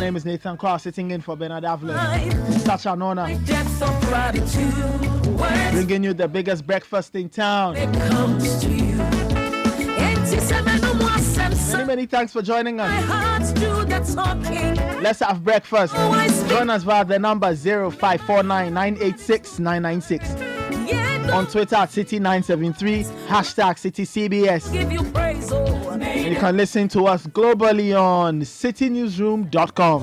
name is Nathan Cross, sitting in for Bernard Avlin. It's such an honor. Bringing you the biggest breakfast in town. Many thanks for joining us. Let's have breakfast. Join us via the number 0549986996. On Twitter at Citi973, hashtag CityCBS. And you can listen to us globally on citynewsroom.com.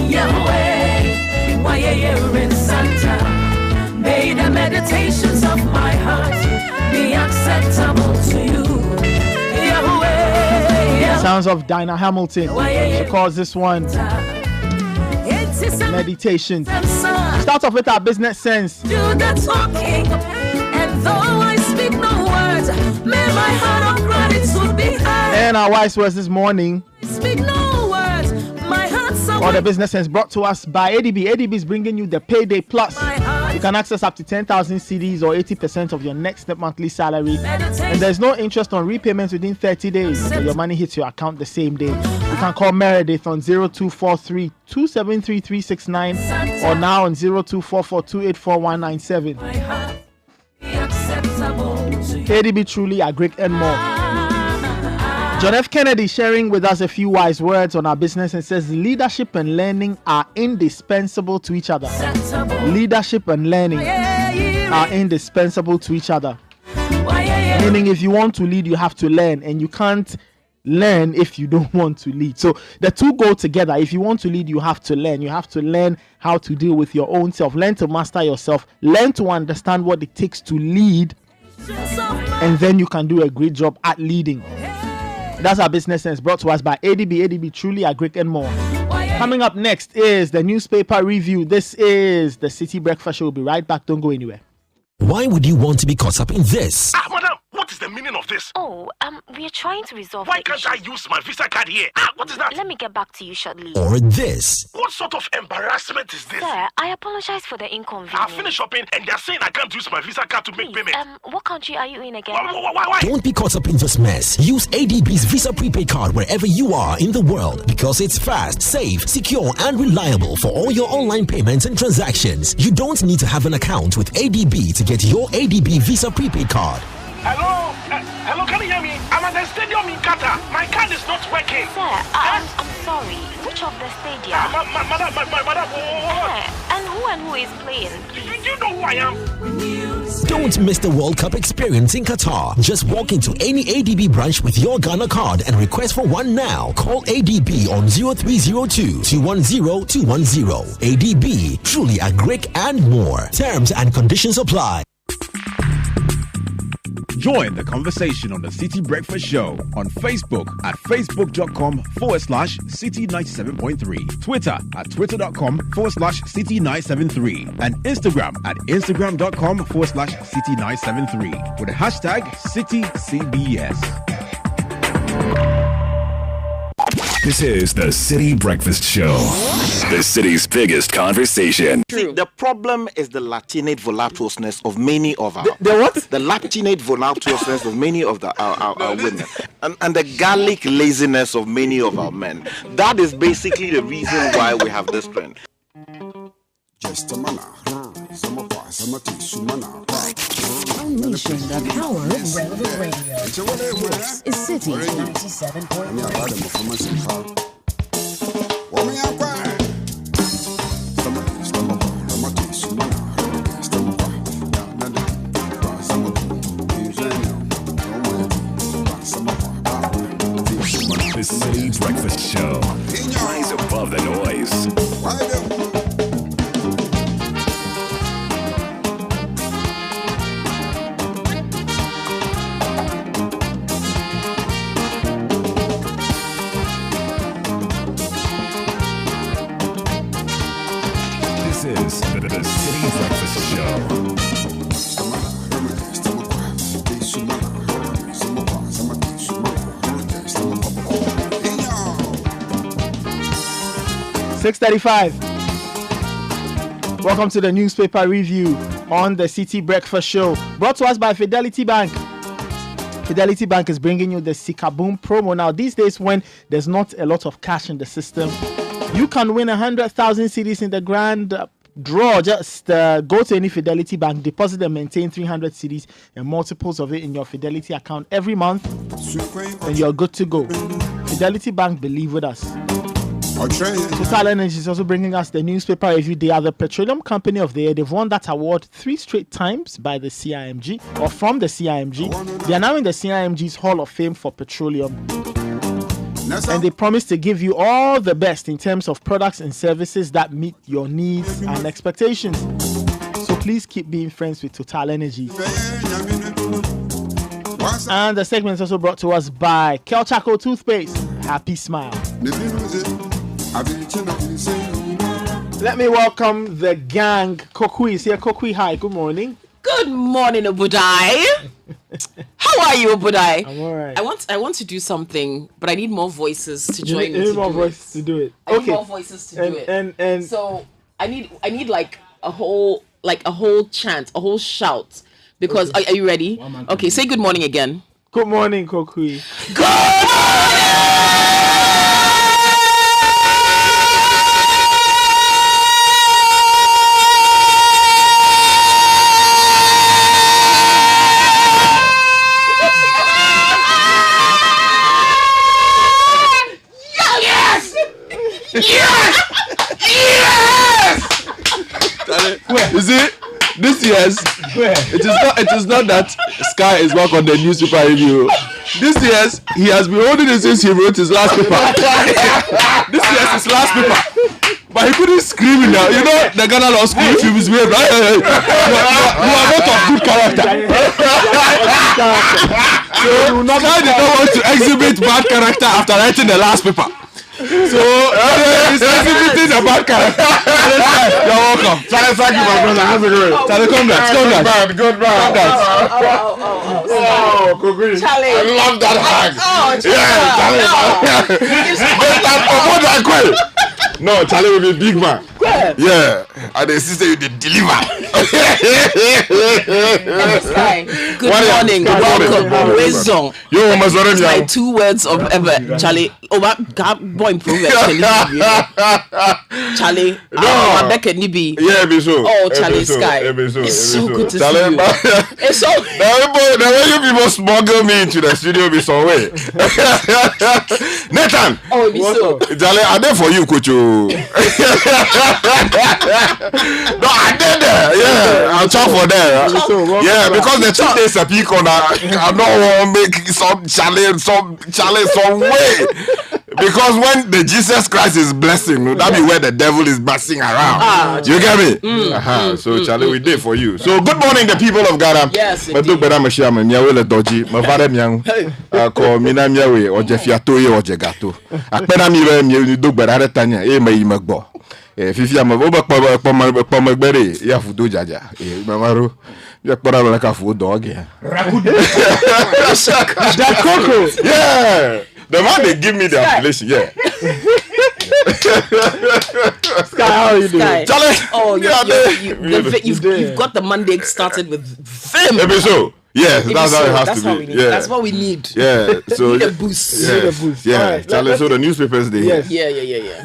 Yahweh, why you're in Santa, may the meditations of my heart be acceptable to you. Yahweh, sounds of Dinah Hamilton. She calls this one meditation. Start off with our business sense. Do the talking, and though I speak no words, may my heart of gratitude be high. And our wise words this morning. Speak no words, my heart. All the business sense brought to us by ADB. ADB is bringing you the Payday Plus. You can access up to 10,000 CDs or 80% of your next monthly salary. And there's no interest on repayments within 30 days. So your money hits your account the same day. You can call Meredith on 0243 273 369 or now on 0244 284 197. ADB truly a great and more. John F. Kennedy sharing with us a few wise words on our business and says leadership and learning are indispensable to each other. Leadership and learning are indispensable to each other. Meaning if you want to lead, you have to learn, and you can't learn if you don't want to lead. So the two go together. If you want to lead, you have to learn. You have to learn how to deal with your own self. Learn to master yourself. Learn to understand what it takes to lead, and then you can do a great job at leading. That's our business sense brought to us by ADB. ADB truly a great and more. Coming up next is the newspaper review. This is the Citi Breakfast Show. We'll be right back. Don't go anywhere. Why would you want to be caught up in this? Madam, what is the meaning of this? Oh, we are trying to resolve. Why can't I use my Visa card here? What is that? Let me get back to you shortly. Or this? What sort of embarrassment is this? Sir, I apologize for the inconvenience. I finished shopping and they're saying I can't use my Visa card to make payment. What country are you in again? Why? Don't be caught up in this mess. Use ADB's Visa prepaid card wherever you are in the world because it's fast, safe, secure, and reliable for all your online payments and transactions. You don't need to have an account with ADB to get your ADB Visa prepaid card. Hello? Hello, can you hear me? I'm at the stadium in Qatar. My card is not working. Sir, I'm sorry. Which of the stadium? My mother. And who is playing? You know who I am. Don't miss the World Cup experience in Qatar. Just walk into any ADB branch with your Ghana card and request for one now. Call ADB on 0302 210 210. ADB, truly a great and more. Terms and conditions apply. Join the conversation on the Citi Breakfast Show on Facebook at facebook.com/Citi97.3, Twitter at twitter.com/Citi973, and Instagram at instagram.com/Citi973 with the hashtag CityCBS. This is the Citi Breakfast Show, the city's biggest conversation. See, the problem is the latinate voluptuousness of many of our... The what? The latinate voluptuousness of many of our women. And the garlic laziness of many of our men. That is basically the reason why we have this trend. Unleashing the power of relevant radio. This is Citi 97.3. The Citi Breakfast Show. Rise above the noise. This is the Citi Breakfast Show. 6:35. Welcome to the newspaper review on the Citi Breakfast Show, brought to us by Fidelity Bank. Fidelity Bank is bringing you the Sikaboom promo. Now, these days when there's not a lot of cash in the system, you can win 100,000 cedis in the grand draw. Just go to any Fidelity Bank, deposit and maintain 300 cedis and multiples of it in your Fidelity account every month, and you're good to go. Fidelity Bank, believe with us. Total Energy is also bringing us the newspaper review. They are the Petroleum Company of the Year. They've won that award 3 straight times by the CIMG or from the CIMG. They are now in the CIMG's Hall of Fame for petroleum. And they promise to give you all the best in terms of products and services that meet your needs and expectations. So please keep being friends with Total Energy. And the segment is also brought to us by Kelchaco Toothpaste. Happy smile. Let me welcome the gang. Kokui is here. Kokui, hi. Good morning. Good morning, Obudai. How are you, Obudai? I'm alright. I want to do something, but I need more voices to join me. I need more voices to do it. I need more voices to do it. And so I need like a whole chant, a whole shout. Because are you ready? Okay, say good morning again. Good morning, Kokui. Good morning! Yes! You see, this year's it is not that Skye is back on the newspaper review. This year's he has been holding it since he wrote his last paper. This year's his last paper. But he couldn't scream it now. You know the Ghana Law School if he was weird. You are not of good character. So Skye did not want to exhibit bad character after writing the last paper. So he's exhibiting a bad character. You're welcome. Charlie, thank you, my brother. How's it going? Charlie, come back. Good man. Charlie, I love that hug. Charlie. No, Charlie will be big man. Yeah, and the sister you deliver. Good morning, welcome, wisdom. Yo, it's like 2 words of ever, Charlie. Oh, boy, improve it. Charlie, I'm back at Nibi. Yeah, be so. Oh, Charlie, Skye. It's so good to see you. It's so. The way you people smuggle me into the studio be some way. Nathan. Oh, it be so. Charlie, are there for you, Coach? No, I did that. Yeah, I'll talk for that. Yeah, because the 2 days a peak on I don't want to make some challenge, some way. Because when the Jesus Christ is blessing, that be where the devil is blessing around. You get me? So Charlie, we did for you. So good morning, the people of Ghana. Yes, indeed. My Fifi am oba pamagbere ya fudo jaja. Mamaro. Ya kpora la ka fu dog ya. That Coco. Yeah. The man they give me the appellation, yeah. Skye, how are you doing? Charlie. Oh, you've got the Monday started with vim. Maybe so. Yes, that's how it has to be. Yeah. That's what we need. Yeah, so need a boost. Yeah, Right, Charlie. So the newspapers they yes. Yeah.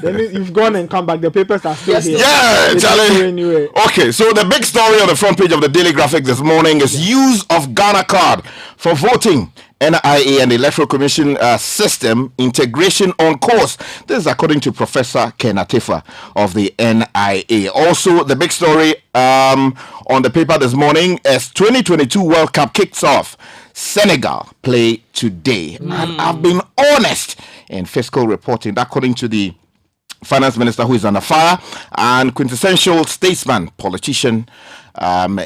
Then you've gone and come back. The papers are still here. Yeah, Charlie. Anyway. Okay, so the big story on the front page of the Daily Graphic this morning is use of Ghana card for voting. NIA and the Electoral Commission system integration on course. This is according to Professor Ken Atefa of the NIA. Also, the big story on the paper this morning as 2022 World Cup kicks off. Senegal play today. And I've been honest in fiscal reporting, according to the finance minister who is under fire, and quintessential statesman, politician,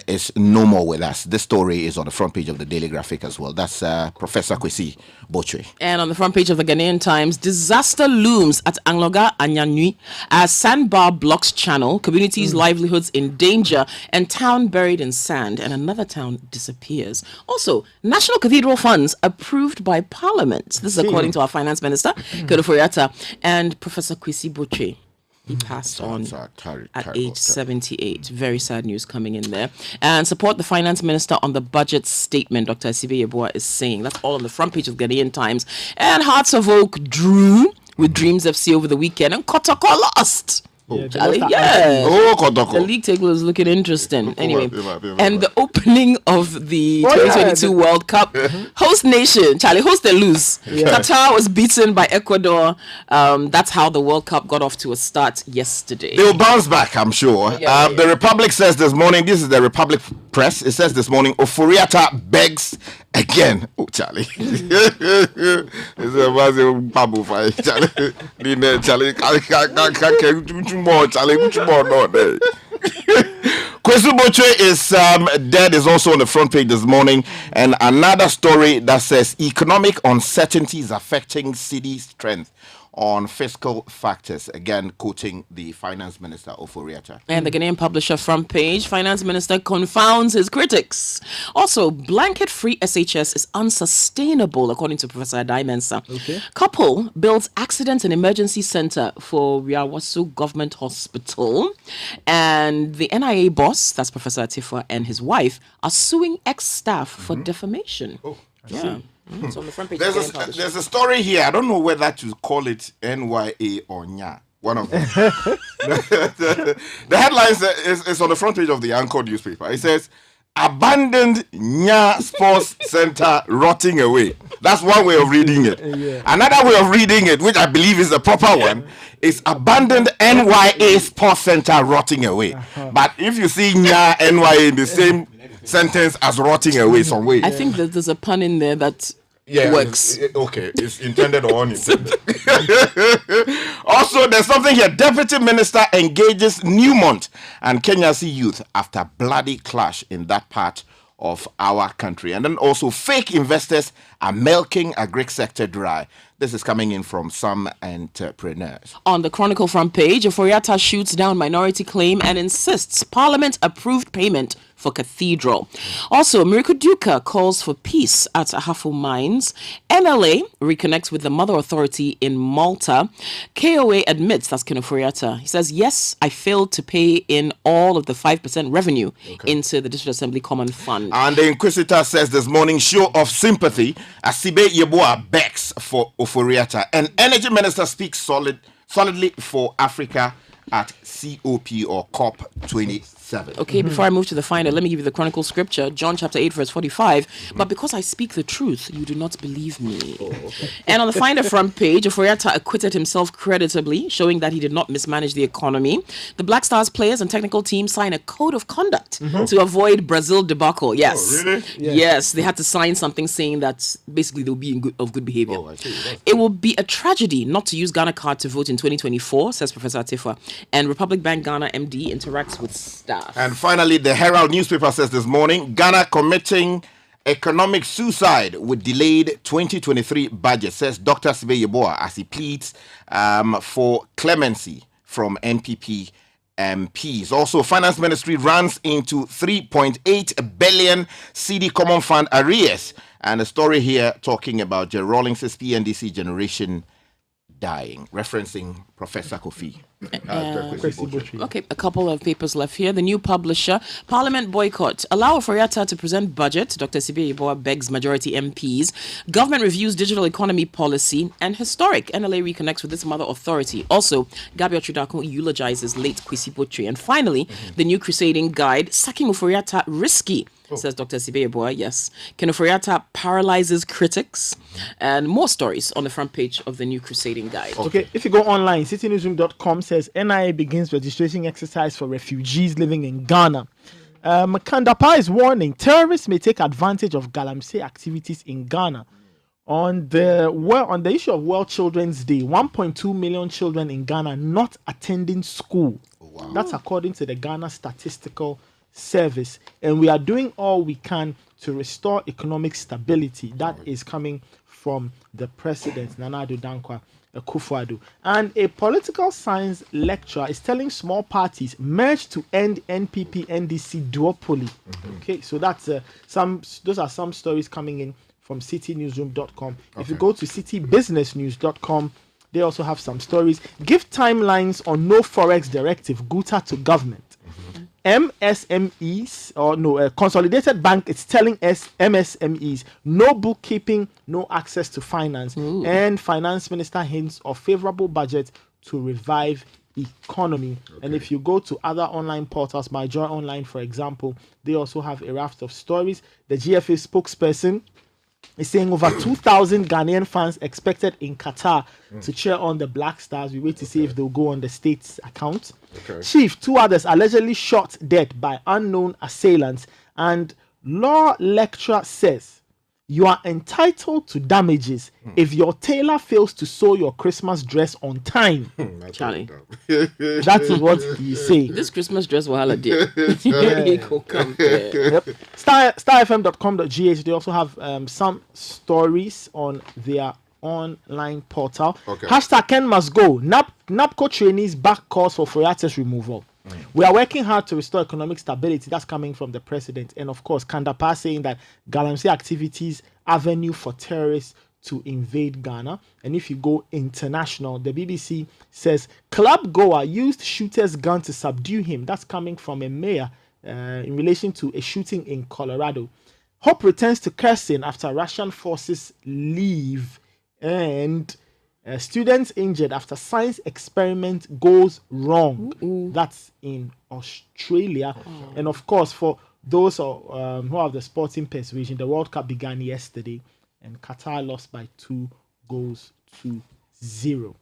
is no more with us. This story is on the front page of the Daily Graphic as well. That's Professor Kwesi Botchwey. And on the front page of the Ghanaian Times, disaster looms at Angloga Anyanui as sandbar blocks channel, communities' livelihoods in danger, and town buried in sand, and another town disappears. Also, National Cathedral funds approved by Parliament. This is according to our finance minister, Kodo Foriata, and Professor Kwesi Botchwey. He passed on Terrible, at age 78. Very sad news coming in there. And support the finance minister on the budget statement, Dr. Asibe Yeboah is saying. That's all on the front page of Ghanaian Times. And Hearts of Oak drew with Dreams FC over the weekend, and Coca-Cola lost. Charlie, the league table is looking interesting. Anyway, and the opening of the 2022 World Cup, host nation, Charlie, host and lose. Qatar was beaten by Ecuador. That's how the World Cup got off to a start yesterday. They'll bounce back, I'm sure. The Republic says this morning, this is the Republic Press, it says this morning, Oforiatta begs again. Oh, Charlie. Kwesi Botchwey is dead, is also on the front page this morning. And another story that says economic uncertainty is affecting city strength on fiscal factors. Again, quoting the finance minister, Oforiatta. And the Ghanaian Publisher front page, finance minister confounds his critics. Also, blanket-free SHS is unsustainable, according to Professor Adai Mensah. Couple builds accident and emergency center for Riawasu Government Hospital. And the NIA boss, that's Professor Atifa, and his wife are suing ex-staff for defamation. So on the front page, there's a story here. I don't know whether to call it NYA or Nya. One of them. The headline is on the front page of the Anchor newspaper. It says, abandoned Nya Sports Center rotting away. That's one way of reading it. Another way of reading it, which I believe is the proper one, is abandoned NYA Sports Center rotting away. But if you see Nya NYA in the same sentence as rotting away some way, I think that there's a pun in there that works. It's intended or unintended. Also, there's something here. Deputy Minister engages Newmont and Kenya's youth after bloody clash in that part of our country. And then also, fake investors are milking agri sector dry. This is coming in from some entrepreneurs. On the Chronicle front page, Oforiatta shoots down minority claim and insists Parliament approved payment for Cathedral. Also, Miracle Duka calls for peace at Ahafo Mines. NLA reconnects with the Mother Authority in Malta. KOA admits, that's Ken Oforiatta. He says, yes, I failed to pay in all of the 5% revenue into the District Assembly Common Fund. And the Inquisitor says this morning, show of sympathy as Asibe Yeboah begs for Oforiatta. And Energy Minister speaks solidly for Africa at COP or COP27. Okay, before I move to the final, let me give you the Chronicle scripture, John chapter 8, verse 45. But because I speak the truth, you do not believe me. And on the final front page, Oforiatta acquitted himself creditably, showing that he did not mismanage the economy. The Black Stars players and technical team signed a code of conduct to avoid Brazil debacle. Yes. Oh, really? Yes, they had to sign something saying that basically they'll be of good behavior. It will be a tragedy not to use Ghana card to vote in 2024, says Professor Atifa. And Republic Bank Ghana MD interacts with staff. And finally, the Herald newspaper says this morning, Ghana committing economic suicide with delayed 2023 budget, says Dr. Asibe Yeboah as he pleads for clemency from NPP MPs. Also, Finance Ministry runs into 3.8 billion CD Common Fund arrears. And a story here talking about Jerry Rawlings' PNDC generation dying, referencing Professor Kofi. Okay, a couple of papers left here. The New Publisher, Parliament boycott. Allow Oforiatta to present budget. Dr. Asibe Yeboah begs majority MPs. Government reviews digital economy policy. And historic, NLA reconnects with its Mother Authority. Also, Gabriel Trudako eulogizes late Kwesi Botchwey. And finally, the New Crusading Guide, sacking Oforiatta risky. Says Dr. Asibe Yeboah, yes. Ken Oforiatta paralyzes critics. And more stories on the front page of the New Crusading Guide. Okay, if you go online, citynewsroom.com says NIA begins registration exercise for refugees living in Ghana. Kandapa is warning terrorists may take advantage of galamsey activities in Ghana. On the issue of World Children's Day, 1.2 million children in Ghana not attending school. Wow. That's according to the Ghana Statistical Service, and we are doing all we can to restore economic stability. That is coming from the president, Nana Addo Dankwa Akufo-Addo. And a political science lecturer is telling small parties merge to end NPP NDC duopoly. Okay, so that's those are some stories coming in from citynewsroom.com. If you go to citybusinessnews.com, They also have some stories. Give timelines on no Forex directive, GUTA to government. MSMEs, Consolidated Bank is telling us MSMEs no bookkeeping, no access to finance. And Finance Minister hints of favorable budget to revive economy. And if you go to other online portals, My Joy Online, for example, they also have a raft of stories. The GFA spokesperson is saying over 2,000 Ghanaian fans expected in Qatar to cheer on the Black Stars. We wait to see if they'll go on the state's account. Chief, 2 others allegedly shot dead by unknown assailants. And law lecturer says you are entitled to damages if your tailor fails to sew your Christmas dress on time. Charlie, that is what you say. This Christmas dress will have a day. StarFM.com.gh. They also have some stories on their online portal. Hashtag Ken must go. NAPCO trainees back calls for Forex removal. We are working hard to restore economic stability. That's coming from the president. And of course, Kandapa saying that Galamsey activities avenue for terrorists to invade Ghana. And if you go international, the BBC says club goer used shooter's gun to subdue him. That's coming from a mayor in relation to a shooting in Colorado. Hope returns to Kherson after Russian forces leave. And students injured after science experiment goes wrong. That's in Australia. And of course, for those who have the sporting persuasion, the World Cup began yesterday and Qatar lost by 2-0.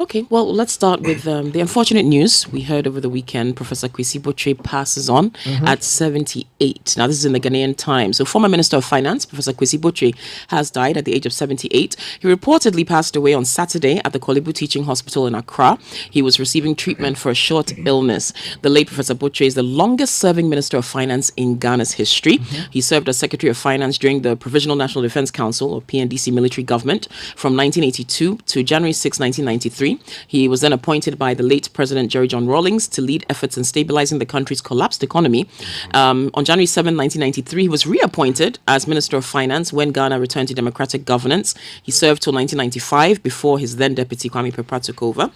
Okay, well, let's start with the unfortunate news we heard over the weekend. Professor Kwesi Botchwey passes on at 78. Now, this is in the Ghanaian Times. So, former Minister of Finance, Professor Kwesi Botchwey, has died at the age of 78. He reportedly passed away on Saturday at the Kolebu Teaching Hospital in Accra. He was receiving treatment for a short illness. The late Professor Botchwey is the longest-serving Minister of Finance in Ghana's history. He served as Secretary of Finance during the Provisional National Defence Council, or PNDC military government, from 1982 to January 6, 1993. He was then appointed by the late President Jerry John Rawlings to lead efforts in stabilizing the country's collapsed economy. On January 7, 1993, he was reappointed as Minister of Finance when Ghana returned to democratic governance. He served till 1995 before his then deputy Kwame Pepa took over.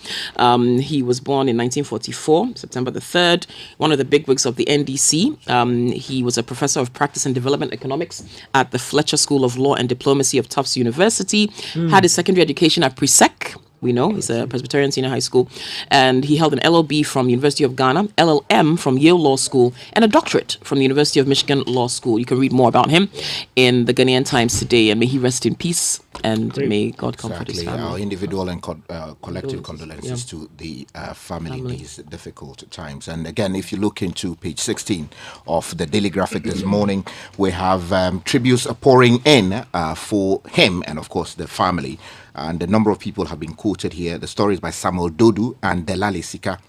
He was born in 1944, September the 3rd, one of the bigwigs of the NDC. He was a professor of practice and development economics at the Fletcher School of Law and Diplomacy of Tufts University. Had his secondary education at Presec. We know he's a Presbyterian senior high school, and he held an LLB from the University of Ghana, LLM from Yale Law School, and a doctorate from the University of Michigan Law School. You can read more about him in the Ghanaian Times today, and may he rest in peace, and may God comfort his family. Our individual and collective condolences to the family in these difficult times. And again, if you look into page 16 of the Daily Graphic this morning, we have tributes pouring in for him and, of course, the family. And a number of people have been quoted here. The story is by Samuel Dodu and Delali Sika.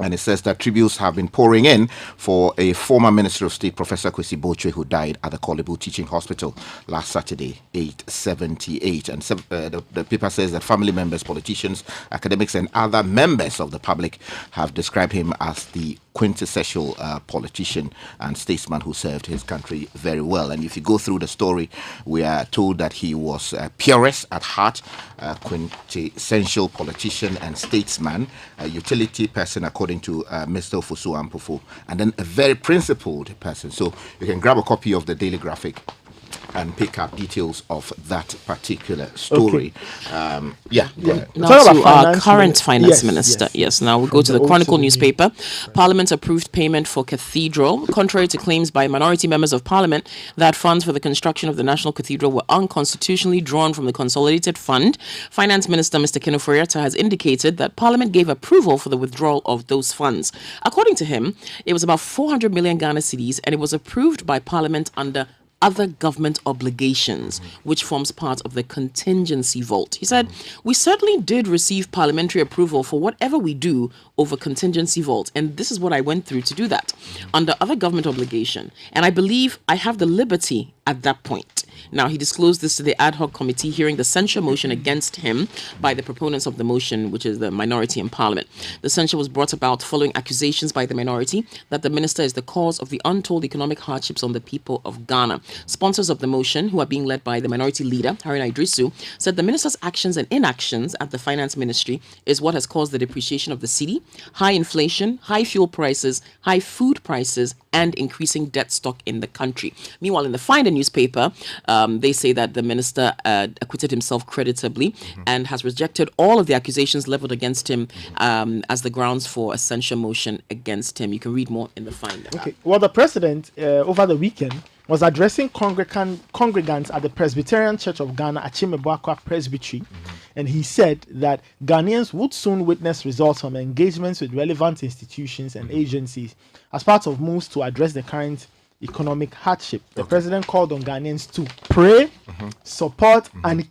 And it says that tributes have been pouring in for a former Minister of State, Professor Kwesi Botchwey, who died at the Kolebu Teaching Hospital last Saturday, 8/78. And the paper says that family members, politicians, academics, and other members of the public have described him as the quintessential politician and statesman who served his country very well. And if you go through the story, we are told that he was a purist at heart, a quintessential politician and statesman, a utility person according to Mr. Ofosu Ampofo, and then a very principled person. So you can grab a copy of the Daily Graphic and pick up details of that particular story. Now to our current finance minister. Yes, now we'll go to the Chronicle newspaper. Parliament approved payment for Cathedral, contrary to claims by minority members of Parliament that funds for the construction of the National Cathedral were unconstitutionally drawn from the Consolidated Fund. Finance Minister Mr. Keno Foriata has indicated that Parliament gave approval for the withdrawal of those funds. According to him, it was about 400 million Ghana cedis, and it was approved by Parliament under other government obligations, which forms part of the contingency vault. He said, we certainly did receive parliamentary approval for whatever we do over contingency vault. And this is what I went through to do that under other government obligation. And I believe I have the liberty at that point Now, he disclosed this to the ad hoc committee hearing the censure motion against him by the proponents of the motion, which is the minority in parliament. The censure was brought about following accusations by the minority that the minister is the cause of the untold economic hardships on the people of Ghana. Sponsors of the motion, who are being led by the minority leader, Haruna Idrisu, said the minister's actions and inactions at the finance ministry is what has caused the depreciation of the cedi, high inflation, high fuel prices, high food prices, and increasing debt stock in the country. Meanwhile, in the Finder newspaper, they say that the minister acquitted himself creditably and has rejected all of the accusations leveled against him as the grounds for a censure motion against him. You can read more in the Finder. Okay. Well, the president over the weekend was addressing congregants at the Presbyterian Church of Ghana, Achimeboakwa Presbytery, and he said that Ghanaians would soon witness results from engagements with relevant institutions and agencies as part of moves to address the current economic hardship. The president called on Ghanaians to pray, support, and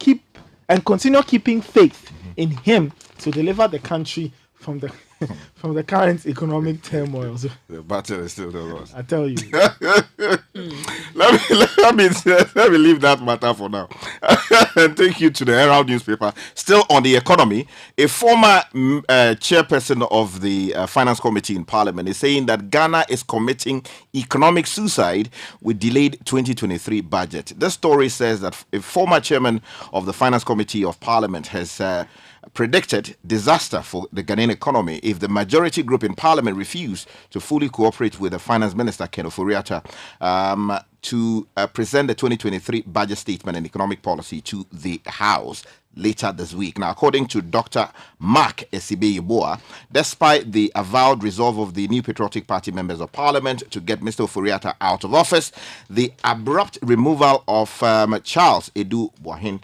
continue keeping faith in him to deliver the country from the current economic turmoil. The battle is still the loss. I tell you. let me leave that matter for now and take you to the Herald newspaper. Still on the economy, a former chairperson of the finance committee in parliament is saying that Ghana is committing economic suicide with delayed 2023 budget. This story says that a former chairman of the finance committee of parliament has predicted disaster for the Ghanaian economy if the majority group in parliament refuse to fully cooperate with the finance minister, Ken Ofori-Atta, to present the 2023 budget statement and economic policy to the House later this week. Now, according to Dr. Mark Esibe-Yeboah, despite the avowed resolve of the New Patriotic Party members of parliament to get Mr. Ofori-Atta out of office, the abrupt removal of Charles Edu Boahin,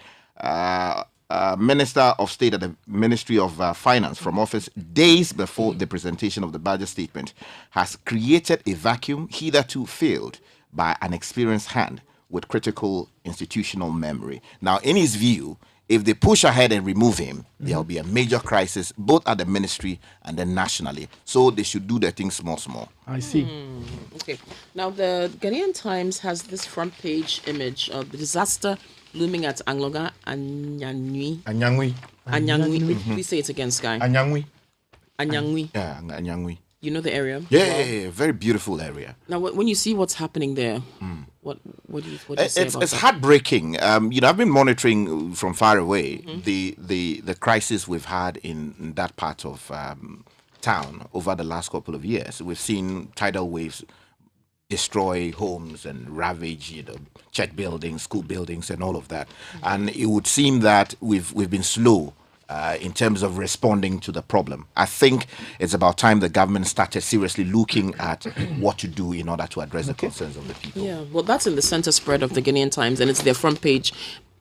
Minister of State at the Ministry of Finance from office days before the presentation of the budget statement has created a vacuum hitherto filled by an experienced hand with critical institutional memory. Now, in his view, if they push ahead and remove him, there will be a major crisis both at the ministry and then nationally. So they should do their things small. I see. Okay. Now, the Ghanaian Times has this front page image of the disaster looming at Angloga Anyangui. Please say it again, Skye. Anyangui. Yeah, Anyangui. You know the area? Yeah, very beautiful area. Now, when you see what's happening there, what do you say about it's that? heartbreaking. I've been monitoring from far away the crisis we've had in that part of town over the last couple of years. We've seen tidal waves destroy homes and ravage, church buildings, school buildings, and all of that. And it would seem that we've been slow in terms of responding to the problem. I think it's about time the government started seriously looking at what to do in order to address the concerns of the people. Yeah, well, that's in the center spread of the Ghanaian Times, and it's their front page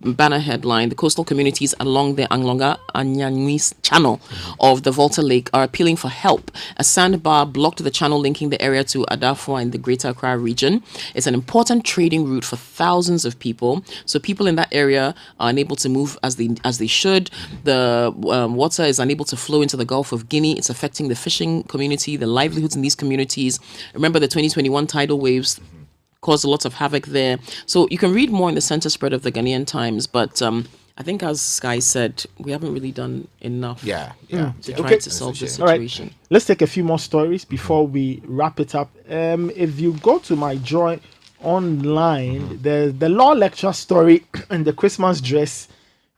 banner headline. The coastal communities along the Anglonga Anyangui channel of the Volta Lake are appealing for help. A sandbar blocked the channel linking the area to Adafua in the Greater Accra region. It's an important trading route for thousands of people. So people in that area are unable to move as they should. The water is unable to flow into the Gulf of Guinea. It's affecting the fishing community, the livelihoods in these communities. Remember the 2021 tidal waves caused a lot of havoc there. So you can read more in the center spread of the Ghanaian Times, but I think, as Skye said, we haven't really done enough to try to solve the situation. Right. Let's take a few more stories before we wrap it up. If you go to my joy online, the law lecture story and the Christmas dress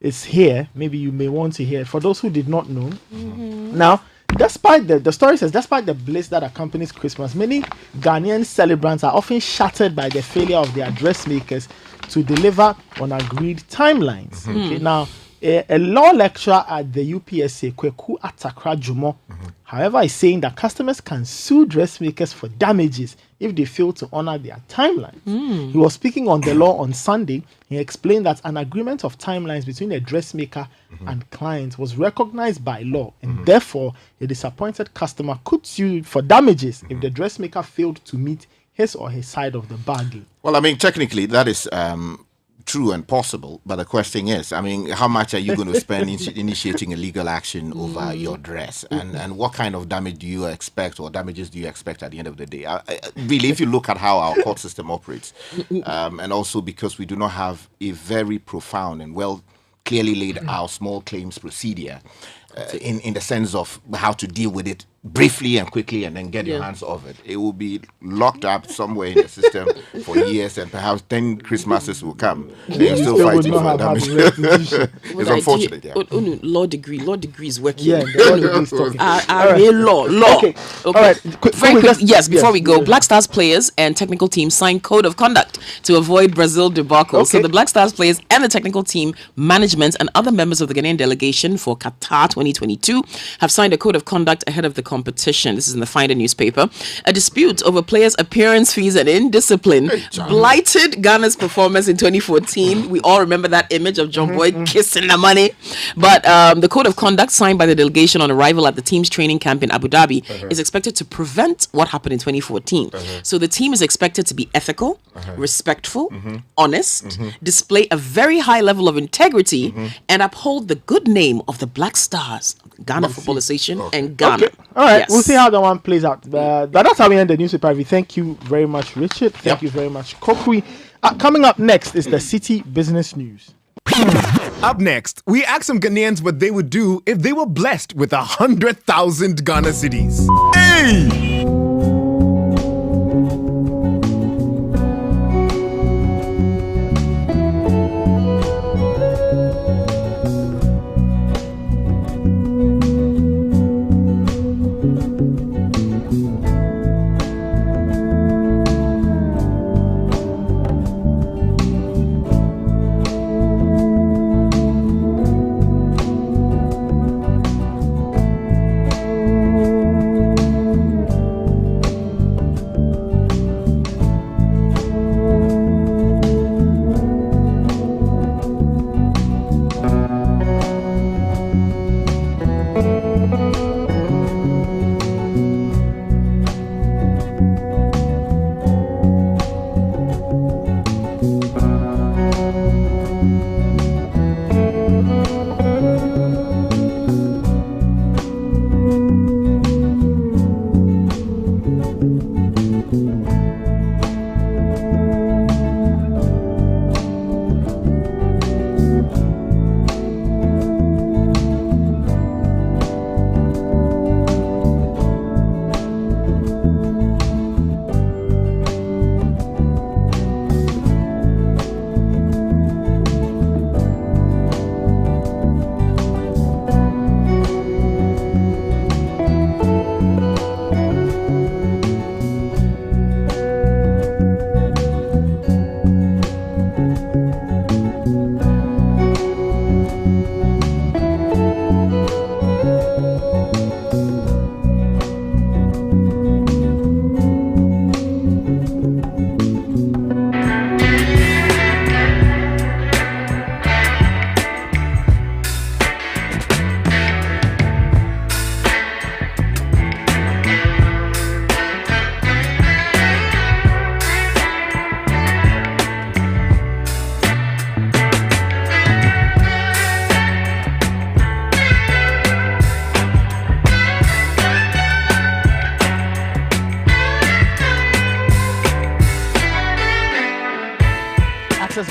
is here. Maybe you may want to hear. For those who did not know. Now, despite the story says, despite the bliss that accompanies Christmas, many Ghanaian celebrants are often shattered by the failure of their dressmakers to deliver on agreed timelines. Okay, now, a law lecturer at the UPSA, Kweku Atakra Jumo, however, is saying that customers can sue dressmakers for damages if they fail to honor their timelines. He was speaking on the law on Sunday. He explained that an agreement of timelines between a dressmaker and client was recognized by law, and therefore a disappointed customer could sue for damages if the dressmaker failed to meet his or her side of the bargain. Well, I mean, technically, that is true and possible, but the question is, I mean, how much are you going to spend initiating a legal action over your dress, and what kind of damage do you expect, or damages do you expect at the end of the day? Really, if you look at how our court system operates, and also because we do not have a very profound and well clearly laid out small claims procedure, in the sense of how to deal with it briefly and quickly and then get your hands off it. It will be locked up somewhere in the system for years, and perhaps 10 Christmases will come and you're still fighting for damage. It's unfortunate. Law degree is working. Yeah, law. Okay. All right. Very quick. Yes, before we go, Black Stars players and technical team signed code of conduct to avoid Brazil debacle. Okay. So the Black Stars players and the technical team, management, and other members of the Ghanaian delegation for Qatar 2022 have signed a code of conduct ahead of the competition. This is in the Finder newspaper. A dispute over players' appearance fees and indiscipline blighted Ghana's performance in 2014. We all remember that image of John Boy kissing the money. But the code of conduct signed by the delegation on arrival at the team's training camp in Abu Dhabi is expected to prevent what happened in 2014. So the team is expected to be ethical, respectful, honest, display a very high level of integrity, and uphold the good name of the Black Stars, Ghana Football Association, and Ghana. All right, we'll see how that one plays out. But that's how we end the newspaper. Thank you very much, Richard. Thank you very much, Kokui. Coming up next is the City Business News. Up next, we asked some Ghanaians what they would do if they were blessed with 100,000 Ghana cedis. Hey!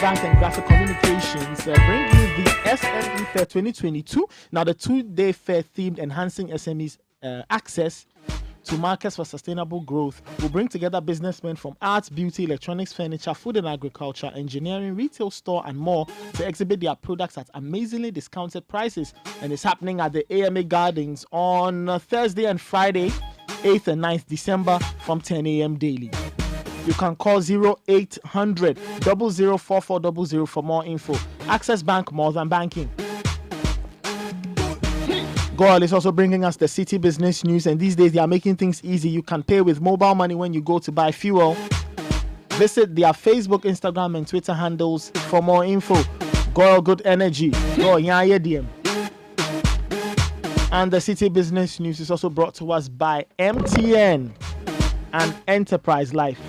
Bank and Graphic Communications bring you the SME Fair 2022. Now, the two-day fair themed Enhancing SMEs Access to Markets for Sustainable Growth will bring together businessmen from arts, beauty, electronics, furniture, food and agriculture, engineering, retail store, and more to exhibit their products at amazingly discounted prices. And it's happening at the AMA Gardens on Thursday and Friday, 8th and 9th December from 10 a.m. daily. You can call 0800 004400 for more info. Access Bank, more than banking. Goal is also bringing us the City Business News, and these days they are making things easy. You can pay with mobile money when you go to buy fuel. Visit their Facebook, Instagram, and Twitter handles for more info. Goal Good Energy. Go DM. And the City Business News is also brought to us by MTN and Enterprise Life.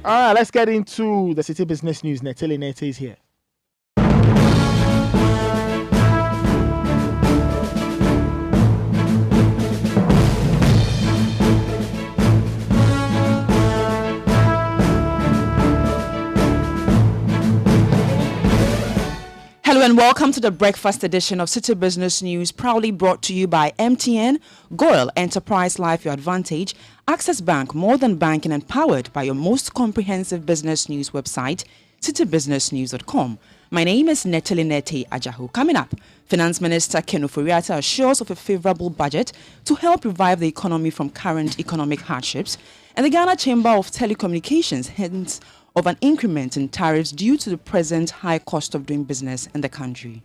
All right, let's get into the City Business News. Netele Nete is here. Hello and welcome to the breakfast edition of City Business News, proudly brought to you by MTN, Goil, Enterprise Life Your Advantage, Access Bank, more than banking, and powered by your most comprehensive business news website, citybusinessnews.com. My name is Netele Nete Ajahu. Coming up, Finance Minister Ken Ofori-Atta assures of a favorable budget to help revive the economy from current economic hardships, and the Ghana Chamber of Telecommunications hints of an increment in tariffs due to the present high cost of doing business in the country.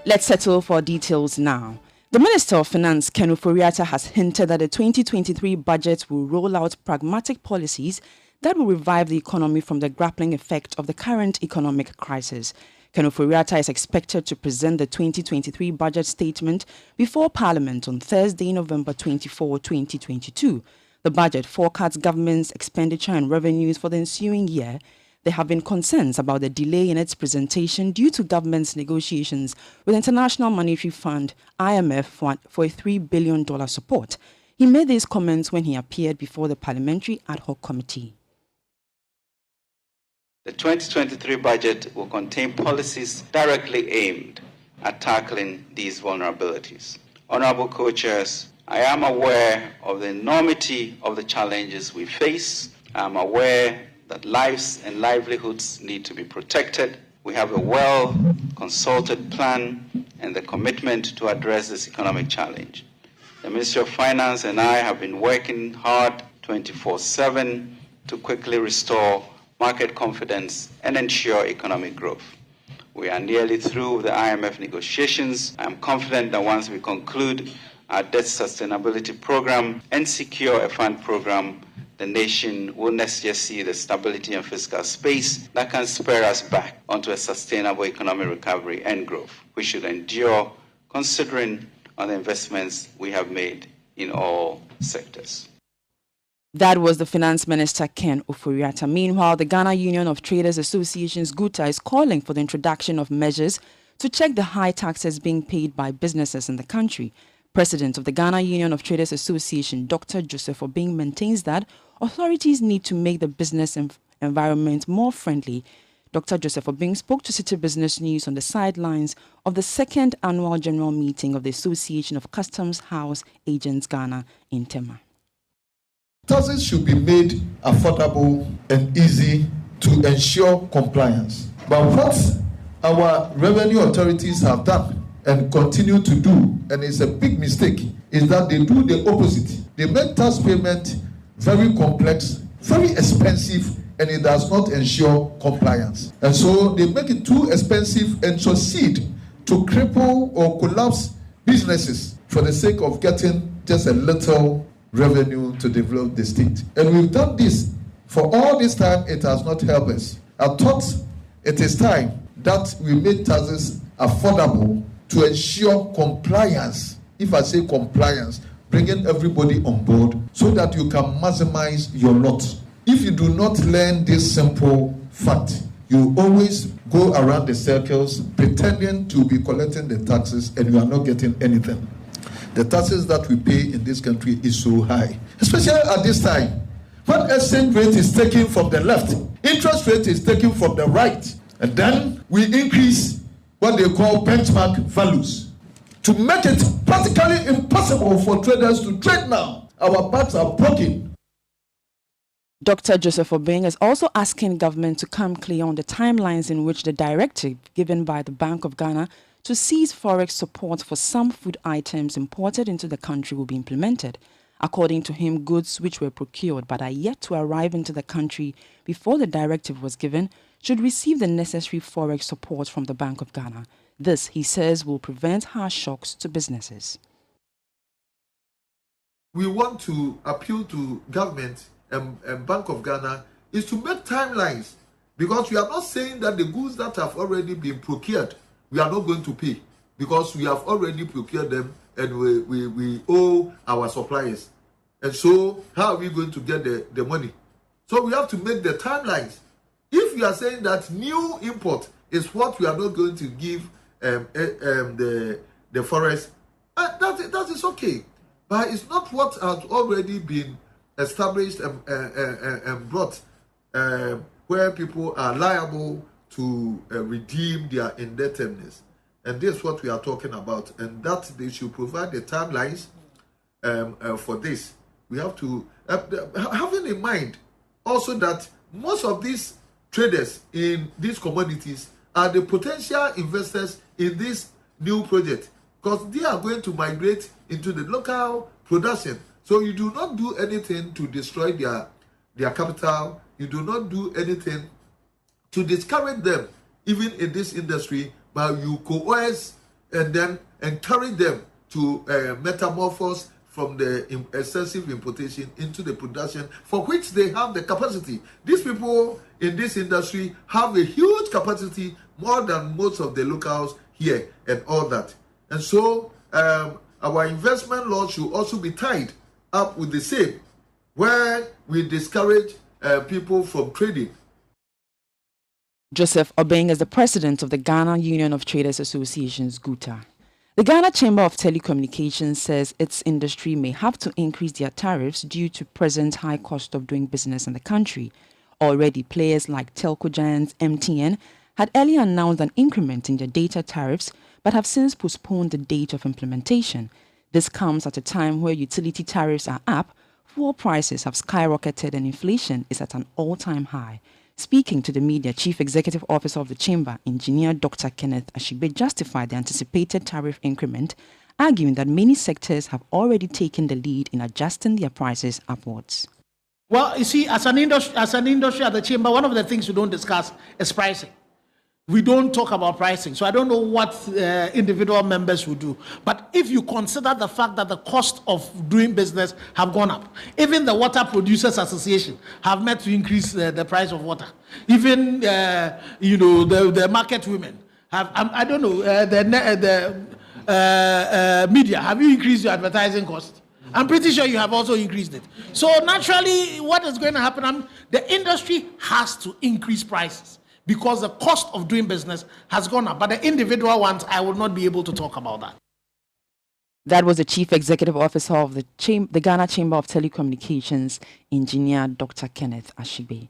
Let's settle for details now. The Minister of Finance, Ken Ofori-Atta, has hinted that the 2023 budget will roll out pragmatic policies that will revive the economy from the grappling effect of the current economic crisis. Ken Ofori-Atta is expected to present the 2023 budget statement before Parliament on Thursday, November 24, 2022. The budget forecasts government's expenditure and revenues for the ensuing year. There have been concerns about the delay in its presentation due to government's negotiations with International Monetary Fund, IMF, for a $3 billion support. He made these comments when he appeared before the Parliamentary Ad Hoc Committee. The 2023 budget will contain policies directly aimed at tackling these vulnerabilities. Honorable co-chairs, I am aware of the enormity of the challenges we face. I am aware that lives and livelihoods need to be protected. We have a well-consulted plan and the commitment to address this economic challenge. The Ministry of Finance and I have been working hard 24/7 to quickly restore market confidence and ensure economic growth. We are nearly through the IMF negotiations. I am confident that once we conclude our debt sustainability program and secure a fund program, the nation will next year see the stability and fiscal space that can spur us back onto a sustainable economic recovery and growth. We should endure considering on the investments we have made in all sectors. That was the Finance Minister, Ken Ofori-Atta. Meanwhile, the Ghana Union of Traders Associations, GUTA, is calling for the introduction of measures to check the high taxes being paid by businesses in the country. President of the Ghana Union of Traders Association, Dr. Joseph Obing, maintains that authorities need to make the business environment more friendly. Dr. Joseph Obing spoke to City Business News on the sidelines of the second annual general meeting of the Association of Customs House Agents Ghana in Tema. Taxes should be made affordable and easy to ensure compliance. But what our revenue authorities have done and continue to do, and it's a big mistake, is that they do the opposite. They make tax payment very complex, very expensive, and it does not ensure compliance. And so they make it too expensive and succeed to cripple or collapse businesses for the sake of getting just a little revenue to develop the state. And we've done this for all this time. It has not helped us. I thought it is time that we make taxes affordable to ensure compliance. If I say compliance, bringing everybody on board so that you can maximize your lot. If you do not learn this simple fact, you always go around the circles pretending to be collecting the taxes and you are not getting anything. The taxes that we pay in this country is so high, especially at this time. When exchange rate is taken from the left, interest rate is taken from the right, and then we increase what they call benchmark values to make it practically impossible for traders to trade now. Our backs are broken. Dr. Joseph Obing is also asking government to come clear on the timelines in which the directive given by the Bank of Ghana to cease Forex support for some food items imported into the country will be implemented. According to him, goods which were procured but are yet to arrive into the country before the directive was given should receive the necessary Forex support from the Bank of Ghana. This, he says, will prevent harsh shocks to businesses. We want to appeal to government and Bank of Ghana is to make timelines Because we are not saying that the goods that have already been procured, we are not going to pay, because we have already procured them and we owe our suppliers. And so how are we going to get the money? So we have to make the timelines. If you are saying that new import is what we are not going to give the Forex, that is okay. But it's not what has already been established and brought, where people are liable to redeem their indebtedness. And this is what we are talking about. And that they should provide the timelines for this. We have to, having in mind also that most of these traders in these commodities are the potential investors in this new project, because they are going to migrate into the local production. So you do not do anything to destroy their capital. You do not do anything to discourage them, even in this industry, but you coerce and then encourage them to metamorphose from the excessive importation into the production for which they have the capacity. These people in this industry have a huge capacity, more than most of the locals here and all that. And so our investment law should also be tied up with the same, where we discourage people from trading. Joseph Obeng is the president of the Ghana Union of Traders Associations, GUTA. The Ghana Chamber of Telecommunications says its industry may have to increase their tariffs due to present high cost of doing business in the country. Already, players like Telco giants MTN had earlier announced an increment in their data tariffs, but have since postponed the date of implementation. This comes at a time where utility tariffs are up, fuel prices have skyrocketed, and inflation is at an all-time high. Speaking to the media, Chief Executive Officer of the Chamber, Engineer Dr. Kenneth Ashigbe, justified the anticipated tariff increment, arguing that many sectors have already taken the lead in adjusting their prices upwards. Well, you see, as an industry at the Chamber, one of the things we don't discuss is pricing. We don't talk about pricing, so I don't know what individual members will do. But if you consider the fact that the cost of doing business have gone up, even the Water Producers Association have met to increase the price of water. Even the market women have. I don't know the media. Have you increased your advertising cost? I'm pretty sure you have also increased it. So naturally, what is going to happen? The industry has to increase prices, because the cost of doing business has gone up. But the individual ones, I will not be able to talk about that. That was the Chief Executive Officer of the Ghana Chamber of Telecommunications, Engineer Dr. Kenneth Ashigbe.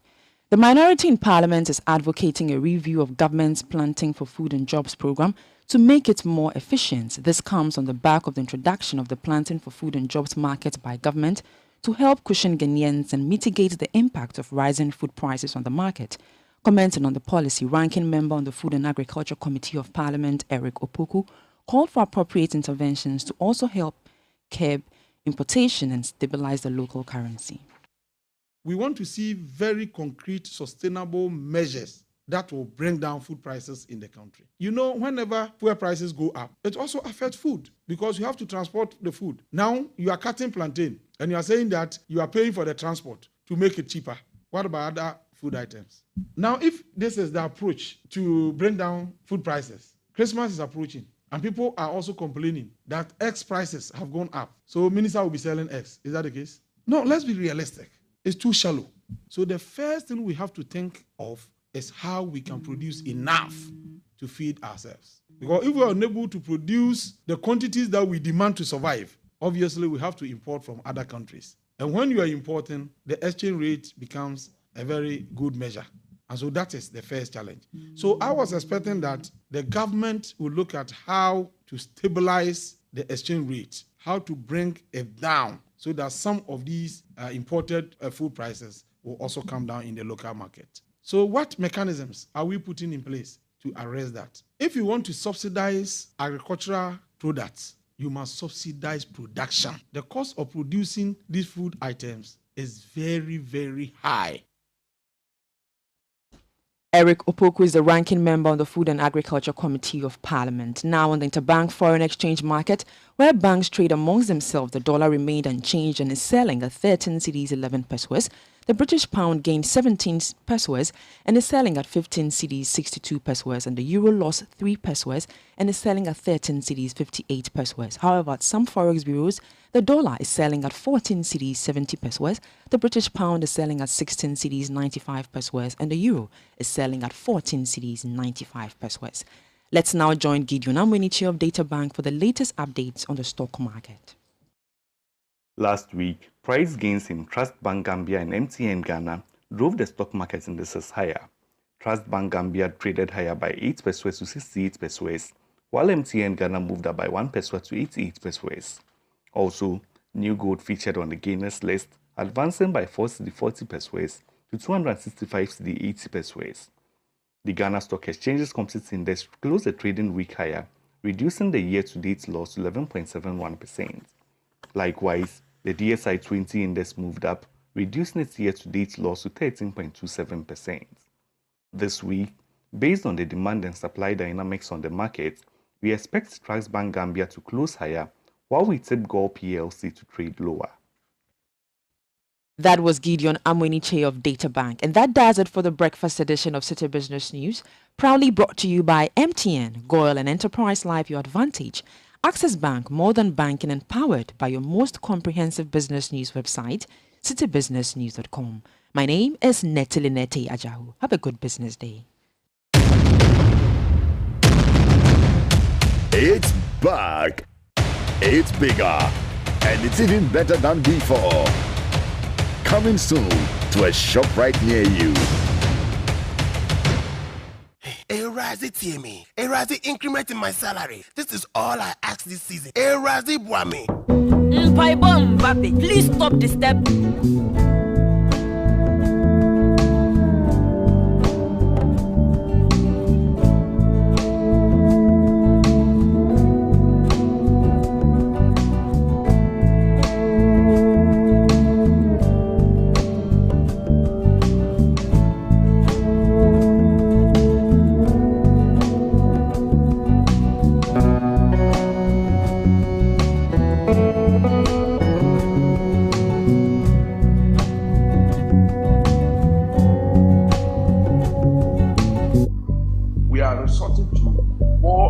The minority in Parliament is advocating a review of government's Planting for Food and Jobs program to make it more efficient. This comes on the back of the introduction of the Planting for Food and Jobs market by government to help cushion Ghanaians and mitigate the impact of rising food prices on the market. Commenting on the policy, ranking member on the Food and Agriculture Committee of Parliament, Eric Opoku, called for appropriate interventions to also help curb importation and stabilize the local currency. We want to see very concrete, sustainable measures that will bring down food prices in the country. You know, whenever fuel prices go up, it also affects food, because you have to transport the food. Now, you are cutting plantain, and you are saying that you are paying for the transport to make it cheaper. What about other food items? Now, if this is the approach to bring down food prices, Christmas is approaching, and people are also complaining that eggs prices have gone up. So minister will be selling eggs. Is that the case? No, let's be realistic. It's too shallow. So the first thing we have to think of is how we can produce enough to feed ourselves. Because if we are unable to produce the quantities that we demand to survive, obviously we have to import from other countries. And when you are importing, the exchange rate becomes a very good measure. And so that is the first challenge. So I was expecting that the government will look at how to stabilize the exchange rate, how to bring it down so that some of these imported food prices will also come down in the local market. So what mechanisms are we putting in place to arrest that? If you want to subsidize agricultural products, you must subsidize production. The cost of producing these food items is very, very high. Eric Opoku is the ranking member on the Food and Agriculture Committee of Parliament. Now on the interbank foreign exchange market, where banks trade amongst themselves, the dollar remained unchanged and is selling at 13 cedis 11 pesos. The British pound gained 17 pesos and is selling at 15 cedis 62 pesos, and the euro lost 3 pesos and is selling at 13 cedis 58 pesos. However, at some forex bureaus, the dollar is selling at 14 cedis 70 pesos, the British pound is selling at 16 cedis 95 pesos, and the euro is selling at 14 cedis 95 pesos. Let's now join Gideon Amwenichi of Data Bank for the latest updates on the stock market. Last week, price gains in Trust Bank Gambia and MTN Ghana drove the stock market indices higher. Trust Bank Gambia traded higher by 8 pesos to 68 pesos, while MTN Ghana moved up by 1 peso to 88 pesos. Also, New Gold featured on the gainers list, advancing by 40 pesos to 265 80 pesos. The Ghana Stock Exchange's Composite Index closed the trading week higher, reducing the year-to-date loss to 11.71%. Likewise, the DSI 20 index moved up, reducing its year-to-date loss to 13.27%. This week, based on the demand and supply dynamics on the market, we expect Trust Bank Gambia to close higher, while we tip Gold PLC to trade lower. That was Gideon Amweniche of Data Bank, and that does it for the breakfast edition of City Business News, proudly brought to you by MTN, Goyle and Enterprise Life, your advantage. Access Bank, more than banking, and powered by your most comprehensive business news website, citybusinessnews.com. My name is Netilinete Ajahu. Have a good business day. It's back. It's bigger. And it's even better than before. Coming soon to a shop right near you. Erazi TME. Erazi increment in my salary. This is all I ask this season. Erazi Bwame. Please stop the step.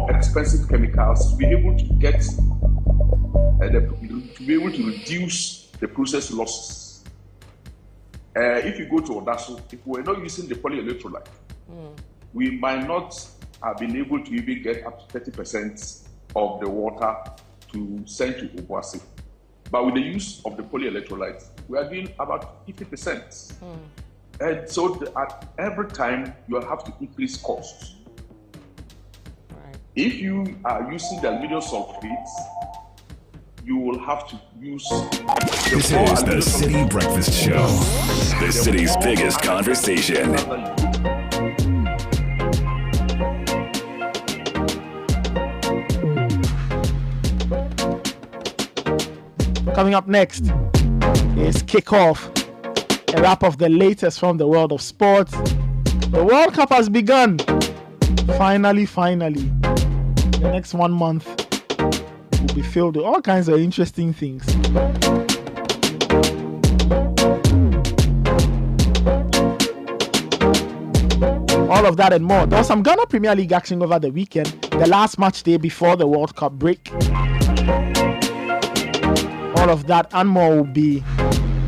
Expensive chemicals to be able to get to be able to reduce the process losses. If you go to Odaso, if we were not using the polyelectrolyte, we might not have been able to even get up to 30% of the water to send to Obuasi. But with the use of the polyelectrolyte, we are doing about 50%. And so at every time you have to increase costs. If you are using the aluminum sulfates, you will have to use. This is the Citi Breakfast Show, the city's biggest conversation. Coming up next is Kickoff, a wrap of the latest from the world of sports. The World Cup has begun. Finally. The next 1 month will be filled with all kinds of interesting things. All of that and more. There was some Ghana Premier League action over the weekend, the last match day before the World Cup break. All of that and more will be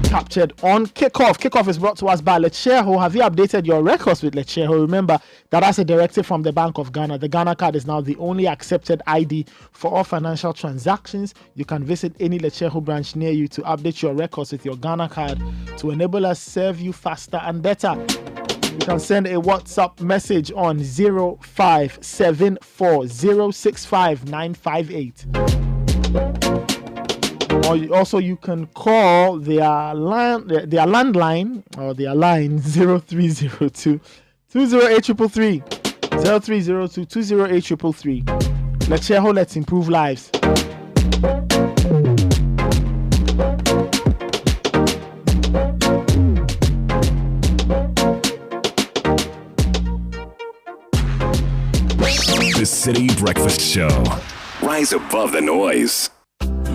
captured on Kickoff. Kickoff is brought to us by Lecheo. Have you updated your records with Lecheo? Remember that as a directive from the Bank of Ghana, the Ghana card is now the only accepted ID for all financial transactions. You can visit any Lecheo branch near you to update your records with your Ghana card to enable us serve you faster and better. You can send a WhatsApp message on 0574065958. Or you can call their landline or their line 0302 208 333 0302 208 333. Lecheo, let's improve lives. The Citi Breakfast Show. Rise above the noise.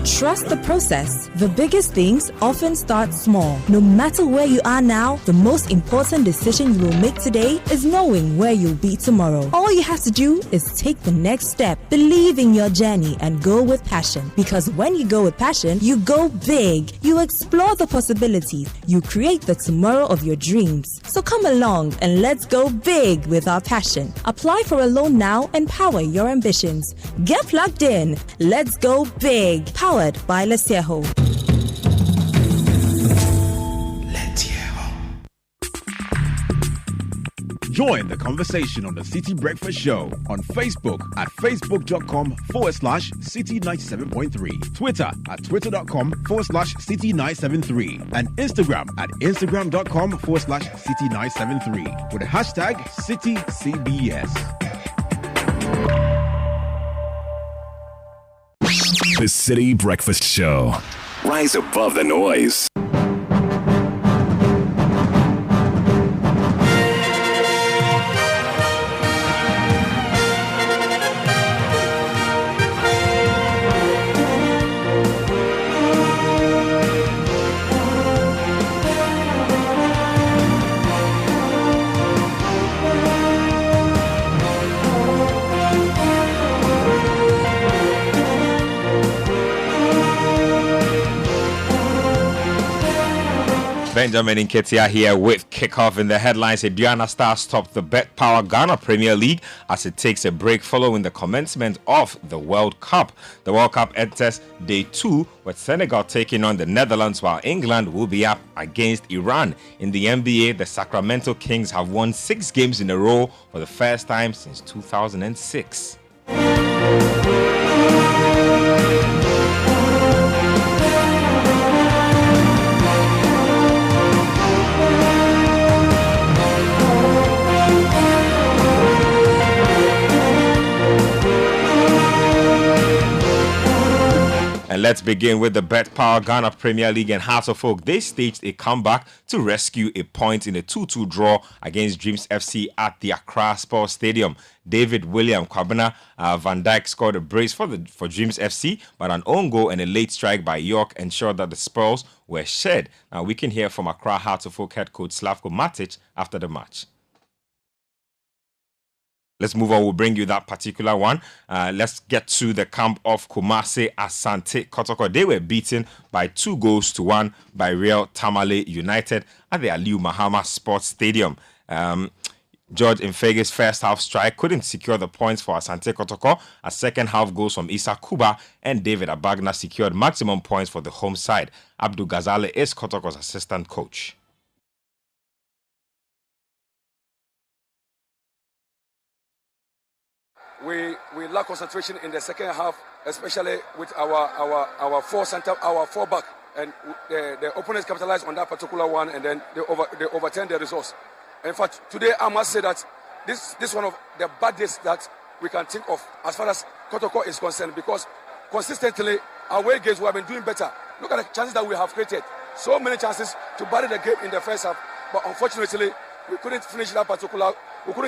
Trust the process. The biggest things often start small. No matter where you are now, the most important decision you will make today is knowing where you'll be tomorrow. All you have to do is take the next step, believe in your journey, and go with passion. Because when you go with passion, you go big. You explore the possibilities. You create the tomorrow of your dreams. So come along and let's go big with our passion. Apply for a loan now and power your ambitions. Get plugged in. Let's go big. Powered by Lecheo. Join the conversation on the Citi Breakfast Show on Facebook at facebook.com/Citi97.3, Twitter at twitter.com/Citi973, and Instagram at instagram.com/Citi973 with the hashtag CitiCBS. The Citi Breakfast Show. Rise above the noise. Benjamin Nketia here with kickoff in the headlines. Aduana Stars top the Bet Power Ghana Premier League as it takes a break following the commencement of the World Cup. The World Cup enters day 2 with Senegal taking on the Netherlands while England will be up against Iran. In the NBA, the Sacramento Kings have won 6 games in a row for the first time since 2006. And let's begin with the Bet Power Ghana Premier League and Hearts of Oak. They staged a comeback to rescue a point in a 2-2 draw against Dreams FC at the Accra Sports Stadium. David William Kwabena Van Dijk scored a brace for Dreams FC, but an own goal and a late strike by York ensured that the spoils were shared. Now we can hear from Accra Hearts of Oak head coach Slavko Matic after the match. Let's move on. We'll bring you that particular one. Let's get to the camp of Kumasi Asante Kotoko. They were beaten by 2-1 by Real Tamale United at the Aliu Mahama Sports Stadium. George Infege's first half strike couldn't secure the points for Asante Kotoko. A second half goals from Issa Kuba and David Abagna secured maximum points for the home side. Abdul Ghazale is Kotoko's assistant coach. We lack concentration in the second half, especially with our four back, and the opponents capitalized on that particular one, and then they overturned the results. In fact, today I must say that this is one of the bad days that we can think of as far as Kotoko is concerned, because consistently our away games we have been doing better. Look at the chances that we have created. So many chances to bury the game in the first half, but unfortunately we couldn't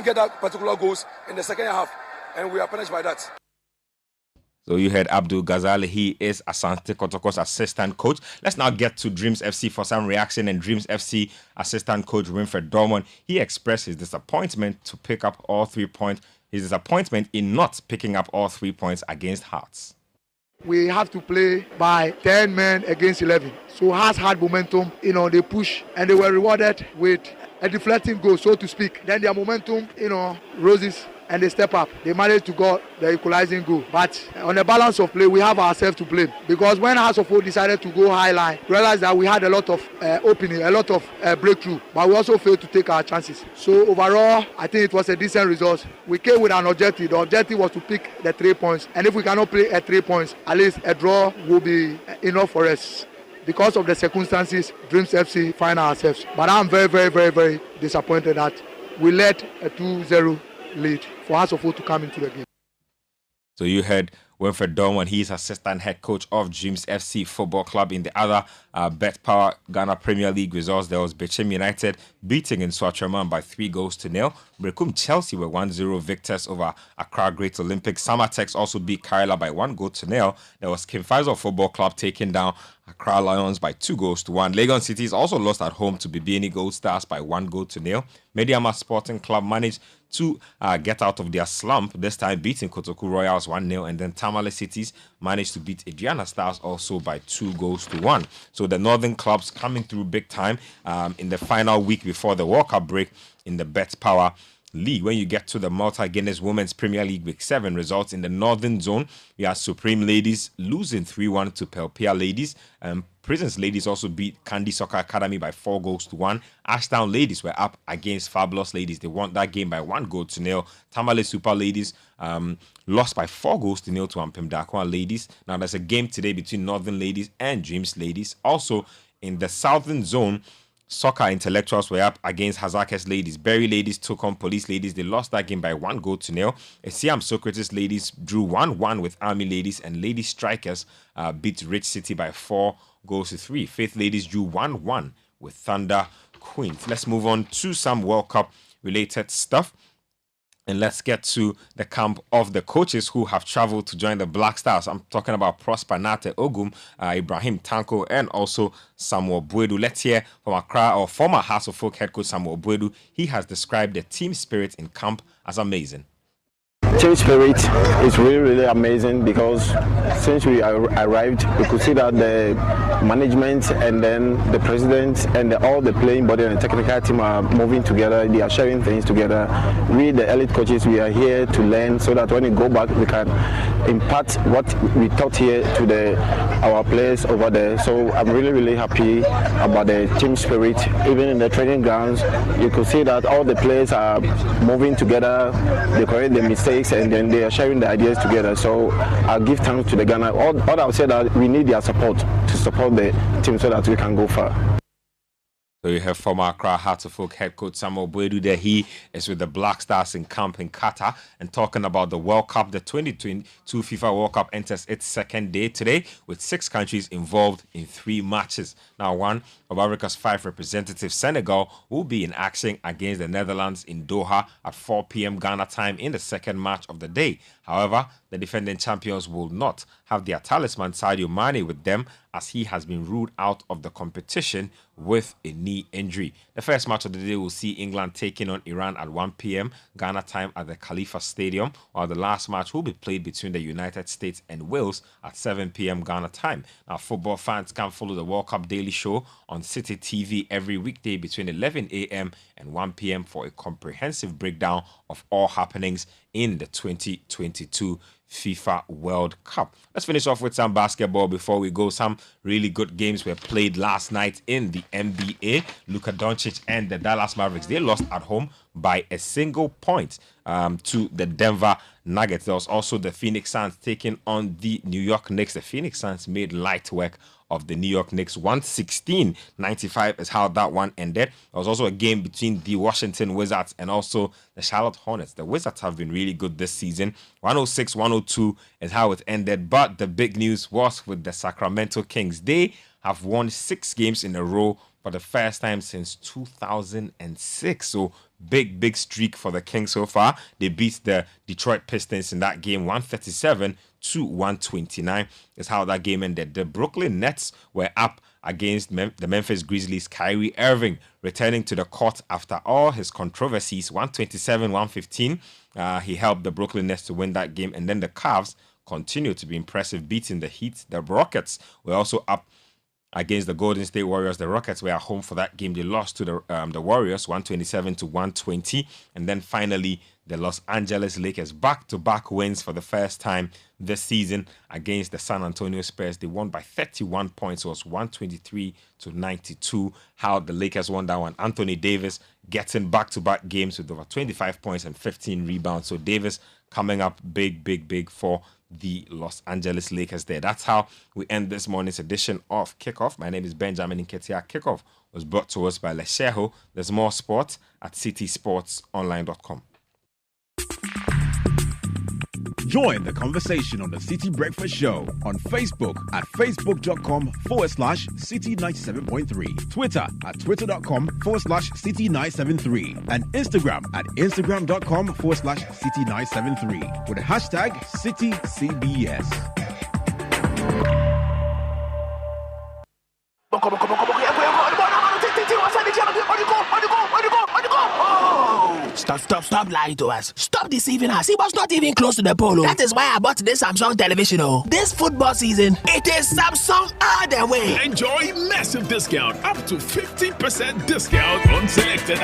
get that particular goals in the second half. And we are punished by that. So you heard Abdul Ghazali. He is Asante Kotoko's assistant coach. Let's now get to Dreams FC for some reaction. And Dreams FC assistant coach Winfred Dorman, he expressed his disappointment to pick up all 3 points. His disappointment in not picking up all 3 points against Hearts. We have to play by 10 men against 11. So Hearts had momentum. They push and they were rewarded with a deflecting goal, so to speak. Then their momentum, roses. And they step up. They managed to get the equalizing goal. But on the balance of play, we have ourselves to blame. Because when House of Oak decided to go high line, we realized that we had a lot of opening, a lot of breakthrough. But we also failed to take our chances. So overall, I think it was a decent result. We came with an objective. The objective was to pick the 3 points. And if we cannot play at 3 points, at least a draw will be enough for us. Because of the circumstances, Dreams FC find ourselves. But I'm very, very, very, very disappointed that we let a 2-0 lead for House of Oak to come into the game. So you heard Winfred Dorman, he is assistant head coach of Dreams FC Football Club. In the other Bet Power Ghana Premier League results, there was Bechem United beating in Swatreman by 3-0. Brekum Chelsea were 1-0 victors over Accra Great Olympic. Samatex also beat Kerala by 1-0. There was Kim Faisal Football Club taking down Accra Lions by 2-1. Legon Cities also lost at home to Bibiani Gold Stars by 1-0. Mediama Sporting Club managed to get out of their slump, this time beating Kotoku Royals 1-0, and then Tamale Cities managed to beat Adriana Stars also by 2-1. So the northern clubs coming through big time in the final week before the World Cup break in the Bet Power League. When you get to the Malta Guinness Women's Premier League Week 7 results in the Northern Zone, we have Supreme Ladies losing 3-1 to Pelpia Ladies. Prisons Ladies also beat Candy Soccer Academy by 4-1. Ashtown Ladies were up against Fabulous Ladies. They won that game by 1-0. Tamale Super Ladies lost by 4-0 to Ampem Dakwa Ladies. Now there's a game today between Northern Ladies and Dreams Ladies. Also in the Southern Zone, Soccer Intellectuals were up against Hazakes Ladies. Berry Ladies took on Police Ladies. They lost that game by 1-0. Siam Socrates Ladies drew 1-1 with Army Ladies, and Lady Strikers beat Rich City by 4-3. Faith Ladies drew 1-1 with Thunder Queens. Let's move on to some World Cup related stuff. And let's get to the camp of the coaches who have traveled to join the Black Stars. I'm talking about Prosper Nate Ogum, Ibrahim Tanko, and also Samuel Bwedu. Let's hear from Accra, or former House of Folk head coach Samuel Bwedu. He has described the team spirit in camp as amazing. Team spirit is really, really amazing, because since we arrived, we could see that the management and then the president and all the playing body and the technical team are moving together. They are sharing things together. We, the elite coaches, we are here to learn, so that when we go back, we can impart what we taught here to our players over there. So I'm really, really happy about the team spirit. Even in the training grounds, you could see that all the players are moving together. They correct the mistakes, and then they are sharing the ideas together. So I'll give thanks to the Ghana. All I'll say that we need their support to support the team so that we can go far. So you have former Accra Heart of Folk head coach Samuel Bwedu there. He is with the Black Stars in camp in Qatar, and talking about the World Cup. The 2022 FIFA World Cup enters its second day today, with 6 countries involved in 3 matches. Now, one of Africa's 5 representatives, Senegal, will be in action against the Netherlands in Doha at 4 p.m. Ghana time in the second match of the day. However, the defending champions will not have their talisman Sadio Mane with them, as he has been ruled out of the competition with a knee injury. The first match of the day will see England taking on Iran at 1 p.m. Ghana time at the Khalifa Stadium, while the last match will be played between the United States and Wales at 7 p.m. Ghana time. Now, football fans can follow the World Cup Daily Show on Citi TV every weekday between 11 a.m. and 1 p.m. for a comprehensive breakdown of all happenings in the 2022 FIFA World Cup. Let's finish off with some basketball before we go. Some really good games were played last night in the NBA. Luka Doncic and the Dallas Mavericks, they lost at home by a single point to the Denver Nuggets. There was also the Phoenix Suns taking on the New York Knicks. The Phoenix Suns made light work of the New York Knicks. 116-95 is how that one ended. There was also a game between the Washington Wizards and also the Charlotte Hornets. The Wizards have been really good this season. 106-102 is how it ended. But the big news was with the Sacramento Kings. They have won 6 games in a row for the first time since 2006. So big streak for the Kings so far. They beat the Detroit Pistons in that game 137-129 is how that game ended. The Brooklyn Nets were up against the Memphis Grizzlies. Kyrie Irving returning to the court after all his controversies. 127-115. He helped the Brooklyn Nets to win that game. And then the Cavs continued to be impressive, beating the Heat. The Rockets were also up against the Golden State Warriors. The Rockets were at home for that game. They lost to the Warriors 127-120. And then finally, the Los Angeles Lakers, back-to-back wins for the first time this season against the San Antonio Spurs. They won by 31 points. It was 123-92. How the Lakers won that one. Anthony Davis getting back-to-back games with over 25 points and 15 rebounds. So Davis coming up big for the Los Angeles Lakers there. That's how we end this morning's edition of Kickoff. My name is Benjamin Nketia. Kickoff was brought to us by Lecheo. There's more sports at citysportsonline.com. Join the conversation on the Citi Breakfast Show on Facebook at facebook.com/Citi97.3, Twitter at twitter.com/Citi973, and Instagram at instagram.com/Citi973 with the hashtag CitiCBS. Stop lying to us. Stop deceiving us. He was not even close to the pole. That is why I bought this Samsung television. This football season, it is Samsung all the way. Enjoy massive discount, up to 15% discount on selected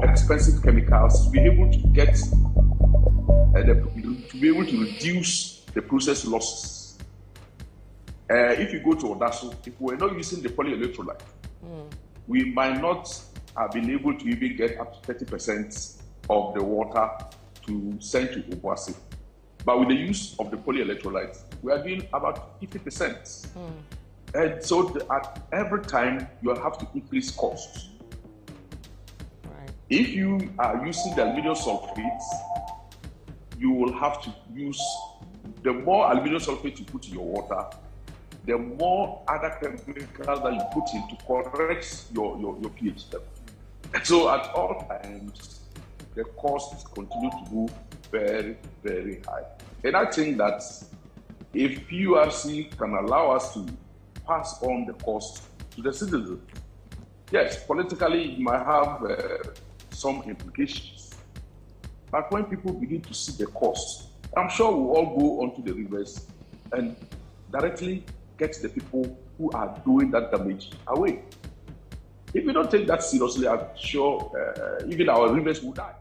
expensive chemicals to be able to get to be able to reduce the process losses. If you go to Odasu, if we were not using the polyelectrolyte, we might not have been able to even get up to 30% of the water to send to Obuasi. But with the use of the polyelectrolyte, we are doing about 50%. And so at every time you have to increase costs. If you are using the aluminium sulfate, you will have to use, the more aluminium sulfate you put in your water, the more other chemicals that you put in to correct your pH level. So at all times, the costs continue to go very, very high. And I think that if PURC can allow us to pass on the cost to the citizen, yes, politically it might have some implications. But when people begin to see the cost, I'm sure we'll all go onto the rivers and directly get the people who are doing that damage away. If we don't take that seriously, I'm sure even our rivers will die.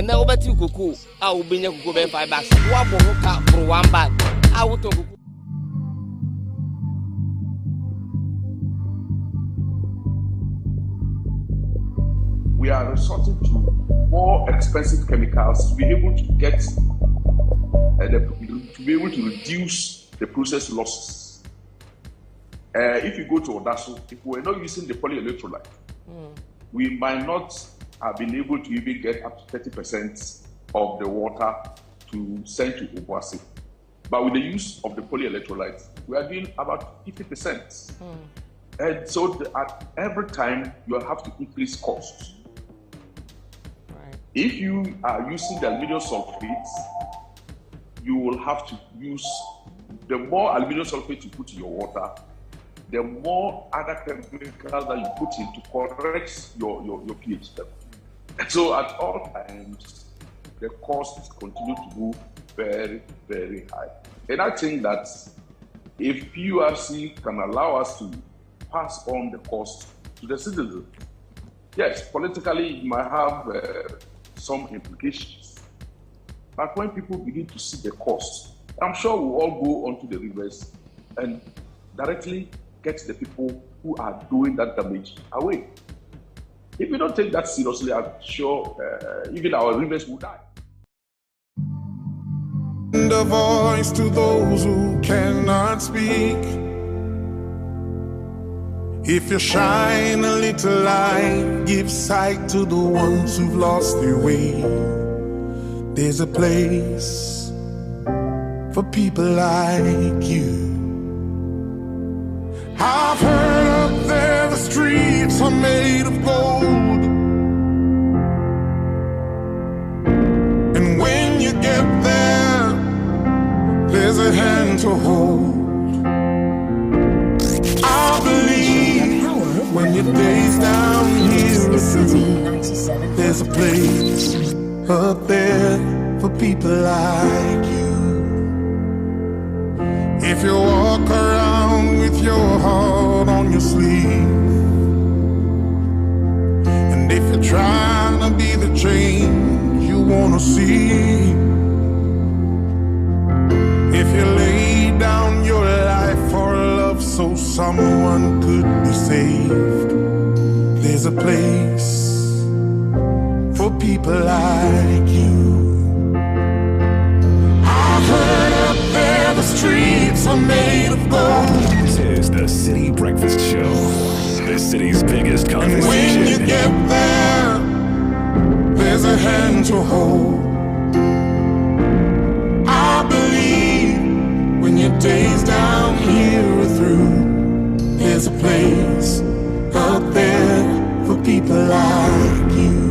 And now over to Kuku, I will be never go back 5 bags. What will hook up for 1 bag? I will talk. We are resorting to more expensive chemicals to be able to get to be able to reduce the process losses. If you go to Odaso, if we were not using the polyelectrolyte, we might not have been able to even get up to 30% of the water to send to Obuasi. But with the use of the polyelectrolyte, we are doing about 50%. And so at every time you have to increase costs. If you are using the aluminum sulfate, you will have to use the more aluminum sulfate you put in your water, the more other chemicals that you put in to correct your pH level. So at all times, the costs continue to go very, very high. And I think that if PURC can allow us to pass on the cost to the citizen, yes, politically it might have some implications. But when people begin to see the cost, I'm sure we'll all go onto the rivers and directly get the people who are doing that damage away. If we don't take that seriously, I'm sure even our rivers will die. The voice to those who cannot speak. If you shine a little light, give sight to the ones who've lost their way. There's a place for people like you. I've heard up there the streets are made of gold, and when you get there, there's a hand to hold. I believe when your days down here are through, there's a place up there for people like you. If you walk around with your heart on your sleeve, and if you're trying to be the change you wanna see, if you lay down your life for love so someone could be saved, there's a place for people like you. I've heard up there the streets are made of gold. This is the Citi Breakfast Show, the city's biggest conversation. And when you get there, there's a hand to hold. I believe when your days down here are through, there's a place up there for people like you.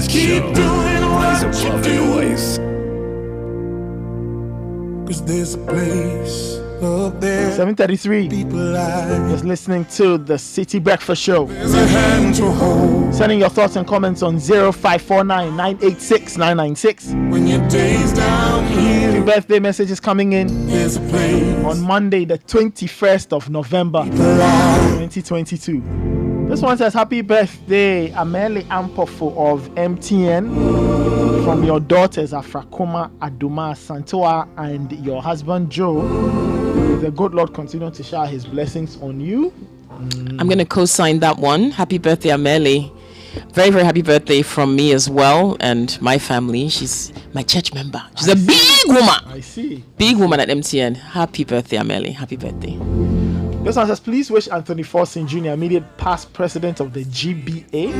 Keep doing what you do. 'Cause there's a place up there. 7:33. Just listening to the Citi Breakfast Show. There's a hand to hold. Sending your thoughts and comments on 0549 986 996. When your days down here. Happy birthday messages coming in. There's a place on Monday, the 21st of November, 2022. This one says, happy birthday, Ameli Ampofo of MTN, from your daughters Afrakoma, Aduma, Santoa, and your husband Joe. May the good Lord continue to shower his blessings on you. I'm going to co-sign that one. Happy birthday, Ameli. Very, very happy birthday from me as well and my family. She's my church member. She's a big woman. I see. Big woman at MTN. Happy birthday, Amelie. Happy birthday. This one says, please wish Anthony Forson Jr., immediate past president of the GBA,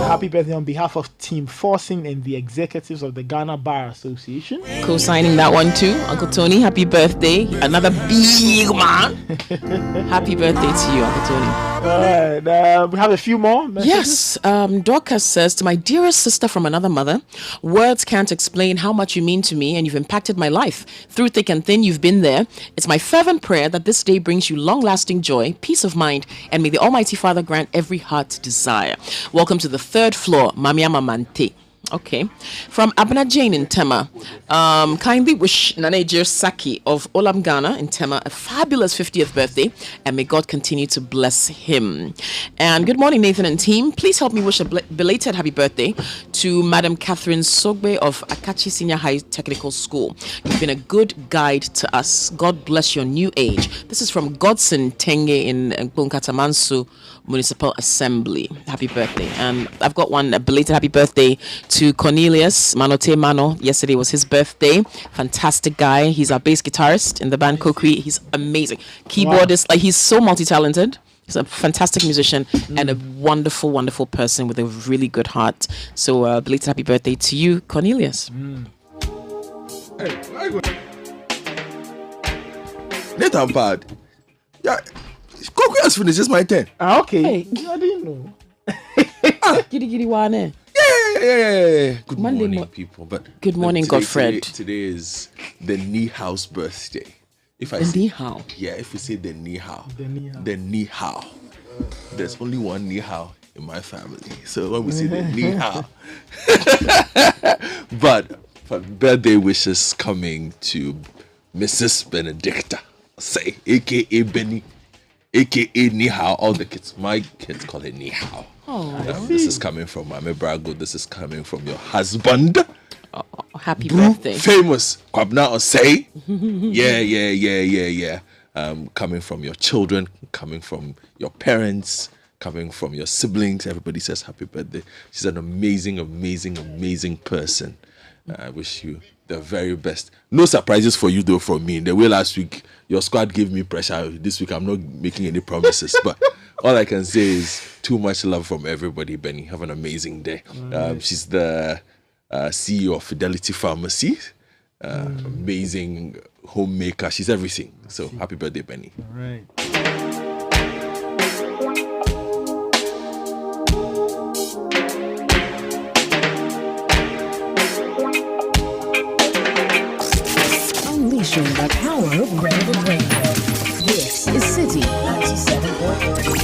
happy birthday on behalf of Team Forson and the executives of the Ghana Bar Association. Co-signing that one too. Uncle Tony, happy birthday. Another big man. Happy birthday to you, Uncle Tony. All right, we have a few more messages. Yes. Dorcas says, to my dearest sister from another mother, words can't explain how much you mean to me and you've impacted my life. Through thick and thin, you've been there. It's my fervent prayer that this day brings you long-lasting joy, peace of mind, and may the Almighty Father grant every heart's desire. Welcome to the third floor, Mamiama Mante. Okay. From Abna Jane in Tema, kindly wish Nanajer Saki of Olam Ghana in Tema a fabulous 50th birthday, and may God continue to bless him. And good morning, Nathan and team. Please help me wish a belated happy birthday to Madam Catherine Sogbe of Akachi Senior High Technical School. You've been a good guide to us. God bless your new age. This is from Godson Tenge in Nkatamansu Municipal Assembly. Happy birthday. And I've got a belated happy birthday to Cornelius Manote Mano. Yesterday was his birthday. Fantastic guy. He's our bass guitarist in the band Kokri. He's amazing. Keyboardist. Like, he's so multi-talented. He's a fantastic musician and a wonderful, wonderful person with a really good heart. So belated happy birthday to you, Cornelius. Hey, Nathan Bad. Yeah. Coco has finished. It's my turn. Okay. Hey. I didn't know. Giddy wane. Yeah. Good Monday morning, people. But good morning, Godfred. Today is the Nihao's birthday. If I the say Nihao. Yeah, if we say the Nihao. The Nihao. There's only one Nihao in my family. So when we say the Nihao. But birthday wishes coming to Mrs. Benedicta, say, aka Benny, aka Nihao. All the kids, my kids call it Nihao. This is coming from Mame Brago. This is coming from your husband. Happy birthday. Famous Kwabna Osei. Yeah. Coming from your children, coming from your parents, coming from your siblings. Everybody says happy birthday. She's an amazing person. I wish you the very best. No surprises for you though from me. The way last week your squad gave me pressure. This week I'm not making any promises, but all I can say is too much love from everybody. Benny, have an amazing day. She's the CEO of Fidelity Pharmacy. Amazing homemaker. She's everything. So happy birthday, Benny. All right. Unleashing the power of relevant radio. This is Citi 97.3.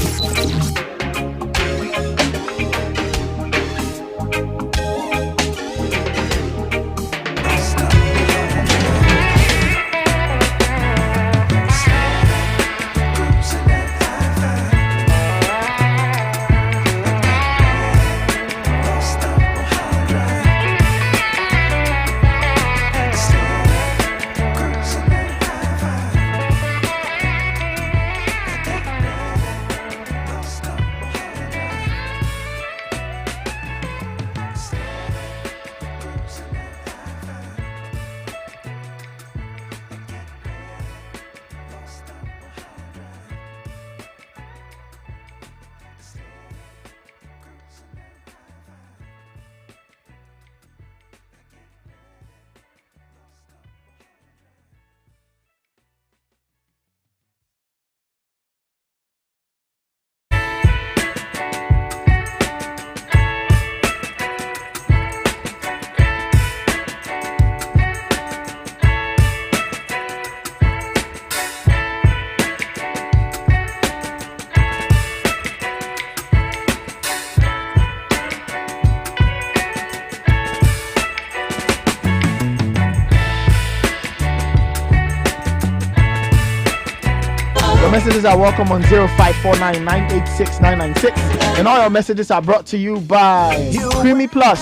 Messages are welcome on 0549986996, and all your messages are brought to you by Creamy Plus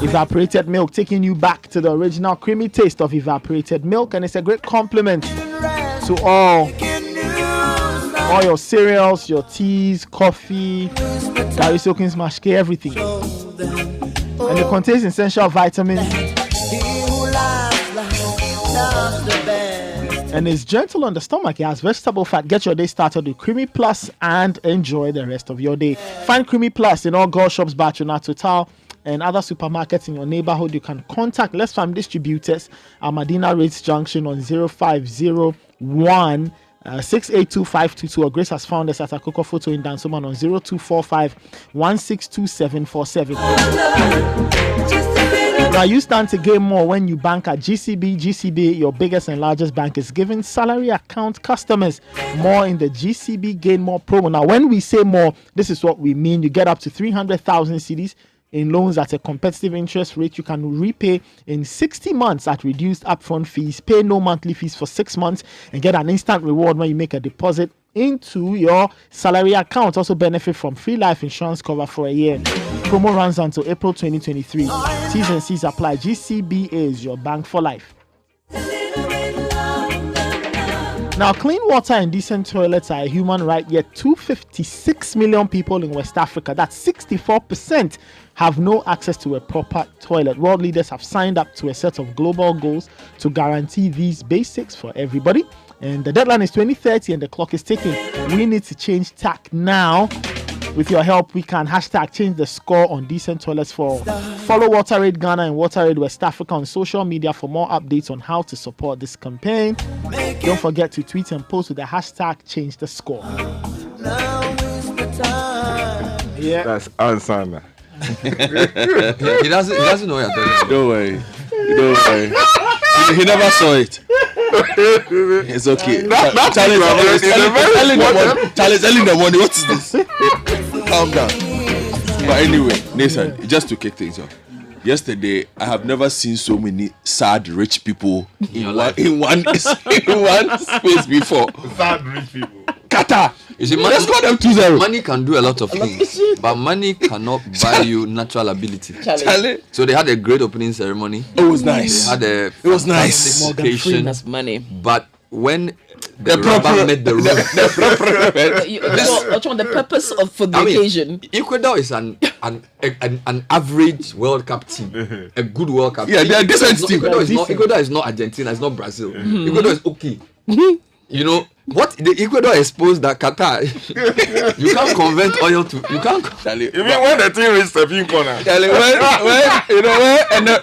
evaporated milk, taking you back to the original creamy taste of evaporated milk, and it's a great compliment to all All your cereals, your teas, coffee, Gary Soakins, Mashke, everything. And it contains essential vitamins. And it's gentle on the stomach. It has vegetable fat. Get your day started with Creamy Plus and enjoy the rest of your day. Find Creamy Plus in all Girl Shops, Bachuna, Total, and other supermarkets in your neighborhood. You can contact Let's Farm Distributors at Medina Rates Junction on 0501 682-522, or Grace has found us at Akoko Photo in Dansoman on 0245 162747. Now you stand to gain more when you bank at GCB. GCB, your biggest and largest bank, is giving salary account customers more in the GCB Gain More promo. Now when we say more, this is what we mean. You get up to 300,000 cedis in loans at a competitive interest rate. You can repay in 60 months at reduced upfront fees, pay no monthly fees for 6 months, and get an instant reward when you make a deposit into your salary account. Also benefit from free life insurance cover for a year. Promo runs until April 2023. T's and C's apply. GCB is your bank for life. Now, clean water and decent toilets are a human right, yet 256 million people in West Africa, that's 64%, have no access to a proper toilet. World leaders have signed up to a set of global goals to guarantee these basics for everybody. And the deadline is 2030 and the clock is ticking. We need to change tack now. With your help, we can hashtag change the score on decent toilets for follow WaterAid Ghana and WaterAid West Africa on social media for more updates on how to support this campaign. Don't forget to tweet and post with the hashtag change the score. Yeah, that's Ansana. he doesn't know you're talking about. Don't worry. He never saw it. It's okay. Charles, early in the morning. What is this? Calm down. But anyway, Nathan, just to kick things off. Yesterday, I have never seen so many sad rich people in one space before. Sad rich people. Qatar. You see, Let's call them 2-0. Money can do a lot of things, but money cannot buy you natural ability. Charlie. So they had a great opening ceremmoney. It was nice. They had a fantastic occasion. That's money. But when the rubber met the road, the purpose for the occasion. Ecuador is an average World Cup team, a good World Cup. Yeah, they are decent team. Ecuador is not Argentina, it's not Brazil. Ecuador is okay. You know what? The Ecuador exposed that Qatar. You can't convert oil to. You can't. Charlie, you mean when the team reached the pin corner? Charlie,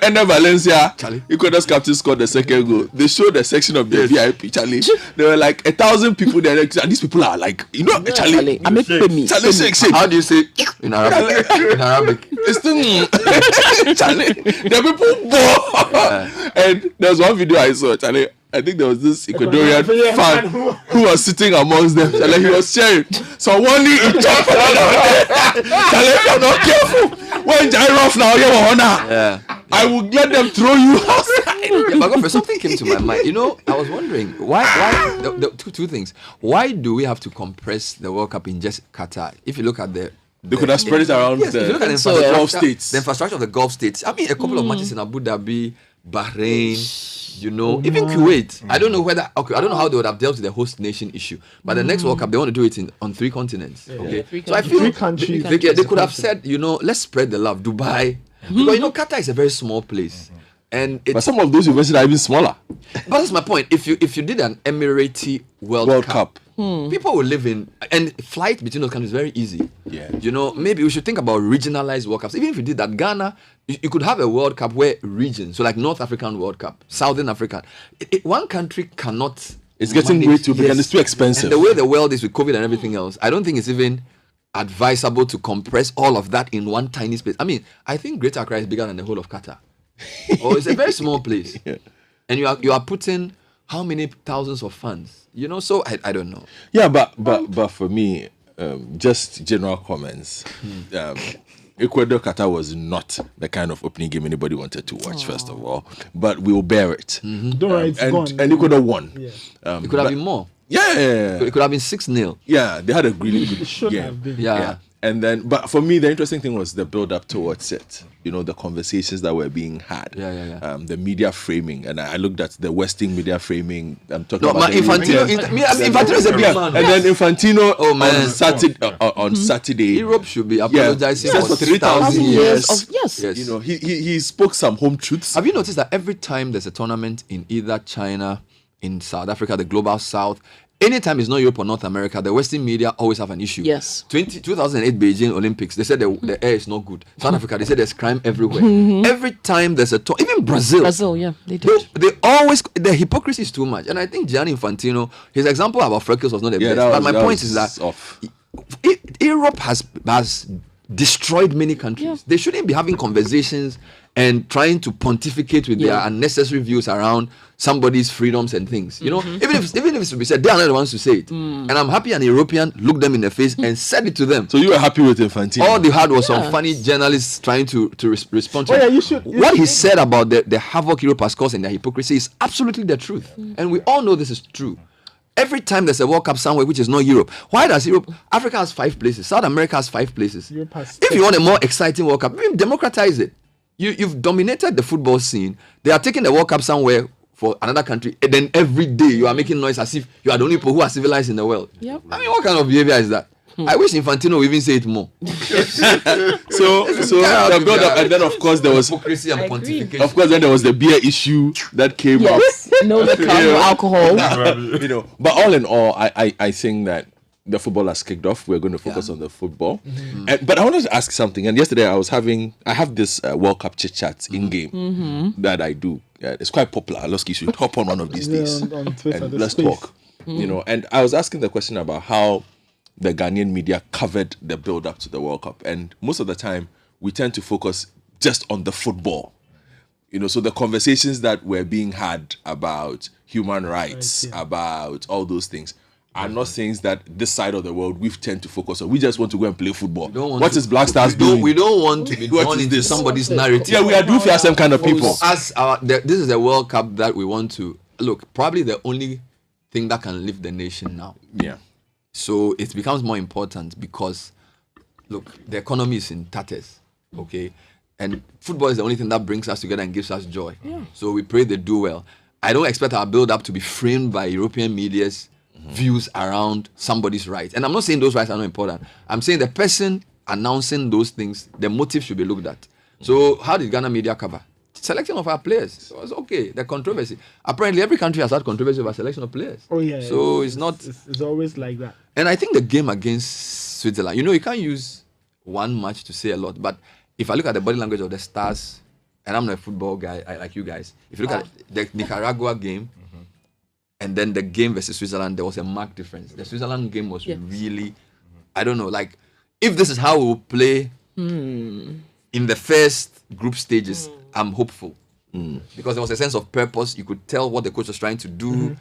when Valencia, Charlie, Ecuador's captain scored the second goal. They showed the section of the VIP. Charlie, there were like 1,000 people there. And these people are like, Charlie, Charlie, shake. How do you say in Arabic? It's still Charlie. The people ball. And there's one video I saw, Charlie. I think there was this Ecuadorian fan who was sitting amongst them. Charlie, he was sharing. So one knee in jump Charlie, you're not careful. When Jai rough now, you're honor. I will let them throw you outside. Yeah, but God, something came to my mind. You know, I was wondering why two things. Why do we have to compress the World Cup in just Qatar? If you look at they could have spread it around the Gulf states. The infrastructure of the Gulf states. I mean, a couple of matches in Abu Dhabi, Bahrain, even Kuwait. I don't know I don't know how they would have dealt with the host nation issue. But the next World Cup, they want to do it on 3 continents. Okay, so I feel 3 countries. They could have said, let's spread the love. Dubai, because Qatar is a very small place. But some of those universities are even smaller. But that's my point. If you did an Emirati World Cup, people will live in, and flight between those countries is very easy. Yeah. Maybe we should think about regionalized World Cups. Even if you did that, Ghana, you could have a World Cup where regions, so like North African World Cup, Southern African. One country cannot. It's getting way too big and it's too expensive. And the way the world is with COVID and everything else, I don't think it's even advisable to compress all of that in one tiny space. I mean, I think Greater Accra is bigger than the whole of Qatar. It's a very small place. Yeah. And you are putting how many thousands of funds? So I don't know. Yeah, but for me, just general comments. Ecuador Qatar was not the kind of opening game anybody wanted to watch. First of all, but we will bear it. Don't worry, it's gone. And Ecuador won. Yeah. It could have been more. Yeah. It could have been 6-0. Yeah, they had a really good game. It should have been. Yeah. And then, but for me, the interesting thing was the build up towards it. You know, the conversations that were being had. The media framing, and I looked at the Western media framing. I'm talking about Infantino. Infantino is a big man. And then Infantino on Saturday. Europe should be apologizing for 3,000 years. Yes. You know, he spoke some home truths. Have you noticed that every time there's a tournament in either China, in South Africa, the global South, anytime it's not Europe or North America, the Western media always have an issue. Yes. 2008 Beijing Olympics, they said the air is not good. South Africa, they said there's crime everywhere. Every time there's a even Brazil, yeah, they do. They always, the hypocrisy is too much. And I think Gianni Infantino, his example about Freckles was not the best. But my point is that Europe has destroyed many countries. Yeah. They shouldn't be having conversations and trying to pontificate with their unnecessary views around somebody's freedoms and things. You know, even if it's to be said, they are not the ones to say it. And I'm happy an European looked them in the face and said it to them. So you were happy with Infantino? All they had was some funny journalists trying to respond to it. What he said about the havoc Europe has caused and their hypocrisy is absolutely the truth. And we all know this is true. Every time there's a World Cup somewhere which is not Europe, why does Europe? Africa has 5 places, South America has 5 places. If you want a more exciting World Cup, democratize it. You've dominated the football scene. They are taking the World Cup somewhere for another country, and then every day you are making noise as if you are the only people who are civilized in the world. Yep. I mean, what kind of behavior is that? I wish Infantino would even say it more. so the build up, and then of course there was hypocrisy and pontification. Of course, then there was the beer issue that came up. No alcohol. You know, but all in all, I think that the football has kicked off. We're going to focus on the football. But I wanted to ask something. And yesterday I have this World Cup chit chat in game that I do. It's quite popular. Loski should hop on one of these days on Twitter, and let's talk. You know, and I was asking the question about how the Ghanaian media covered the build up to the World Cup, and most of the time we tend to focus just on the football. You know, so the conversations that were being had about human rights, about all those things, are not things that this side of the world we tend to focus on. We just want to go and play football. What is Black Stars doing? We don't want to be drawn into somebody's narrative. Yeah, we are do for some kind of people. This is a World Cup that we want to look. Probably the only thing that can lift the nation now. Yeah. So it becomes more important because, look, the economy is in tatters. Okay, and football is the only thing that brings us together and gives us joy. Yeah. So we pray they do well. I don't expect our build up to be framed by European media's views around somebody's rights. And I'm not saying those rights are not important. I'm saying the person announcing those things, the motive should be looked at. So how did Ghana media cover? Selection of our players. So it's okay. The controversy. Apparently every country has had controversy over selection of players. Oh yeah. So it's not... It's always like that. And I think the game against Switzerland, you know, you can't use one match to say a lot. But if I look at the body language of the Stars, and I'm not a football guy like you guys, if you look at the Nicaragua game, and then the game versus Switzerland, there was a marked difference. The Switzerland game was really, I don't know, like, if this is how we will play in the first group stages, I'm hopeful. Because there was a sense of purpose. You could tell what the coach was trying to do.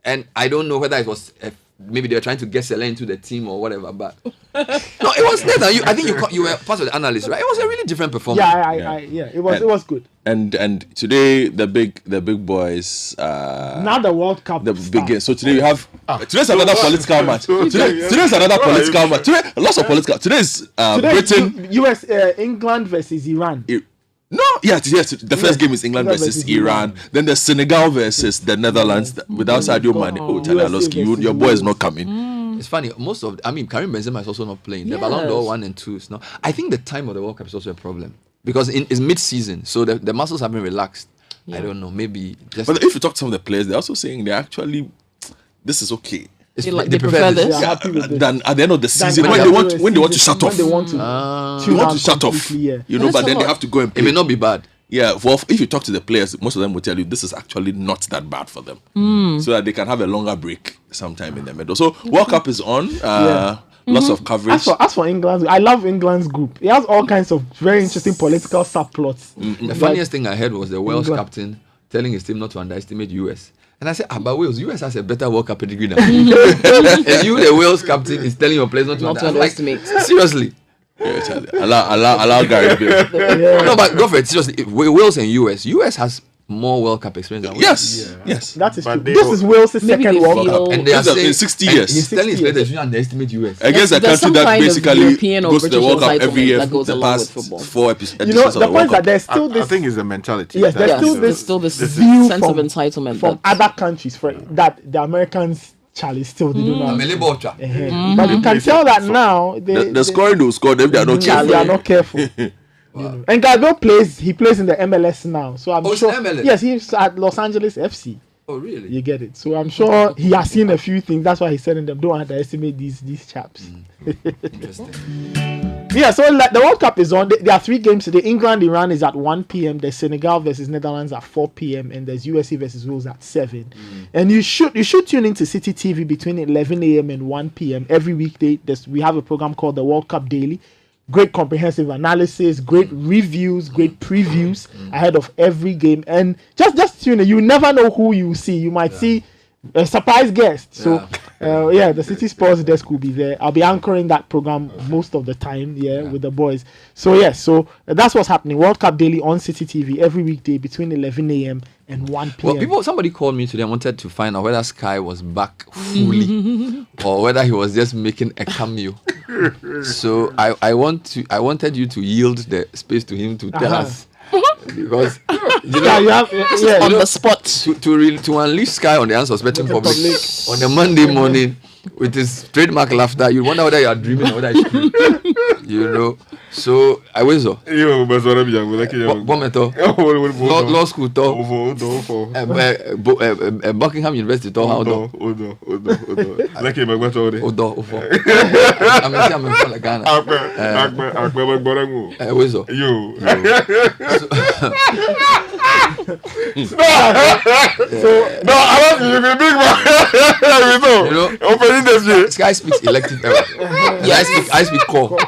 And I don't know whether it was, maybe they were trying to get Sele into the team or whatever, but no, it was better. I think you were part of the analyst, right? It was a really different performance. It was good. And today the big boys. Now the World Cup. The big game. So today we have today's another political match. Today's another political match. Today lots of political. Today's Britain, US, England versus Iran. Yes. The first game is England versus Iran. Then the Senegal versus the Netherlands without Sadio Mane. Oh, Talialowski, your boy is not coming. It's funny. Karim Benzema is also not playing. The Ballon d'Or 1 and 2 is not. I think the time of the World Cup is also a problem because it's mid-season, so the muscles have been relaxed. I don't know. Maybe. But if you talk to some of the players, they're also saying they're actually this is okay. They prefer this. Than at the end of the season when they want to shut off. They want to shut off. You know, but then they have to go and play. It may not be bad. Yeah, well, if you talk to the players, most of them will tell you this is actually not that bad for them. So that they can have a longer break sometime in the middle. So World Cup is on. Lots of coverage. As for England, I love England's group. It has all kinds of very interesting political subplots. The funniest thing I heard was the Wales captain telling his team not to underestimate US. And I said, but Wales, US has a better World Cup pedigree now. And you, the Wales captain, is telling your players not to underestimate. Seriously. Allow Gary Bill. No, but go for it. Seriously, Wales and US has more World Cup experience than Yes, yes. That is true. But This is Wales' second World Cup. And they are saying in 60 years. He's telling his players they shouldn't underestimate US. Against a There's country some that kind of basically European or goes to the British World Cup every entitlement year that for goes the along with past football. 4 editions You know, of the the World point is that Cup. there's still this. I think it's the mentality. Yes, there's still there's this. still this view sense of entitlement from other countries that the Americans. Charlie still they don't know. But you can tell that now the scoring will score if they are not careful. They are not careful. You know. And Gabriel plays in the MLS now, so I'm sure. MLS? Yes, he's at Los Angeles FC. Oh really? You get it. So I'm sure he has seen a few things. That's why he's telling them don't underestimate these chaps. Interesting. Yeah, so the World Cup is on. There are 3 games today. England, Iran is at 1 p.m. There's Senegal versus Netherlands at 4 p.m. and there's USA versus Wales at 7. And you should tune into Citi TV between 11 a.m. and 1 p.m. every weekday. We have a program called the World Cup Daily. Great comprehensive analysis, great reviews, great previews ahead of every game. And just tune in. You never know who you see. You might see a surprise guest. So the City Sports desk will be there. I'll be anchoring that program most of the time, with the boys. So so that's what's happening. World Cup Daily on Citi TV every weekday between 11 a.m. and 1 p.m. Well, somebody called me today and wanted to find out whether Skye was back fully or whether he was just making a cameo. So I wanted you to yield the space to him to tell us. Because on the spot to unleash Skye on the unsuspecting public on a Monday morning with his trademark laughter, you wonder whether you are dreaming or whether it's true. You know. So I was so. Law school Buckingham University to how do. Skye speaks elective error. I speak core.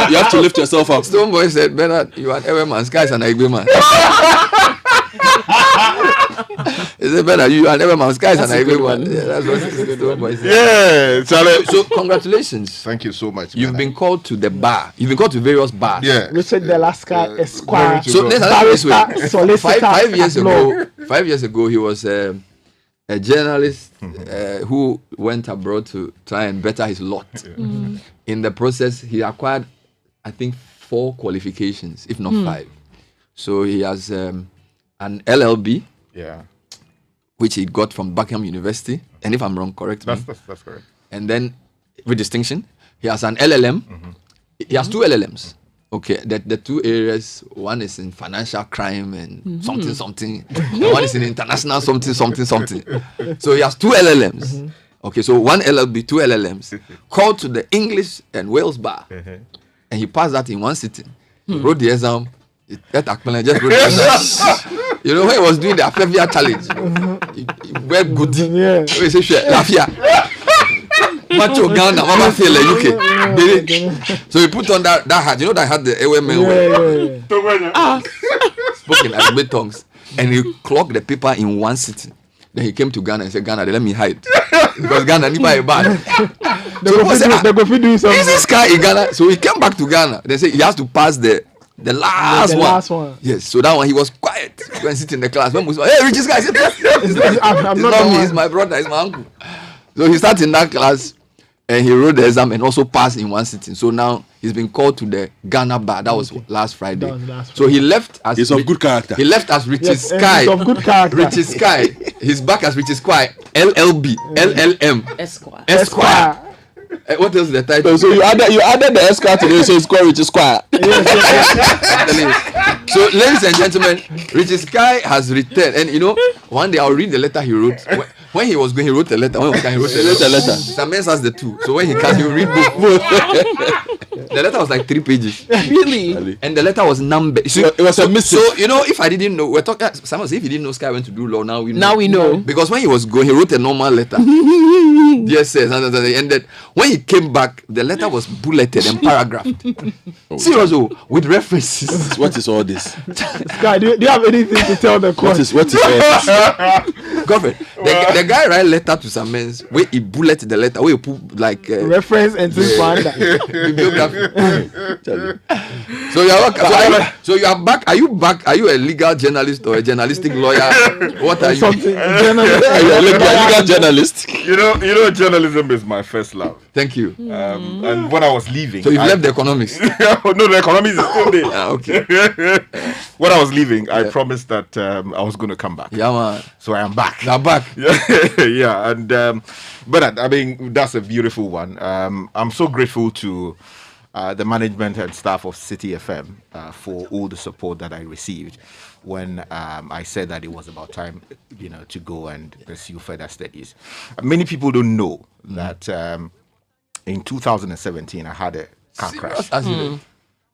You have to lift yourself up. Stone Boy said, Bernard, you are an Ewe man. Skye is an Igbe man. He said, Bernard, you are an Ewe man. Skye is an Igbe man. Yeah, that's what Stone Boy said. Yeah, Charlie. So congratulations. Thank you so much. You've been called to the bar. You've been called to various bars. Yeah. Richard Delaska, Esquire. So let's ask this way. 5 years ago, he was a journalist who went abroad to try and better his lot. In the process, he acquired, I think, 4 qualifications, if not 5. So he has an LLB, which he got from Buckingham University. And if I'm wrong, correct me. That's correct. And then, with distinction, he has an LLM. He has 2 LLMs. Okay, the 2 areas, one is in financial crime and something, and one is in international something. So he has 2 LLMs. Okay, so 1 LLB, 2 LLMs, called to the English and Wales bar, and he passed that in 1 sitting. He wrote the exam. Just wrote the exam. You know, when he was doing the Afevia challenge, he went good. He said, Lafia. Macho Ghana, Mama feel UK. So he put on that hat. You know that had the AWM spoken Arabic tongues, and he clocked the paper in 1 sitting. Then he came to Ghana and said, Ghana, they let me hide because Ghana need buy a bag. They go do something. Is this guy in Ghana? So he came back to Ghana. They say he has to pass the last one. Yes. So that one he was quiet. He went sit in the class. When we said, hey, Richie's guy, it's not me. It's my brother. It's my uncle. So he started in that class. And he wrote the exam and also passed in 1 sitting. So now he's been called to the Ghana bar. That was last Friday. So he left as he's of good character. He left as Richie Skye. He's of good character. Richie Skye. He's back as Richie Skye. LLB. LLM. Esquire. What else is the title? So you added the Esquire today, so it's called Richie Skye. So ladies and gentlemen, Richie Skye has returned. And you know, one day I'll read the letter he wrote. When he was going, he wrote a letter. When he was coming, he wrote a letter. Some man has the 2. So when he comes, he will read both. The letter was like 3 pages. Really? And the letter was numbered. So, it was a missive. So, you know, if I didn't know, we're talking, someone say if he didn't know Skye went to do law, now we know. Now we know. Because when he was going, he wrote a normal letter. Yes, and then when he came back, the letter was bulleted and paragraphed. Seriously, with references. What is all this? Skye, do you have anything to tell the court? What is all this? Godfrey, the guy write letter to some men where he bullet the letter, where he put like reference and things bibliography. So you are back. Are you back? Are you a legal journalist or a journalistic lawyer? What are you? Something. Are you a legal journalist? You know, journalism is my first love. Thank you. And when I was leaving, so you left the economics. No, the economics is still there. Okay. When I was leaving, I promised that I was going to come back. Yeah, man. So I am back. You're back. Yeah, and but I mean that's a beautiful one. I'm so grateful to the management and staff of Citi FM for all the support that I received when I said that it was about time, to go and pursue further studies. Many people don't know that in 2017 I had a car crash,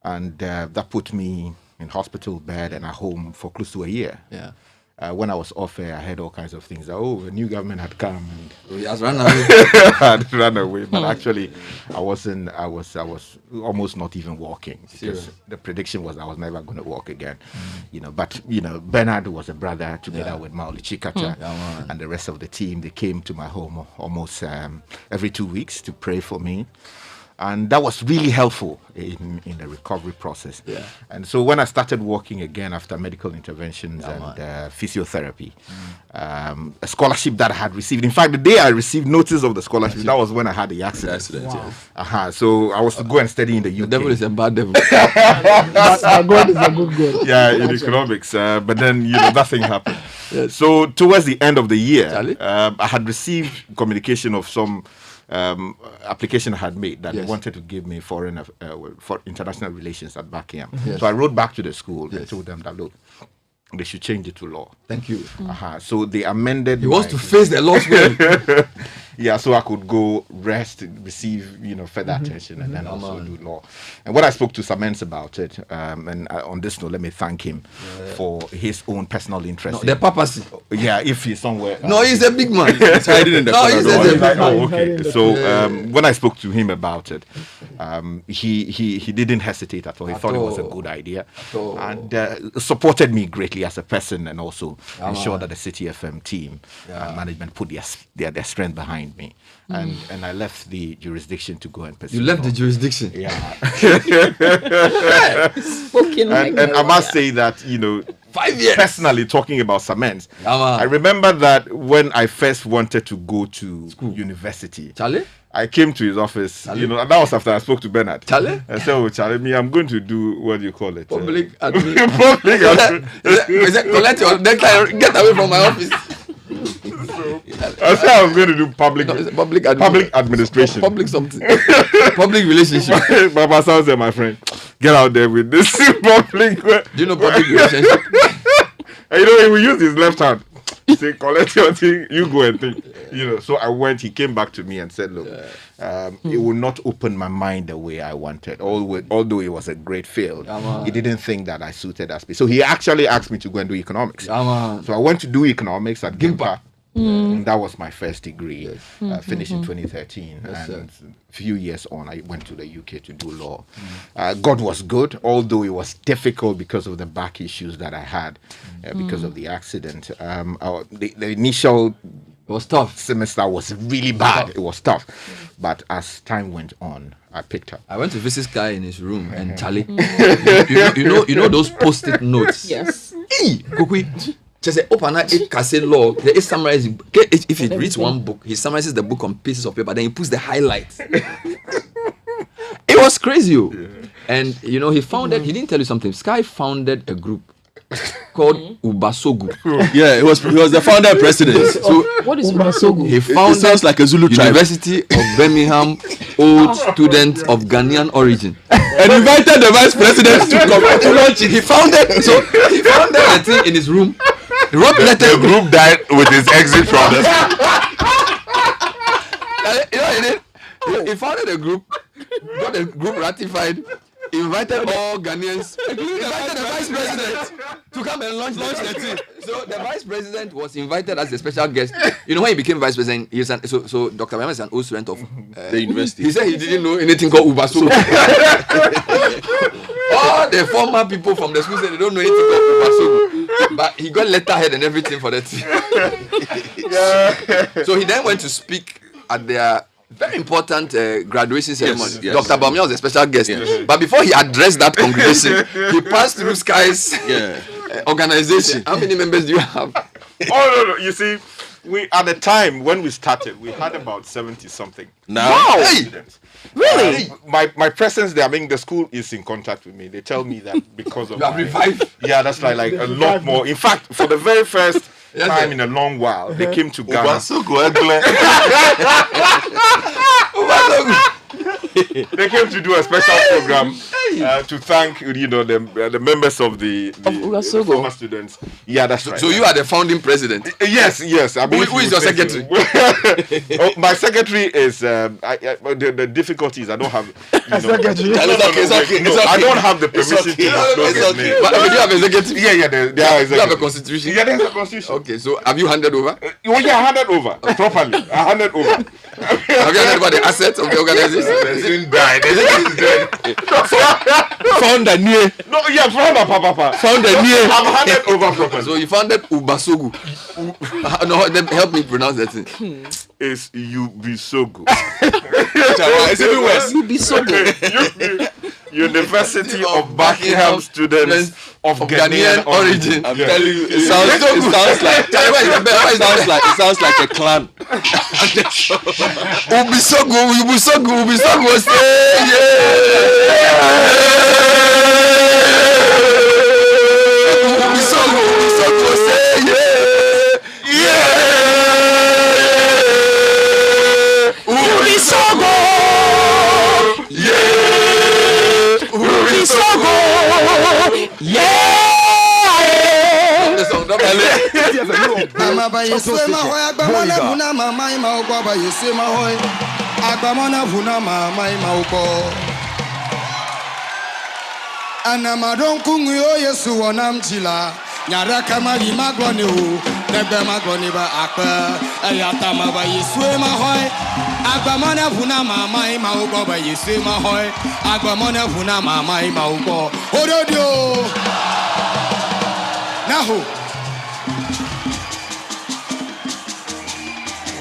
and that put me in hospital bed and at home for close to a year. Yeah. When I was off air, I heard all kinds of things. That, a new government had come. And he has run away. had run away, but actually, I was almost not even walking because the prediction was I was never going to walk again. But Bernard was a brother together with Mauli Chikata and the rest of the team. They came to my home almost every 2 weeks to pray for me. And that was really helpful in the recovery process. Yeah. And so when I started walking again after medical interventions and physiotherapy, a scholarship that I had received. In fact, the day I received notice of the scholarship, that was when I had the accident. Wow. So I was to go and study in the UK. The devil is a bad devil. But God is a good God. Yeah, in economics. But then, nothing happened. Yes. So towards the end of the year, I had received communication of some application I had made that they wanted to give me for international relations at Buckingham. Yes. So I wrote back to the school and told them that, look, they should change it to law. Thank you. So they amended. He wants to face the laws well. Yeah, so I could go rest, receive, further attention, and then also do law. And when I spoke to Samens about it, and on this note, let me thank him for his own personal interest. The papacy. Yeah, if he's somewhere. No, he's a big man. He's hiding in the corner. He's a big man. Okay. So when I spoke to him about it, he didn't hesitate at all. He thought it was a good idea, and supported me greatly as a person, and also ensured that the Citi FM team and management put their strength behind me, and I left the jurisdiction to go and pursue. You left the jurisdiction? Yeah. And I must say that 5 years. Personally, talking about Samens, I remember that when I first wanted to go to university, Charlie, I came to his office. That was after I spoke to Bernard. Charlie, I said, Charlie, I'm going to do what do you call it? Public admin. Public admin. Collect your deadline. Get away from my office. I said I was going to do public administration. Public something. Public relationship. Papa sounds like my friend. Get out there with this public. Do you know public relationship? And he will use his left hand. He said, collect your thing, you go and think. So I went, he came back to me and said, look, it will not open my mind the way I wanted. Although it was a great field, he didn't think that I suited that space. So he actually asked me to go and do economics. So I went to do economics at GUTA. And that was my first degree, finished in 2013. And a few years on, I went to the UK to do law. God was good, although it was difficult because of the back issues that I had because of the accident. The initial semester was really bad. It was tough. But as time went on, I picked up. I went to visit Skye in his room, and Charlie, you know those post-it notes? Yes. Hey, just say open it cassette law. There is summarizing. If he reads one book, he summarizes the book on pieces of paper. Then he puts the highlights. It was crazy, and he founded. He didn't tell you something. Skye founded a group called Ubasogu. Yeah, he was the founder and president. So what is Ubasogu? He founded it sounds like a Zulu tribe. University of Birmingham, old students of Ghanaian origin, and invited the vice president to come to launch it. He founded a thing in his room. He wrote letters. The group died with his exit from the. He founded a group, got the group ratified, invited all Ghanaians, invited the vice president to come and launch the thing. So the vice president was invited as a special guest. When he became vice president, so Dr. Mehmet is an old student of the university. He said he didn't know anything called Ubasogu. All the former people from the school said they don't know anything called Ubasogu. But he got letterhead and everything for that. So he then went to speak at their very important graduation ceremony. Yes. Dr. Bamia was a special guest. Yes. But before he addressed that congregation, he passed through Skye's organization. How many members do you have? No. You see, we at the time when we started, we had about 70 something. Now, wow. Really? My presence there, I mean, the school is in contact with me. They tell me that because of you have revived. Yeah, that's right. Like a lot more. In fact, for the very first time in a long while, they came to Ghana. They came to do a special program to thank the members of the former students. Yeah, that's right. So you are the founding president. Yes. I mean, who is your secretary? My secretary is the difficulty is I don't have secretary. I don't have the permission to disclose his name. But you have a executive. There are executives. You have a constitution. Yeah, there's a constitution. Okay, so have you handed over? I handed over properly. I handed over. Have you handed over the assets of the organization? Founder near. No, yeah, founder, papa. Founder near. I've handed over properly. So you founded Ubasogu. No, help me pronounce that thing. It's Ubisogu. It's even worse. Ubisogu. University of Buckingham students of Ghanaian origin. I'm telling you, it sounds like a clan. Ubisogu, say Nyara kama imagwani hu nebe magwani ba akpa ayata maba yeswe mahoy agbamona vuna mama ima ugo ba yeswe mahoy agbamona vuna mama ima ugo ododio naho.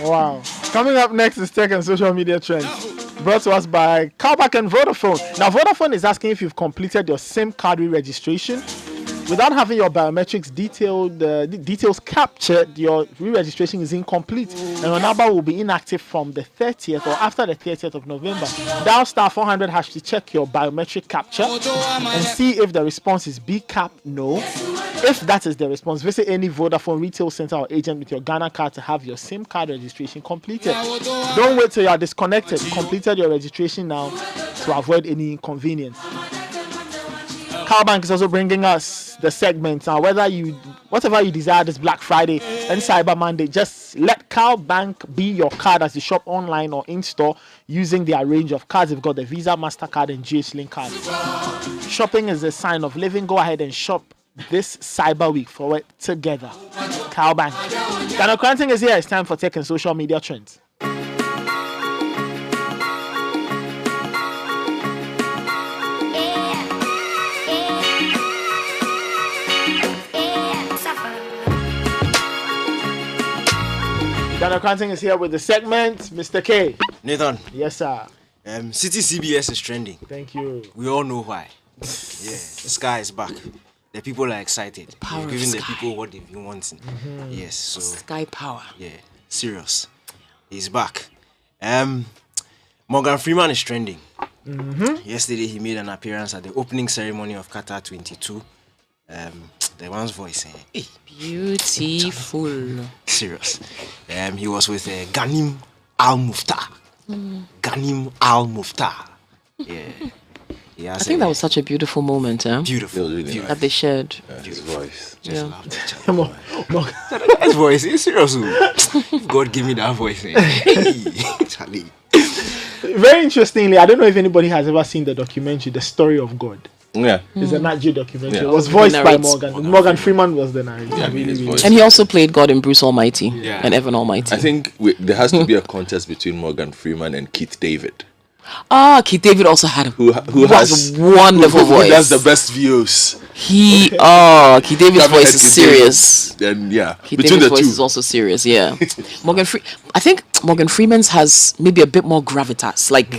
Wow. Coming up next is Tech and Social Media Trends, brought to us by Cowback and Vodafone. Now, Vodafone is asking if you've completed your SIM card re-registration. Without having your biometrics details captured, your re-registration is incomplete and your number will be inactive from the 30th or after the 30th of November. Dial star 400 hash to check your biometric capture and see if the response is BCAP no. If that is the response, visit any Vodafone retail center or agent with your Ghana card to have your SIM card registration completed. Don't wait till you are disconnected. Completed your registration now to avoid any inconvenience. Cowbank is also bringing us the segment now. Whatever you desire this Black Friday and Cyber Monday, just let Cowbank be your card as you shop online or in store using their range of cards. They've got the Visa, MasterCard, and GH Link cards. Shopping is a sign of living. Go ahead and shop this Cyber Week for it together. Cowbank. Daniel Cranting is here. It's time for Tech and Social Media Trends. Daniel Cranting is here with the segment. Mr. K. Nathan. Yes, sir. City CBS is trending. Thank you. We all know why. Skye is back. The people are excited. We've given the people what they've been wanting. Mm-hmm. Yes, so Skye power. Yeah, serious. He's back. Morgan Freeman is trending. Mm-hmm. Yesterday he made an appearance at the opening ceremony of Qatar 22. The one's voice. Beautiful. Serious. He was with Ghanim Al-Muftar. Ghanim Al-Muftar. Yeah. I think that was such a beautiful moment, Beautiful. That they shared. His voice. Yeah. Come on. That voice is serious. God give me that voice. Hey, Charlie. Very interestingly, I don't know if anybody has ever seen the documentary, The Story of God. Yeah. It's a Nat Geo documentary. Yeah. It was voiced by Morgan Freeman was the narrator. Yeah, and he also played God in Bruce Almighty and Evan Almighty. I think there has to be a contest between Morgan Freeman and Keith David. Keith David also had who has wonderful voice. Who does the best views. Keith David's voice is serious. Then Keith David's voice is also serious. Yeah. I think Morgan Freeman's has maybe a bit more gravitas. Like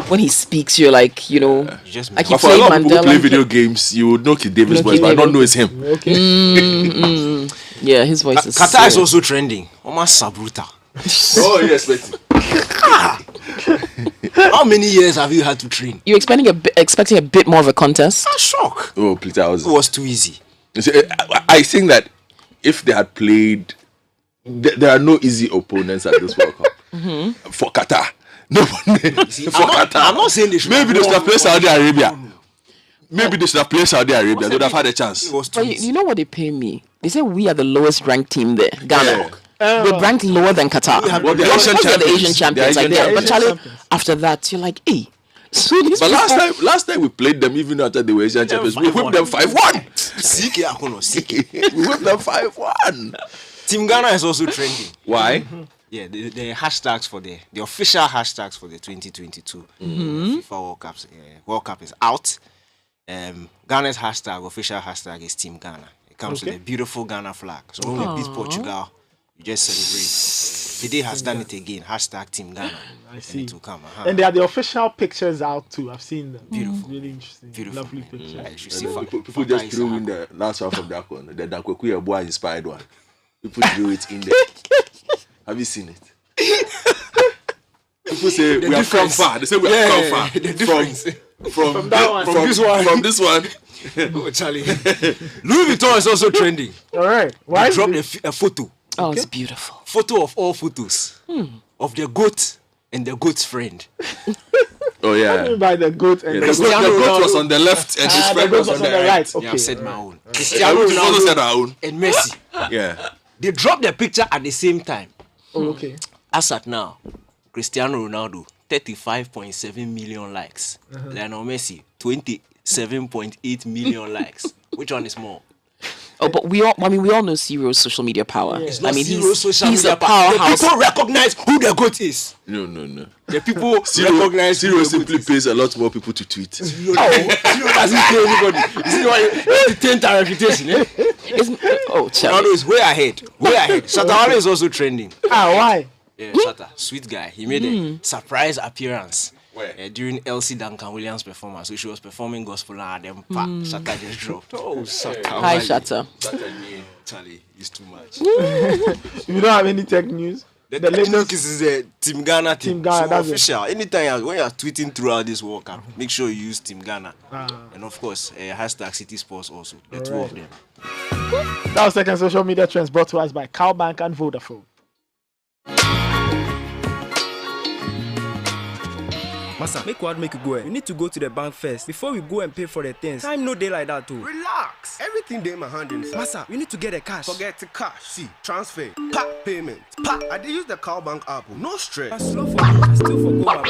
when he speaks, you're like, you know, like he but for a lot of people who play video games, you would know Keith David's voice, but I don't know it's him. Okay. Yeah, his voice is. Qatar is also trending. Omar Sabruta. Oh yes, Betty. How many years have you had to train? You're expecting a bit more of a contest? Shock. Oh, please, It was too easy. I think that if they had played, there are no easy opponents at this World Cup. For Qatar. No, I'm not saying they should. Maybe they should have played Saudi Arabia. Maybe they should have played Saudi Arabia. They would have had a chance. But you know what they pay me? They say we are the lowest ranked team there, Ghana. They ranked lower than Qatar. Well, the Asian champions. But Charlie, after that, you're like, hey. So but last time we played them, even after they were Asian champions, we whipped them 5-1. We whipped them 5-1. Team Ghana is also trending. Why? Yeah, the hashtags for the official hashtags for the 2022 FIFA World Cup is out. Ghana's official hashtag is Team Ghana. It comes with a beautiful Ghana flag. So when we beat Portugal, you just celebrate. Today has done it again. Hashtag Team Ghana. I see. It will come. And there are the official pictures out too. I've seen them. Beautiful. Really interesting. Beautiful. Lovely pictures. People just threw in the last one from that one. The Dankweku boy inspired one. People drew it in there. Have you seen it? People say we have come far. They say we have come far. From that one. From this one. Oh, Charlie. Louis Vuitton is also trending. All right. Why? They dropped a photo. Oh, it's beautiful. Photo of all photos of the goat and the goat's friend. Oh yeah. What do you mean by the goat and the goat was on the left and his friend was on the right. Okay. Yeah, I've said my own. Cristiano Ronaldo said our own. And Messi. Yeah. They dropped the picture at the same time. Oh, okay. As at now, Cristiano Ronaldo 35.7 million likes. Lionel Messi 27.8 million likes. Which one is more? Oh, but we all know Ciro's social media power. It's I not mean, Ciro's social he's media a powerhouse. The people recognize who the goat is. No. The people recognize Ciro simply pays a lot more people to tweet. Ciro doesn't pay anybody. You see why he taint our reputation, eh? Ronaldo is way ahead. Shatta is also trending. Why? Yeah, Shatta, sweet guy. He made a surprise appearance during Elsie Duncan Williams' performance. So she was performing gospel and then Shatta just dropped. Oh, Shatta. Hi, Shatta. Charlie, it's too much. You don't have any tech news? The latest is a Team Ghana team. Ghana, so that's official. Anytime when you are tweeting throughout this World Cup, make sure you use Team Ghana. And of course, hashtag City Sports also. The two of them. That was second social media trends brought to us by Bank and Vodafone. Massa, make you go. You need to go to the bank first before we go and pay for the things. Time no day like that too. Relax. Everything dey in my hand inside. Massa, you need to get the cash. Forget the cash. See, transfer, payment. I dey use the Bank app. No stress. That's slow for me. I still forgot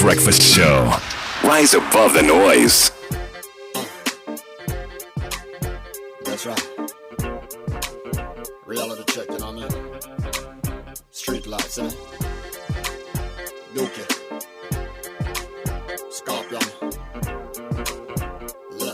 Breakfast Show. Rise above the noise. That's right. Reality check, you know what I mean? Street lights, eh? GUTA. Scorpion. Yeah.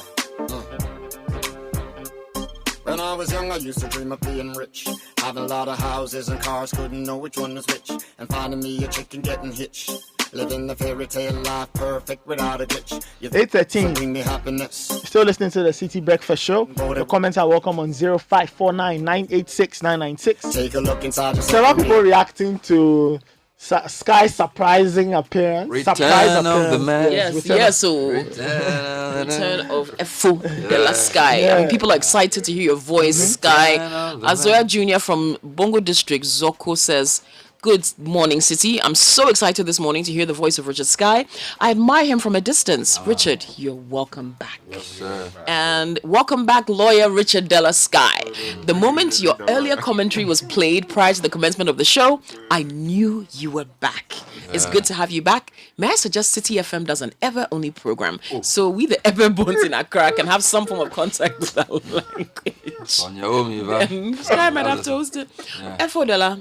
When I was young, I used to dream of being rich. Having a lot of houses and cars, couldn't know which one was which. And finding me a chick and getting hitched. Living the fairy tale life, perfect without a glitch. 8:13. Still listening to the Citi Breakfast Show. Your comments are welcome on 0549 986 996. Take a look inside yourself. Several people reacting to Skye's surprising appearance. Return of the man. Yes, so return of Efo de la Skye. I mean, people are excited to hear your voice, Skye. Azoya Jr. from Bongo District, Zoko says, good morning, Citi. I'm so excited this morning to hear the voice of Richard Skye. I admire him from a distance. Richard, you're welcome back. Yes, sir. And welcome back, lawyer Richard Della Skye. The moment your earlier commentary was played prior to the commencement of the show, I knew you were back. It's good to have you back. May I suggest Citi FM does an ever-only program, so we the ever-bones in Accra can have some form of contact with our language. On your own, Eva. Skye might have to host it. Efo Della.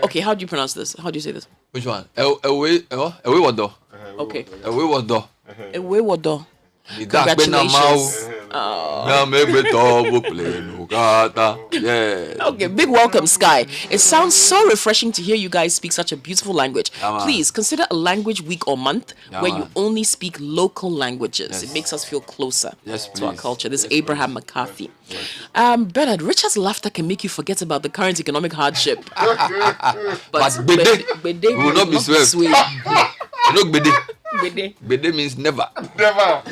Okay, how do you pronounce this? How do you say this? Which one? Ewe Wado. Okay. Ewe Wado. Ewe Wado. Congratulations. Yeah. Okay, big welcome, Skye. It sounds so refreshing to hear you guys speak such a beautiful language. Please consider a language week or month where you only speak local languages. It makes us feel closer to our culture. This is Abraham McCarthy. Bernard, Richard's laughter can make you forget about the current economic hardship. But Bede will not be swayed. Look, Bede. Bede means never. Never.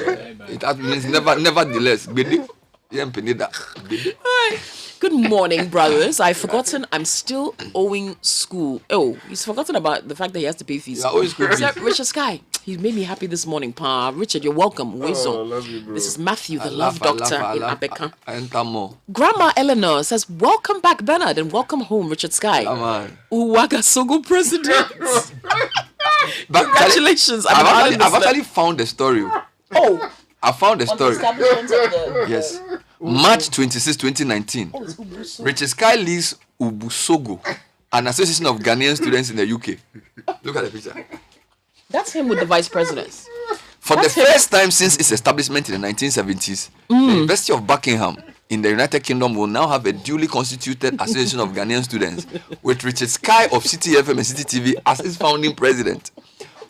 It means never, nevertheless. Bede. Good morning, brothers. I've forgotten I'm still owing school. Oh, he's forgotten about the fact that he has to pay fees. Richard Skye, he made me happy this morning. Pa. Richard, you're welcome. This is Matthew, the love doctor in Abeka. Grandma Eleanor says, welcome back, Bernard, and welcome home, Richard Skye. Uwaga Sogo president. Congratulations. I've actually found the story. Oh. I found the story. Yes. March 26, 2019. Richard Skye leads Ubusogo, an association of Ghanaian students in the UK. Look at the picture. That's him with the vice presidents. For the first time since its establishment in the 1970s, the University of Buckingham in the United Kingdom will now have a duly constituted association of Ghanaian students, with Richard Skye of Citi FM and Citi TV as its founding president.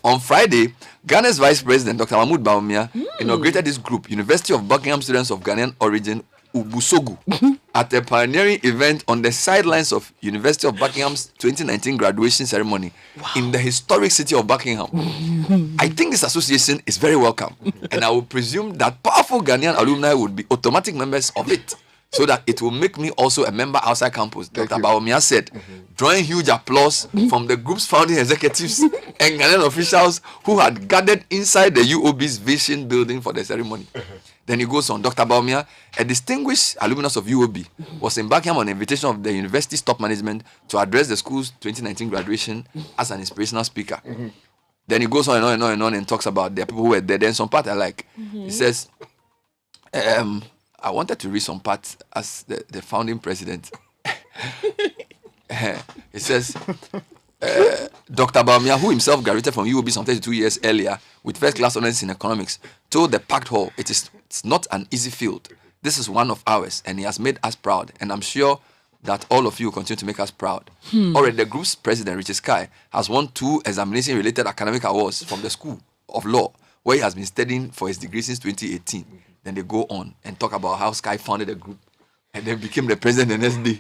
On Friday, Ghana's Vice President, Dr. Mahmoud Bawumia, inaugurated this group, University of Buckingham Students of Ghanaian Origin, Ubusogu, at a pioneering event on the sidelines of University of Buckingham's 2019 graduation ceremony in the historic city of Buckingham. I think this association is very welcome, and I would presume that powerful Ghanaian alumni would be automatic members of it, so that it will make me also a member outside campus. Dr. Bawumia said, drawing huge applause from the group's founding executives and Ghanaian officials who had gathered inside the UOB's Vision building for the ceremony. Then he goes on, Dr. Bawumia, a distinguished alumnus of UOB, was in Buckingham on invitation of the university's top management to address the school's 2019 graduation as an inspirational speaker. Then he goes on and on and on and on and talks about the people who were there. Then some part I like. He says, I wanted to read some part as the founding president. It says, Dr. Bawumia, who himself graduated from UOB some 32 years earlier with first-class honors in economics, told the packed hall, it's not an easy field. This is one of ours, and he has made us proud, and I'm sure that all of you will continue to make us proud. Already, the group's president, Richard Skye, has won 2 examination-related academic awards from the School of Law, where he has been studying for his degree since 2018. Then they go on and talk about how Skye founded the group and then became the president the next day.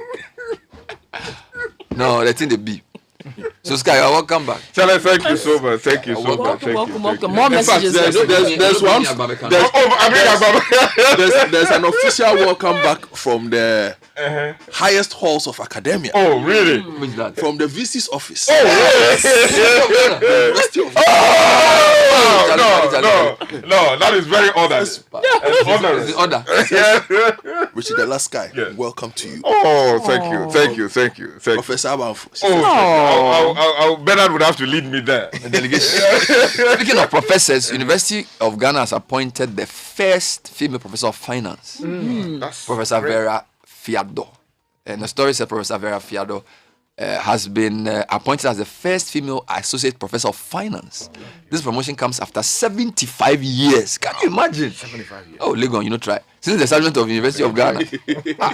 No, that's in the B. So Skye, welcome back. Shall I thank you so much? Thank you so much. Welcome. More messages. There's an official welcome back from the highest halls of academia. Oh, really? Which that? From the VC's office. Oh, yes. No, that is very honored. Richard the last guy, welcome to you. Oh, thank you. Professor Abanfo. Bernard would have to lead me there. Speaking of professors, University of Ghana has appointed the first female professor of finance, Professor Vera Fiado. And the story said Professor Vera Fiado has been appointed as the first female associate professor of finance. This promotion comes after 75 years. Can you imagine? 75 years. Oh, Legon, try. Since the establishment of University of Ghana.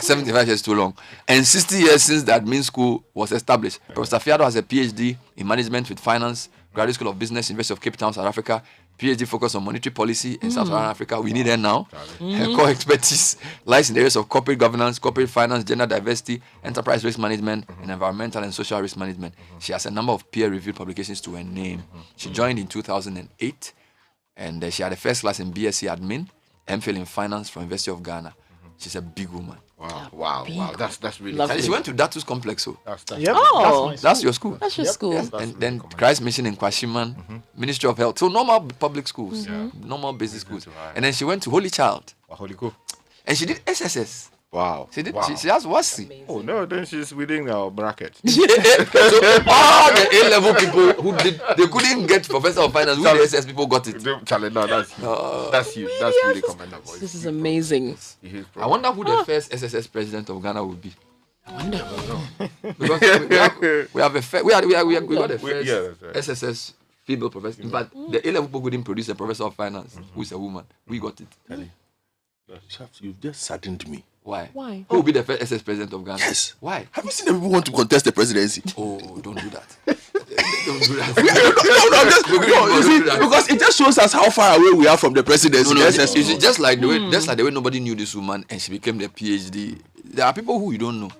75 years too long. And 60 years since the admin school was established. Professor Fiado has a PhD in management with finance, Graduate School of Business, University of Cape Town, South Africa. PhD focus on monetary policy in Sub-Saharan Africa. We need her now. Her core expertise lies in the areas of corporate governance, corporate finance, gender diversity, enterprise risk management, and environmental and social risk management. She has a number of peer-reviewed publications to her name. She joined in 2008, and she had a first class in BSc Admin, MPhil in Finance from University of Ghana. She's a big woman. Wow. That's really lovely. And she went to Datu's complex. That's your school. That's your school. Yes. And then Christ Mission in Kwashiman, Ministry of Health. So normal public schools, normal basic schools. And then she went to Holy Child. And she did SSS. Wow. She did. She has WASI. Oh no, then she's within our bracket. So all the A-level people who they couldn't get Professor of Finance, who the SS people got it. No, that's you. That's really commendable. This is amazing. I wonder who the first SSS president of Ghana would be. I wonder. Because we got the first SSS female professor. But the A-level people couldn't produce a Professor of Finance who is a woman. We got it. You've just saddened me. Why? Why? Who will be the first SS president of Ghana? Yes. Why? Have you seen the people who want to contest the presidency? Oh, don't do that. Don't do that. You see, because it just shows us how far away we are from the presidency. You see, just like the way nobody knew this woman and she became the PhD. There are people who you don't know.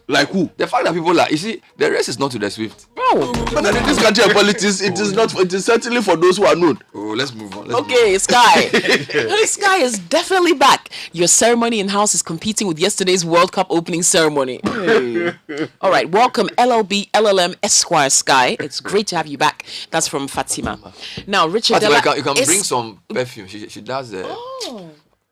Like who? The fact that people are, you see, the race is not to the swift. No. But in this country of politics, it is not. It is certainly for those who are known. Oh, let's move on. Okay, Skye. Skye is definitely back. Your ceremony in house is competing with yesterday's World Cup opening ceremony. Hey. All right, welcome LLB LLM Esquire Skye. It's great to have you back. That's from Fatima. Now, Richard Fatima, Della you can bring some perfume. She does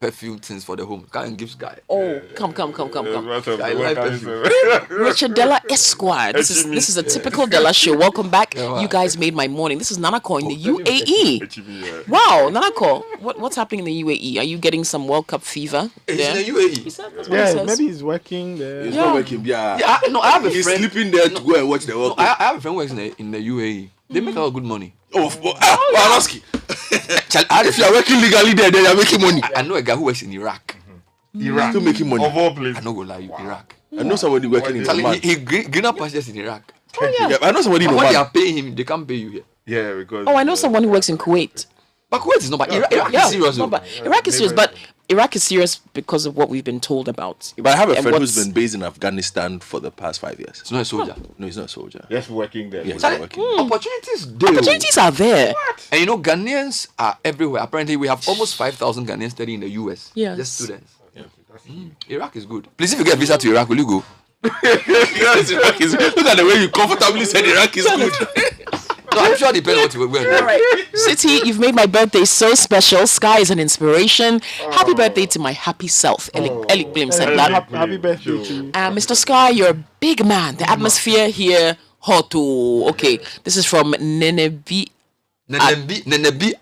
perfume things for the home. Can't give Skye. Oh, come. I like perfume. Richard Della Esquire. This is a typical Della show. Welcome back. You guys made my morning. This is Nanako in the UAE. Wow, Nanako, what's happening in the UAE? Are you getting some World Cup fever? He's in the UAE. Maybe he's working there. He's not working. I have a He's friend. sleeping there to go and watch the World Cup. I have a friend who works in the UAE. They make a lot of good money. Walaski. If you are working legally there, then you are making money. I know a guy who works in Iraq. Iraq. Still making money. Of all places. I know go lie you, Iraq. I know somebody working in Oman. He green up pastures in Iraq. I know somebody in But when they Oman. are paying him, they can't pay you here. Yeah, because. Oh, I know someone who works in Kuwait. But Kuwait is not bad. Iraq is serious. Not bad. Iraq is serious, but Iraq is serious because of what we've been told about. But I have a friend who's been based in Afghanistan for the past 5 years. He's not a soldier. No, he's not a soldier. Just working there. Yes, he's working. Opportunities there. Opportunities are there. What? And you know, Ghanaians are everywhere. Apparently, we have almost 5,000 Ghanaians studying in the US. Yes. Just students. Iraq is good. Please, if you get a visa to Iraq, will you go? Look at the way you comfortably said Iraq is good. No, I'm sure it depends what you wear. All right. City, you've made my birthday so special. Skye is an inspiration. Happy birthday to my happy self. Elik Blim said that. Happy birthday to you. Mr. Skye, you're a big man. The atmosphere here, hot. Okay, this is from Nenebi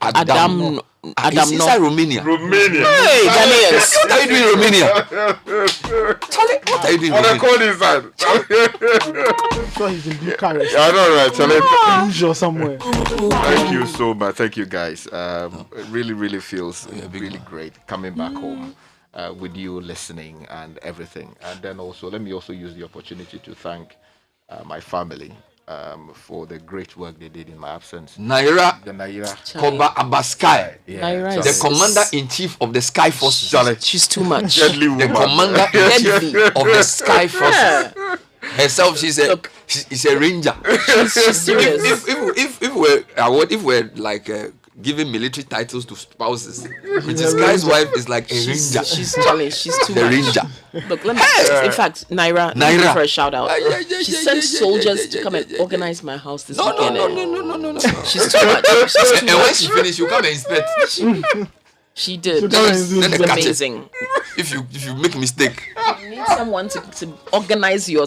Adam. It's inside Romania. Hey, Ghanaians. What are you doing in Romania? Charlie, what are you doing in On the Romania? cold inside. I'm sure he's in Bucharest. I know, right, Charlie. Or somewhere. Thank you so much. Thank you, guys. It really feels really great coming back home with you listening and everything. And then also, let me also use the opportunity to thank my family for the great work they did in my absence. Naira Koba Abaskai, the commander-in-chief of the Sky Force. She's too much. The commander-in-chief of the Sky Force. Herself, she's a ranger. She's serious. If we're like giving military titles to spouses, this guy's wife is like a ranger. She's too the much. ranger. Look, let me. In fact, Naira, give her a shout out. She sent soldiers to come and organize my house this weekend. No. She's too much. And when she finished, she'll come and inspect. She did. Then It's amazing. If you make mistake, You need someone to organize your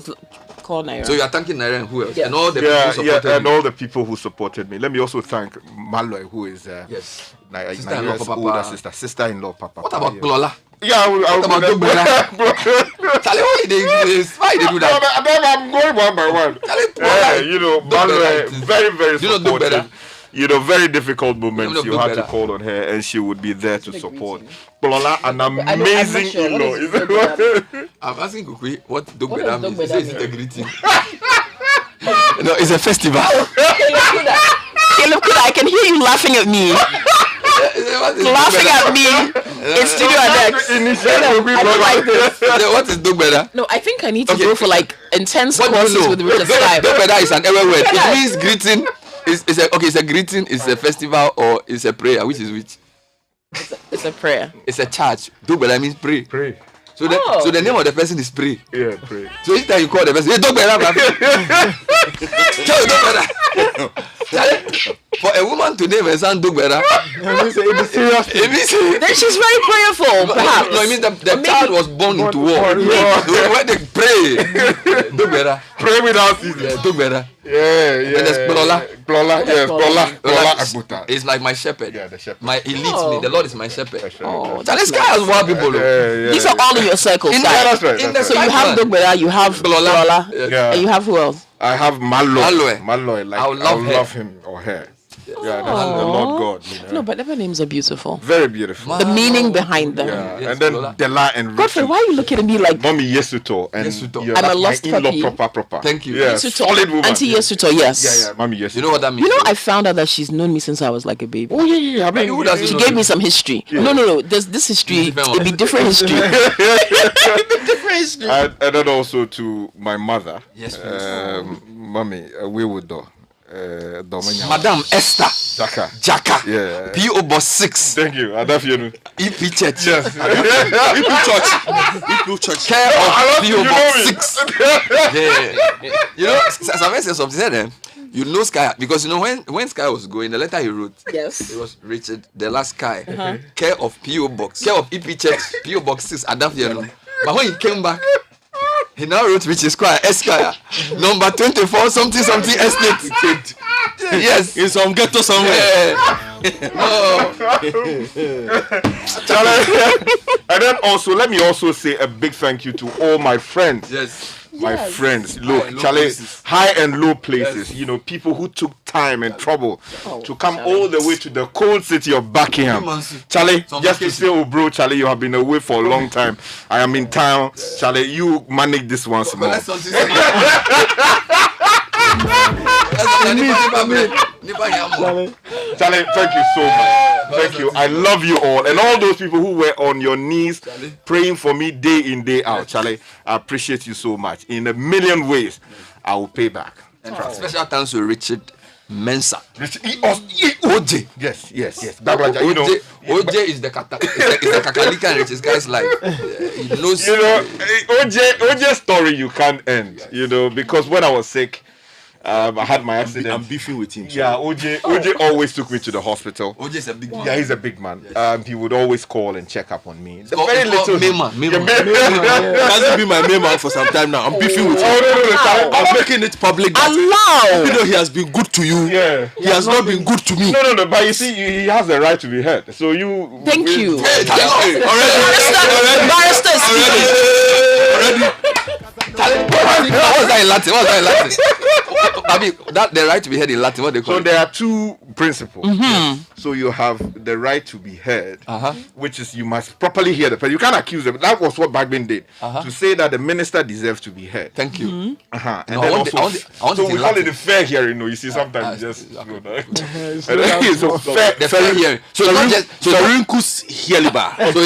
call Naira. So you are thanking Naira and who else? Yes. And all the people who supported and you. all the people who supported me. Let me also thank Malloy, who is Sister-in-law, Naira's Papa. older sister-in-law, Papa. What about Klola? Yeah, What about Dogbera? Charlie, why they do that? I'm going one by one. Malloy, very supportive. Very difficult moments. You had to call on her, and she would be there to support. Klola, an amazing in-law. I'm asking Kukui what Dogbera means. He says it's a greeting. No, it's a festival. Caleb, I can hear you laughing at me. Laughing at me in Studio Adex. I don't like this. What is Dogbera? No, I think I need to go for like intense What do courses you know? with Richard Skye. Dogbera is an error word. It means greeting. It's a greeting, it's a festival, or it's a prayer. Which is which? It's a prayer. It's a church. Dogbera means pray. Pray. So the name of the person is pray. Yeah, pray. So each time you call the person, hey, Dogbera, tell Dogbera. For a woman to name her son Dogbera, it means then she's very prayerful, perhaps. No, it means the child was born into war. So when they pray, Dogbera. Pray without ceasing. Dogbera. Yeah. And there's Klola. Agbuta. It's like my shepherd. Yeah, the shepherd. He leads me. The Lord is my shepherd. Oh, This guy has wild people. These are all in your circles. That's right. So you have Dogbera, you have Klola, and you have who else? I have Malloy. Malloy. Like, I would love him or her. Yeah, that's the Lord God. You know? No, but their names are beautiful. Very beautiful. The meaning behind them. Yeah. And then Dela and Godfrey, why are you looking at me like Mommy Yesuto? And I'm a lost puppy. Proper. Thank you. Yeah, Yesuto. solid woman. Auntie Yesuto, yes. Yeah, Mommy Yesuto. You know what that means? You know, I found out that she's known me since I was like a baby. Oh yeah. I mean, she gave me some history. Yeah. No. There's this history. It'd be different history. Different history. And then also to my mother. Yes, Mommy, we would do. Madam Esther Jaka. Yeah. P.O. Box 6. Thank you. I love you. EP Church. Yes. EP Church. Care of P.O. Box 6. Yeah. You know, Samuel said something. You know Skye because you know when Skye was going, the letter he wrote. Yes. It was Richard the last Skye. Care of P.O. Box. Care of EP Church. P.O. Box 6. Adafyano. But when he came back, he now wrote which is Skye, Esquire, number 24 something estate. Yes, in some ghetto somewhere. And then also let me also say a big thank you to all my friends. Yes. My friends, look, Charlie, high and low places, you know, people who took time and trouble to come all the way to the cold city of Buckingham. Charlie, just to say, oh bro, Charlie, you have been away for a long time. I am in town. Charlie, you manage this once more. Charlie, thank you so much. Thank you. I love you all. And all those people who were on your knees praying for me day in, day out. Charlie, I appreciate you so much. In a million ways, I will pay back. And special thanks to Richard Mensa. OJ. Yes. OJ is the Kakalika and Richard Guy's life. He knows. You know, OJ's story you can't end. You know, because when I was sick, I had my accident. I'm beefing with him. Yeah, OJ always took me to the hospital. OJ is a big man. Yeah, he's a big man. He would always call and check up on me. It's very little main man. He hasn't been my main man for some time now. I'm beefing with him. I'm making it public that even though he has been good to you, he has not been good to me. No. But you see, he has the right to be heard. So you. Thank you. Already. What's that in Latin? I mean, that the right to be heard in Latin. What they call so it? There are two principles. Mm-hmm. So you have the right to be heard, which is you must properly hear the person. You can't accuse them. That was what Bagman did to say that the minister deserves to be heard. Thank you. And No, then I want so we call it the fair hearing. You see, sometimes just so fair hearing. So it's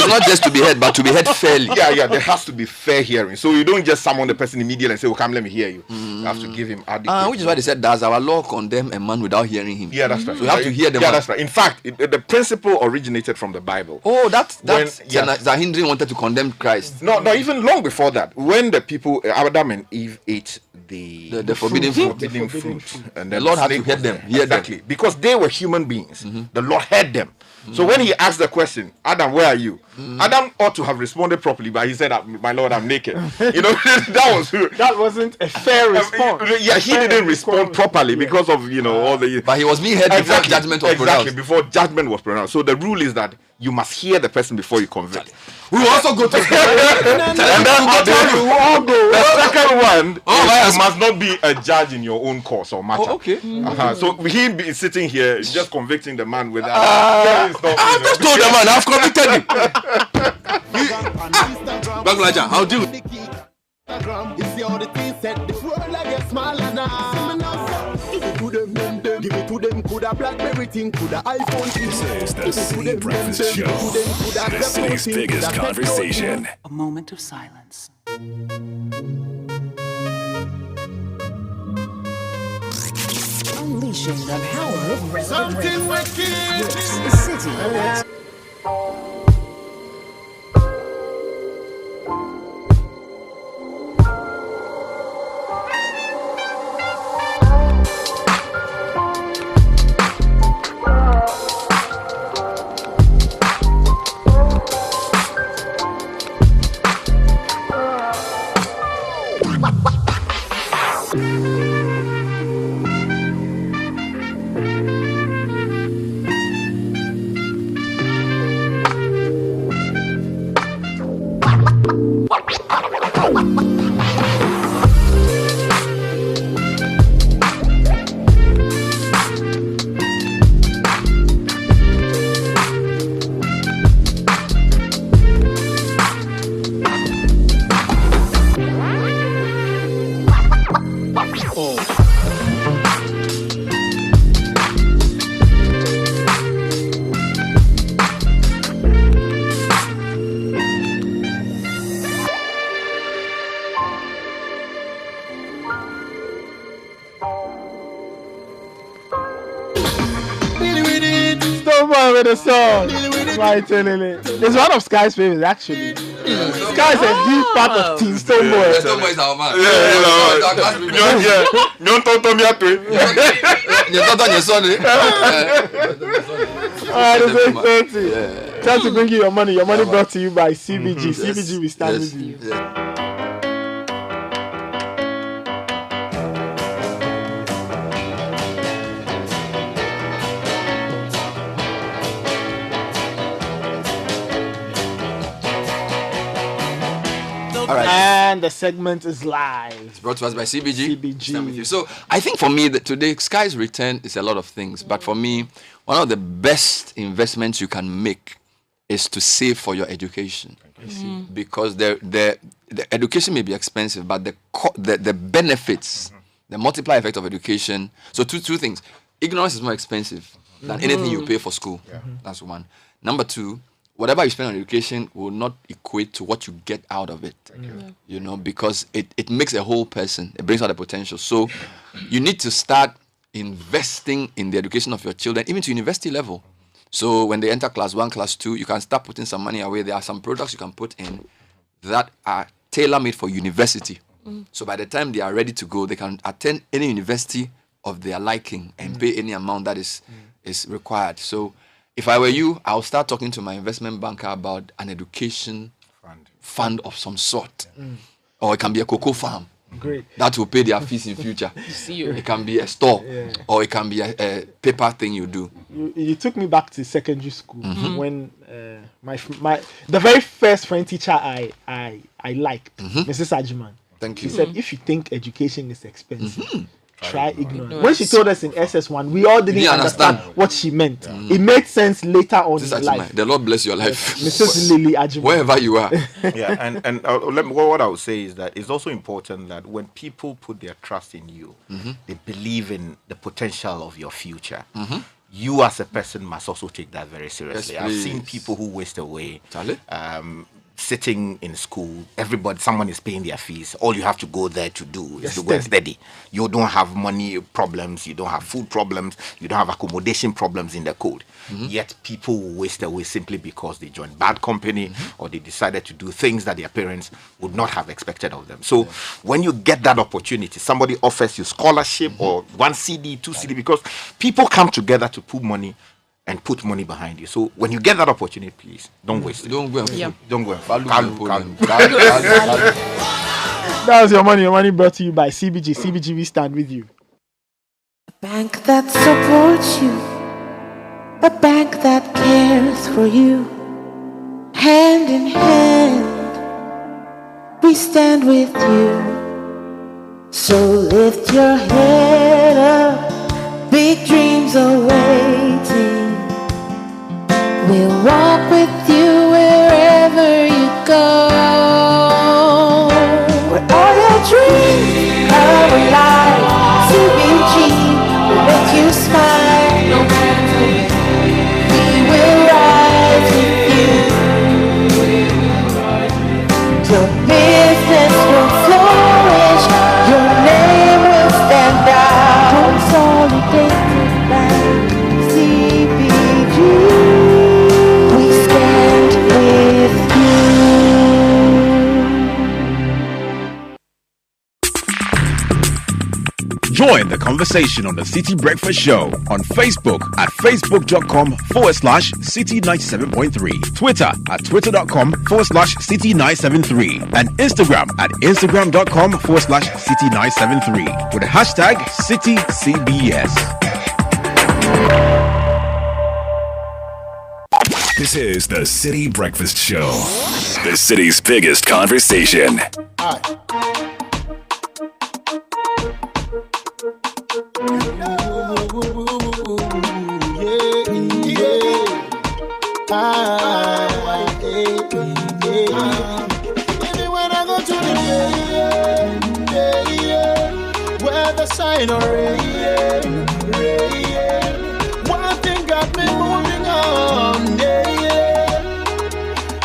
not just to be heard, but to be heard fairly. Yeah. There has to be fair hearing. So you don't just summon the person immediately and say, "Oh, come, let me hear you." You have to give him adequate. Which is why they said, "Does our law condemn a man without hearing him?" Yeah, that's right. So you have to hear the man. Yeah, that's right. In fact, the principle originated from the Bible. Oh, Zahindrin wanted to condemn Christ. No, even long before that, when the people Adam and Eve ate the forbidden fruit, and the Lord had to hear them. Exactly, because they were human beings. The Lord heard them. So when he asked the question, Adam, where are you? Adam ought to have responded properly, but he said, "My Lord, I'm naked." You know, that wasn't a fair response. Yeah, he didn't respond properly because of all the. But he was being heard before judgment was pronounced. Exactly, before judgment was pronounced. So the rule is that you must hear the person before you convict. We will also go to and then the second one you must not be a judge in your own cause or matter. Oh, okay. So he be sitting here just convicting the man without. I've just told the man I've convicted him. Baglaja, how do you? Give it to them, coulda BlackBerry thing, coulda iPhone thing. This is the Citi Breakfast Show, the city's biggest conversation. A moment of silence. Unleashing the power of Something wicked. This is Citi. more. Stone with a song. Right, it's one of Skye's favorites, actually. Skye is a huge part of Team Stone Boy. Stone Boy is our man. Don't talk me at it. Alright, it's 8:30. Time to bring you your money. Your money brought to you by CBG. CBG, we stand with you. All right. And the segment is live. It's brought to us by CBG. Stand with you. So I think for me that today Skye's return is a lot of things, but for me, one of the best investments you can make is to save for your education. Because the education may be expensive, but the benefits, the multiplier effect of education. So two things: ignorance is more expensive than anything you pay for school. That's one. Number two, whatever you spend on education will not equate to what you get out of it. You know, because it makes a whole person. It brings out the potential. So you need to start investing in the education of your children, even to university level. So when they enter class 1, class 2, you can start putting some money away. There are some products you can put in that are tailor-made for university. So by the time they are ready to go, they can attend any university of their liking and pay any amount that is required. So if I were you, I'll start talking to my investment banker about an education fund of some sort. Or it can be a cocoa farm. Great. That will pay their fees in future. It can be a store, or it can be a paper thing you do. You took me back to secondary school when the very first French teacher I liked, Mrs. Ajiman. Thank you. She said, if you think education is expensive, try ignorance. When she told us in SS1, we all didn't understand what she meant. It made sense later on in life. The Lord bless your life. Mrs. Lily Ajiman. Wherever you are. And what I would say is that it's also important that when people put their trust in you, they believe in the potential of your future. You as a person must also take that very seriously. Yes, I've seen people who waste away. Sitting in school, someone is paying their fees. All you have to go there to do is to go and study. You don't have money problems, you don't have food problems, you don't have accommodation problems in the code. Yet people will waste away simply because they joined bad company or they decided to do things that their parents would not have expected of them. So when you get that opportunity, somebody offers you scholarship or 1 CD, 2 CD, because people come together to put money behind you. So when you get that opportunity, please don't waste it. Don't go and don't go and That was your money. Your money brought to you by CBG. CBG, we stand with you. A bank that supports you, a bank that cares for you. Hand in hand, we stand with you. So lift your head up, big dreams are waiting. We'll walk with you wherever you go. Where all your dreams are alive. CBG will make you smile. No matter we will rise with you. Your business will flourish. Your name will stand out. Consolidated by CBG. Join the conversation on the Citi Breakfast Show on Facebook at facebook.com/Citi97.3, Twitter at twitter.com/Citi973, and Instagram at instagram.com/Citi973 with the hashtag CitiCBS. This is the Citi Breakfast Show, the city's biggest conversation. Where the sun shine on rain, rain. One thing got me moving on, yeah.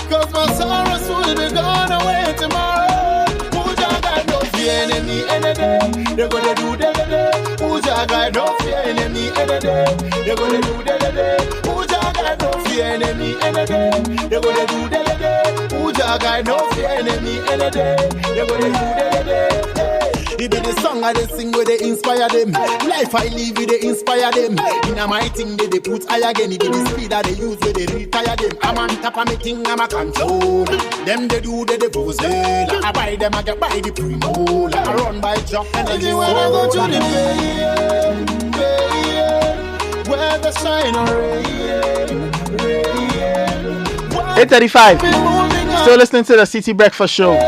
Cause my sorrows will be gone away tomorrow. Who's a guy no fear enemy any day? They're gonna do the day. Who's a guy no fear enemy any day? They're gonna do the day. Who's a guy no fear enemy any day? They're gonna do the day. Who's a guy no fear enemy any day? They're gonna do the day. It be the song I they sing where they inspire them. Life I live with they inspire them. In a my thing they put high again. It be the speed that they use where they retire them. I'm on top of me thing, I'm a control. Them they do they pose. I buy them, I get by the primo. I run by job and I when I go to the bay, where the shine on rain, 8:35. Still listening to the Citi Breakfast Show.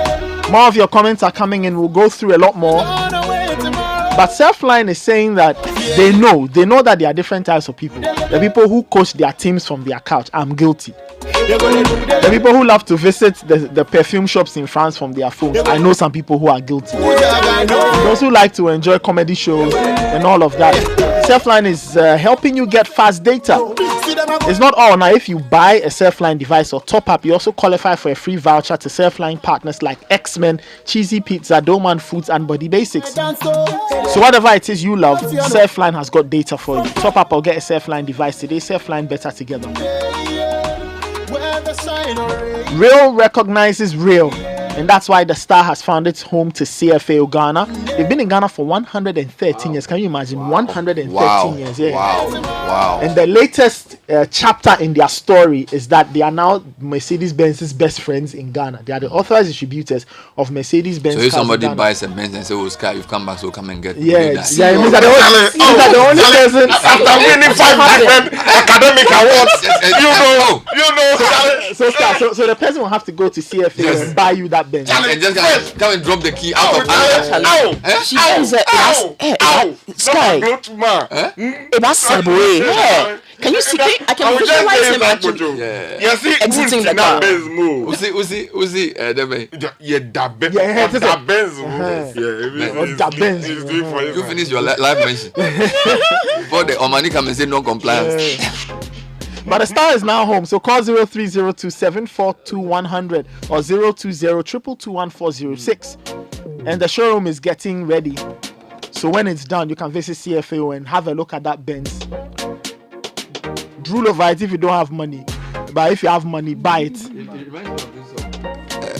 More of your comments are coming in. We'll go through a lot more. But Surfline is saying that they know that there are different types of people. The people who coach their teams from their couch. I'm guilty. The people who love to visit the perfume shops in France from their phones. I know some people who are guilty. Those who like to enjoy comedy shows and all of that. Surfline is helping you get fast data. It's not all. Now, if you buy a Surfline device or top up, you also qualify for a free voucher to Surfline partners like X-Men, Cheesy Pizza, Doman Foods, and Body Basics. So whatever it is you love, Surfline has got data for you. Top up or get a Surfline device today. Surfline, better together. Real recognizes real, and that's why the Star has found its home to CFAO Ghana. They've been in Ghana for 113 years. Can you imagine? 113 years. Yeah. Wow. And the latest chapter in their story is that they are now Mercedes-Benz's best friends in Ghana. They are the authorized distributors of Mercedes-Benz. So if somebody buys a Benz and says, "Oh, Skye, you've come back, so come and get." Yeah. It means that the only person after winning 5 different academic awards, you know. So the person will have to go to CFA and buy you that Benz. And just come and drop the key out of Skye. It was Subway. Yeah. Can you see? I can visualize him actually. Yeah, see, exiting the car. Uzi, You finish your live mention before the Omani come and say no compliance. But the Star is now home, so call 0302742100 or 020-222-1406. And the showroom is getting ready. So when it's done, you can visit CFAO and have a look at that Benz. Drool over it if you don't have money. But if you have money, buy it.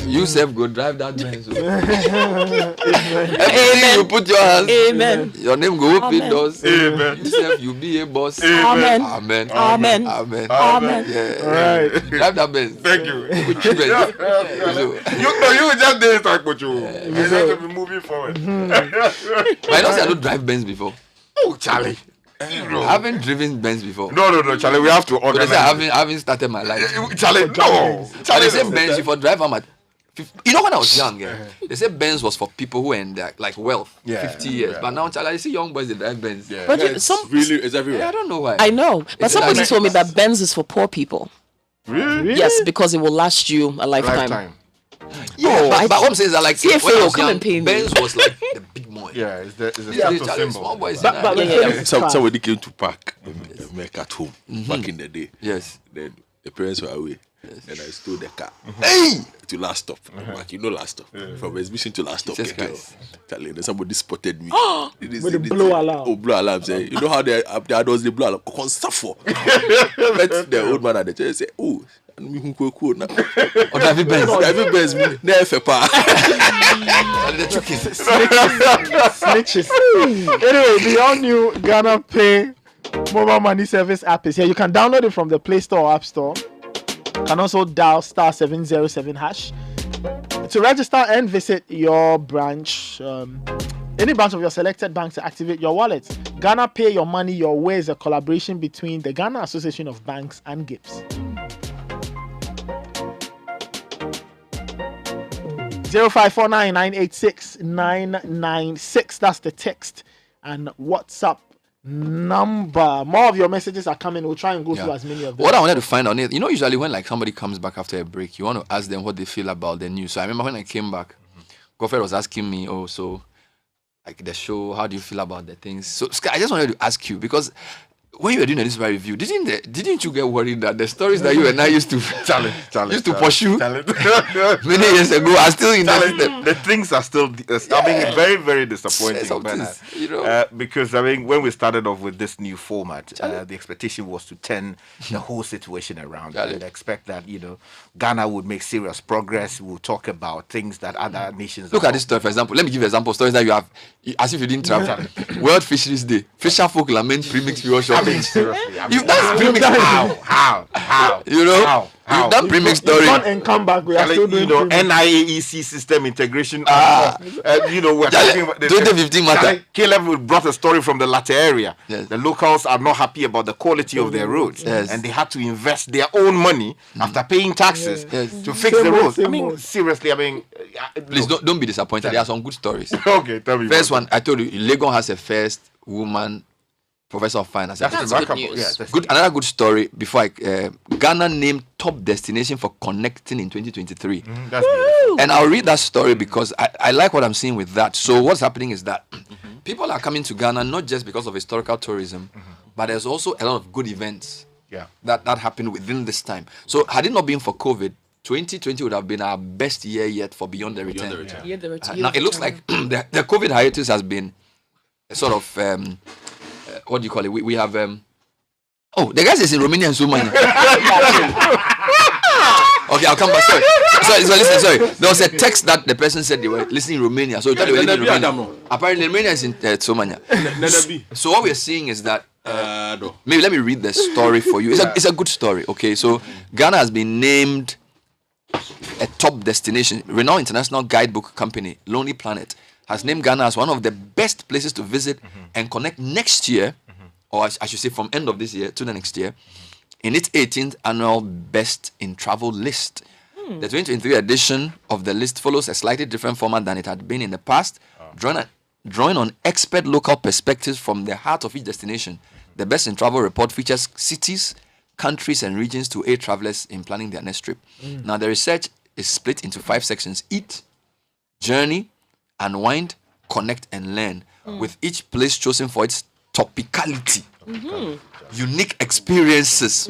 You self go drive that Benz. Everything you put your hands. Amen. Your name go open doors. Amen. You self you be a boss. Amen. Amen. Amen. Amen. Amen. Yeah. Right. Drive that Benz. Thank you. You just did it, Coach. You have to be moving forward. But I don't say I don't drive Benz before. Oh, Charlie. I haven't driven Benz before. No, Charlie. We have to organize. I haven't started my life. Charlie, no. Charlie, they say Benz if I drive, I'm at. You know when I was young, they said Benz was for people who are in their like wealth, 50 years. Yeah. But now, Charlie, I see young boys that drive Benz. Yeah. But it's everywhere. I don't know why. I know, but somebody told me that Benz is for poor people. Really? Yes, because it will last you a lifetime. Yeah, but what I'm saying is that like CFA when I was young, and Benz was like the big boy. Yeah, it's the status symbol. Small boys. Somebody came to park make at home back in the day. Yes. Then the parents were away. Yes. And I stole the car. Hey! To last stop. Like, last stop. From exhibition to last stop. Charlie, then somebody spotted me. With the blow alarm. Oh, blow alarm. Say, you know how they does the blow alarm? Met the old man at the church say, oh, David Benz, never pa. Snitches. Anyway, the all new Ghana Pay mobile money service app is here. You can download it from the Play Store or App Store. You can also dial *707# to register and visit your branch, any branch of your selected bank to activate your wallet. Ghana Pay Your Money Your Way is a collaboration between the Ghana Association of Banks and GIPS. 0549986996. That's the text and WhatsApp number. More of your messages are coming. We'll try and go through as many of them. What I wanted to find out, usually when like somebody comes back after a break, you want to ask them what they feel about the news. So I remember when I came back, Godfrey was asking me, so like the show? How do you feel about the things? So, Skye, I just wanted to ask you because when you were doing this review, didn't you get worried that the stories that you and I used to pursue many years ago are still in the things are still very, very disappointing, because when we started off with this new format, the expectation was to turn the whole situation around and expect that Ghana would make serious progress. We'll talk about things that other nations look at this story, for example. Let me give you an example of stories that you have as if you didn't travel. World Fisheries Day, fisher folk lament premix pure shop. You've done premix. How? You've done premix story. And come back. We are still doing NIAEC system integration. We're talking about 2015 matter. Caleb brought a story from the latter area. Yes. The locals are not happy about the quality of their roads, and they had to invest their own money after paying taxes to fix the roads. Seriously, please don't be disappointed. There are some good stories. Okay, tell me. First one, I told you, Legon has a first woman professor of finance. That's good news. Another good story before Ghana named top destination for connecting in 2023. And I'll read that story because I like what I'm seeing with that. So what's happening is that people are coming to Ghana not just because of historical tourism, but there's also a lot of good events that happened within this time. So had it not been for COVID, 2020 would have been our best year yet for Beyond the Return. Now it looks like the COVID hiatus has been a sort of what do you call it? We have the guys is in Romania and Sumania. Okay, I'll come back. Sorry. Listen. There was a text that the person said they were listening in Romania. So they were listening in Romania. Apparently, Romania is in Sumania. So what we're seeing is that maybe let me read the story for you. It's a good story. Okay, so Ghana has been named a top destination. Renowned international guidebook company Lonely Planet has named Ghana as one of the best places to visit and connect next year, or I should say from end of this year to the next year, in its 18th annual Best in Travel list. The 2023 edition of the list follows a slightly different format than it had been in the past, drawing on expert local perspectives from the heart of each destination. The Best in Travel report features cities, countries, and regions to aid travelers in planning their next trip. Now, the research is split into 5 sections: Eat, Journey, Unwind, Connect, and Learn, with each place chosen for its topicality, unique experiences,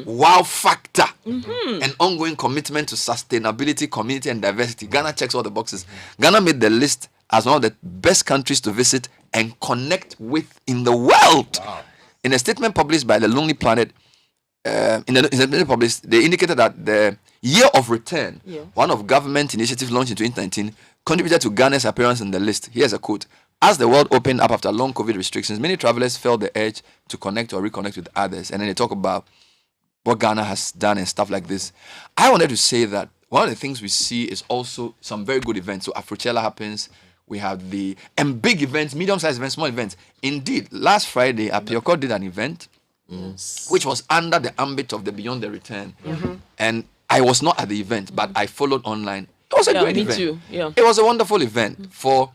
wow factor, and ongoing commitment to sustainability, community, and diversity. Ghana checks all the boxes. Ghana made the list as one of the best countries to visit and connect with in the world. In a statement published by the Lonely Planet, they indicated that the Year of Return, one of government initiatives launched in 2019, contributed to Ghana's appearance on the list. Here's a quote: "As the world opened up after long COVID restrictions, many travelers felt the urge to connect or reconnect with others." And then they talk about what Ghana has done and stuff like this. I wanted to say that one of the things we see is also some very good events. So Afrochella happens. We have and big events, medium-sized events, small events. Indeed, last Friday, Apioko did an event which was under the ambit of the Beyond the Return. And I was not at the event, but I followed online. It was a great event. Too. Yeah. It was a wonderful event for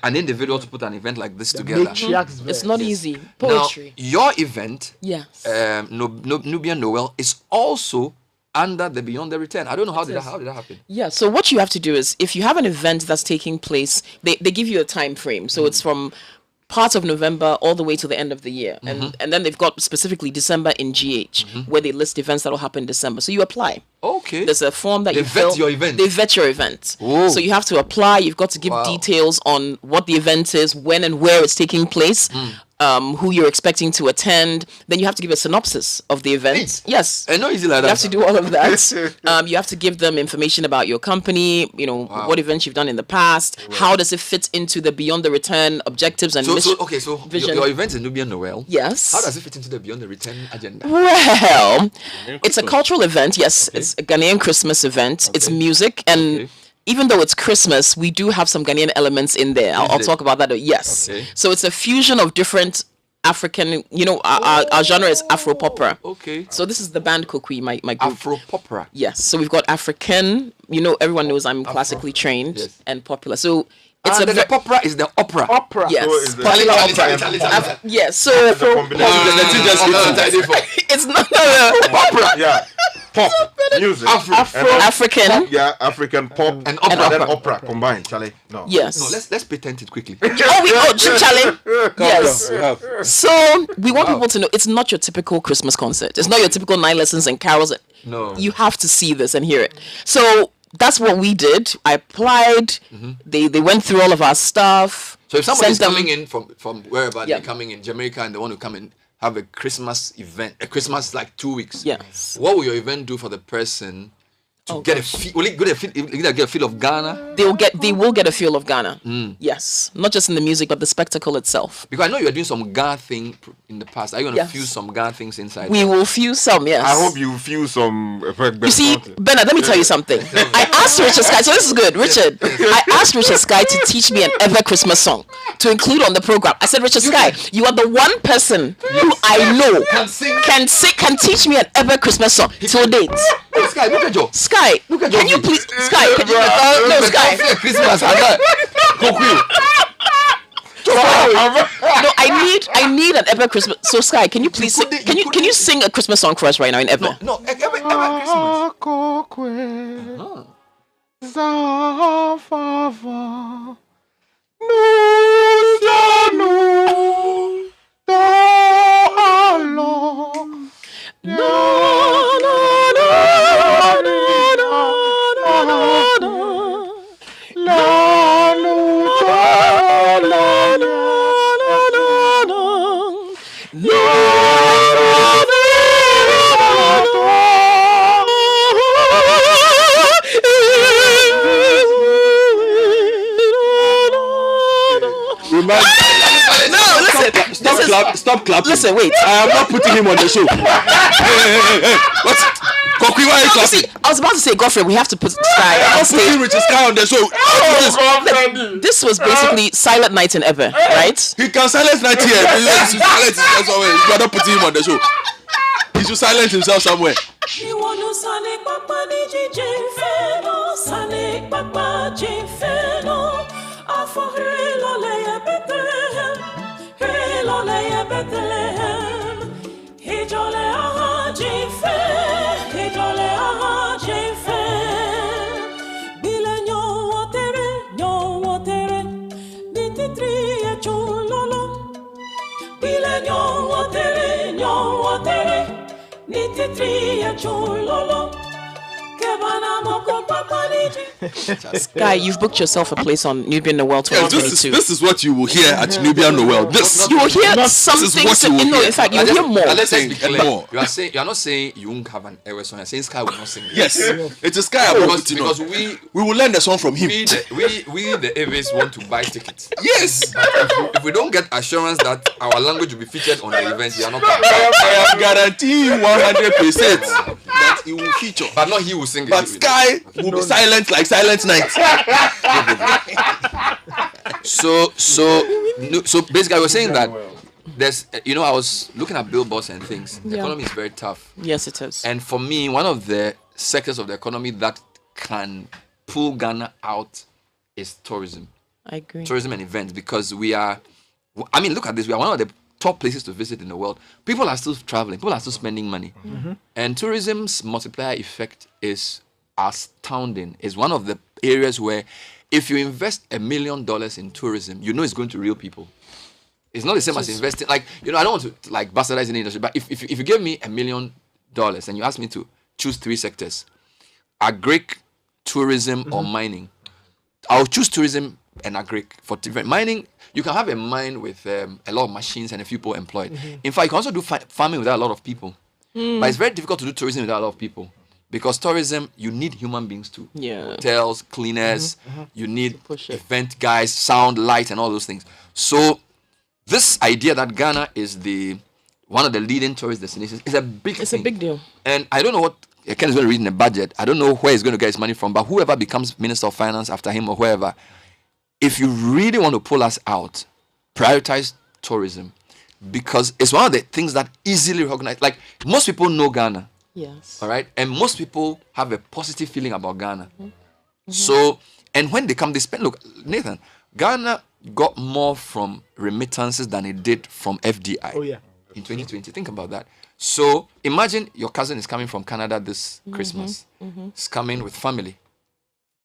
an individual to put an event like this together. It's not easy. Poetry. Now, your event, yes, Nubian Noel, is also under the Beyond the Return. I don't know how did that happen. Yeah. So what you have to do is, if you have an event that's taking place, they give you a time frame. So it's from part of November all the way to the end of the year, and then they've got specifically December in GH, where they list events that will happen in December. So you apply. Okay. There's a form that they vet your event. They vet your event. Whoa. So you have to apply. You've got to give details on what the event is, when and where it's taking place, who you're expecting to attend. Then you have to give a synopsis of the event. Yes. And not easy like that. You have to do all of that. You have to give them information about your company, what events you've done in the past, how does it fit into the Beyond the Return objectives and vision. Your event is Nubian Noel. Yes. How does it fit into the Beyond the Return agenda? Well, it's a cultural event. Yes, it's a Ghanaian Christmas event. It's music, and even though it's Christmas, we do have some Ghanaian elements in there. I'll talk about that. Yes. Okay. So it's a fusion of different African, our genre is Afro-popera. Okay. So this is the band Kokui, my group. Afro-popera. Yes. So we've got African, everyone knows I'm classically trained and popular. So it's the popera is the opera. Opera. Yes. So popular opera. Yes. So it's not opera. Yeah. pop, music, African. Yeah, African pop and then opera combined. Charlie, no. Yes. No, let's pretend it quickly. Charlie. Yes. So we want people to know it's not your typical Christmas concert. It's not your typical 9 lessons and carols. No. You have to see this and hear it. So that's what we did. I applied. They went through all of our stuff. So if somebody's coming in from wherever they're coming in Jamaica and they want to come and have a Christmas event, a Christmas like 2 weeks. Yes. What will your event do for the person to get a feel? Will it get a feel of Ghana? They will get a feel of Ghana. Yes, not just in the music, but the spectacle itself. Because I know you are doing some Ghana thing in the past. Are you going to fuse some Ghana things inside? We will fuse some. Yes. I hope you fuse some. You see, Bernard, let me tell you something. I asked Richard Skye. So this is good, Richard. I asked Richard Skye to teach me an ever Christmas song to include on the program. I said, Richard Skye, you are the one person who I know can teach me an ever Christmas song till date. Skye, look at Joe. Skye, can you please? Skye, can you? No, Skye. Christmas. No, I need an ever Christmas. So Skye, can you please sing, can you sing a Christmas song for us right now in ever? No, ever Stop clapping. Listen, wait. I am not putting him on the show. Hey. What? Koki, why are you clapping? I was about to say, Godfrey, we have to put Skye on stage. Putting Richard Skye on the show. This was basically Silent Night in Ever, right? He can silence night here. You are not putting him on the show. He should silence himself somewhere. Skye, you've booked yourself a place on Nubian Noel 2022. This is what you will hear at Nubian Noel. You will hear something. In fact, you will hear more. Let's be clear. You are not saying you won't have an error song. You're saying Skye will not sing. Yes, it is Skye because we will learn the song from him. We the Avis want to buy tickets. Yes. If we don't get assurance that our language will be featured on the event, we are not coming. I am guaranteeing 100% that he will feature, but not he will sing. But Skye will be silent like Silent Night. So basically, I was saying that there's, I was looking at billboards and things. The economy is very tough. Yes, it is. And for me, one of the sectors of the economy that can pull Ghana out is tourism. I agree. Tourism and events, because we are, look at this. We are one of the top places to visit in the world. People are still traveling. People are still spending money. And tourism's multiplier effect is astounding. It's one of the areas where if you invest $1 million in tourism, it's going to real people. It's not the same as investing. I don't want to bastardize in the industry, but if you give me $1 million and you ask me to choose 3 sectors, agric, tourism, or mining, I'll choose tourism and agric. For mining, you can have a mine with a lot of machines and a few people employed. In fact, you can also do farming without a lot of people. But it's very difficult to do tourism without a lot of people. Because tourism, you need human beings too. Yeah. Hotels, cleaners, you need event guys, sound, light, and all those things. So this idea that Ghana is one of the leading tourist destinations is a big thing. It's a big deal. And I don't know what Ken is going to read in the budget. I don't know where he's going to get his money from, but whoever becomes Minister of Finance after him or whoever, if you really want to pull us out, prioritize tourism. Because it's one of the things that easily recognize. Like, most people know Ghana. Yes. All right. And most people have a positive feeling about Ghana. So, and when they come, they spend. Look, Nathan, Ghana got more from remittances than it did from FDI. Oh, yeah. in 2020. Think about that. So imagine your cousin is coming from Canada this Christmas. He's coming with family,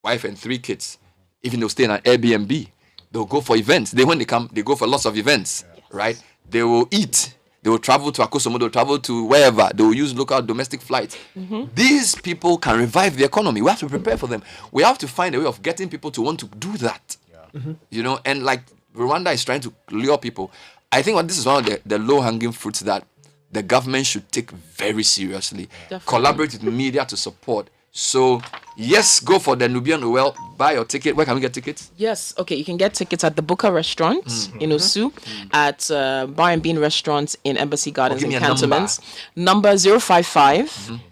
wife and 3 kids. Even they'll stay in an Airbnb. They'll go for events. When they come, they go for lots of events, right? They will eat. They will travel to Akosomo. They will travel to wherever. They will use local domestic flights. These people can revive the economy. We have to prepare for them. We have to find a way of getting people to want to do that. You know, and like Rwanda is trying to lure people. I think this is one of the low-hanging fruits that the government should take very seriously. Definitely. Collaborate with media to support. So, yes, go for the Nubian Noel. Buy your ticket. Where can we get tickets? Yes, okay. You can get tickets at the Booker Restaurant in Osu, at Bar and Bean Restaurant in Embassy Gardens in Cantonments. Number 055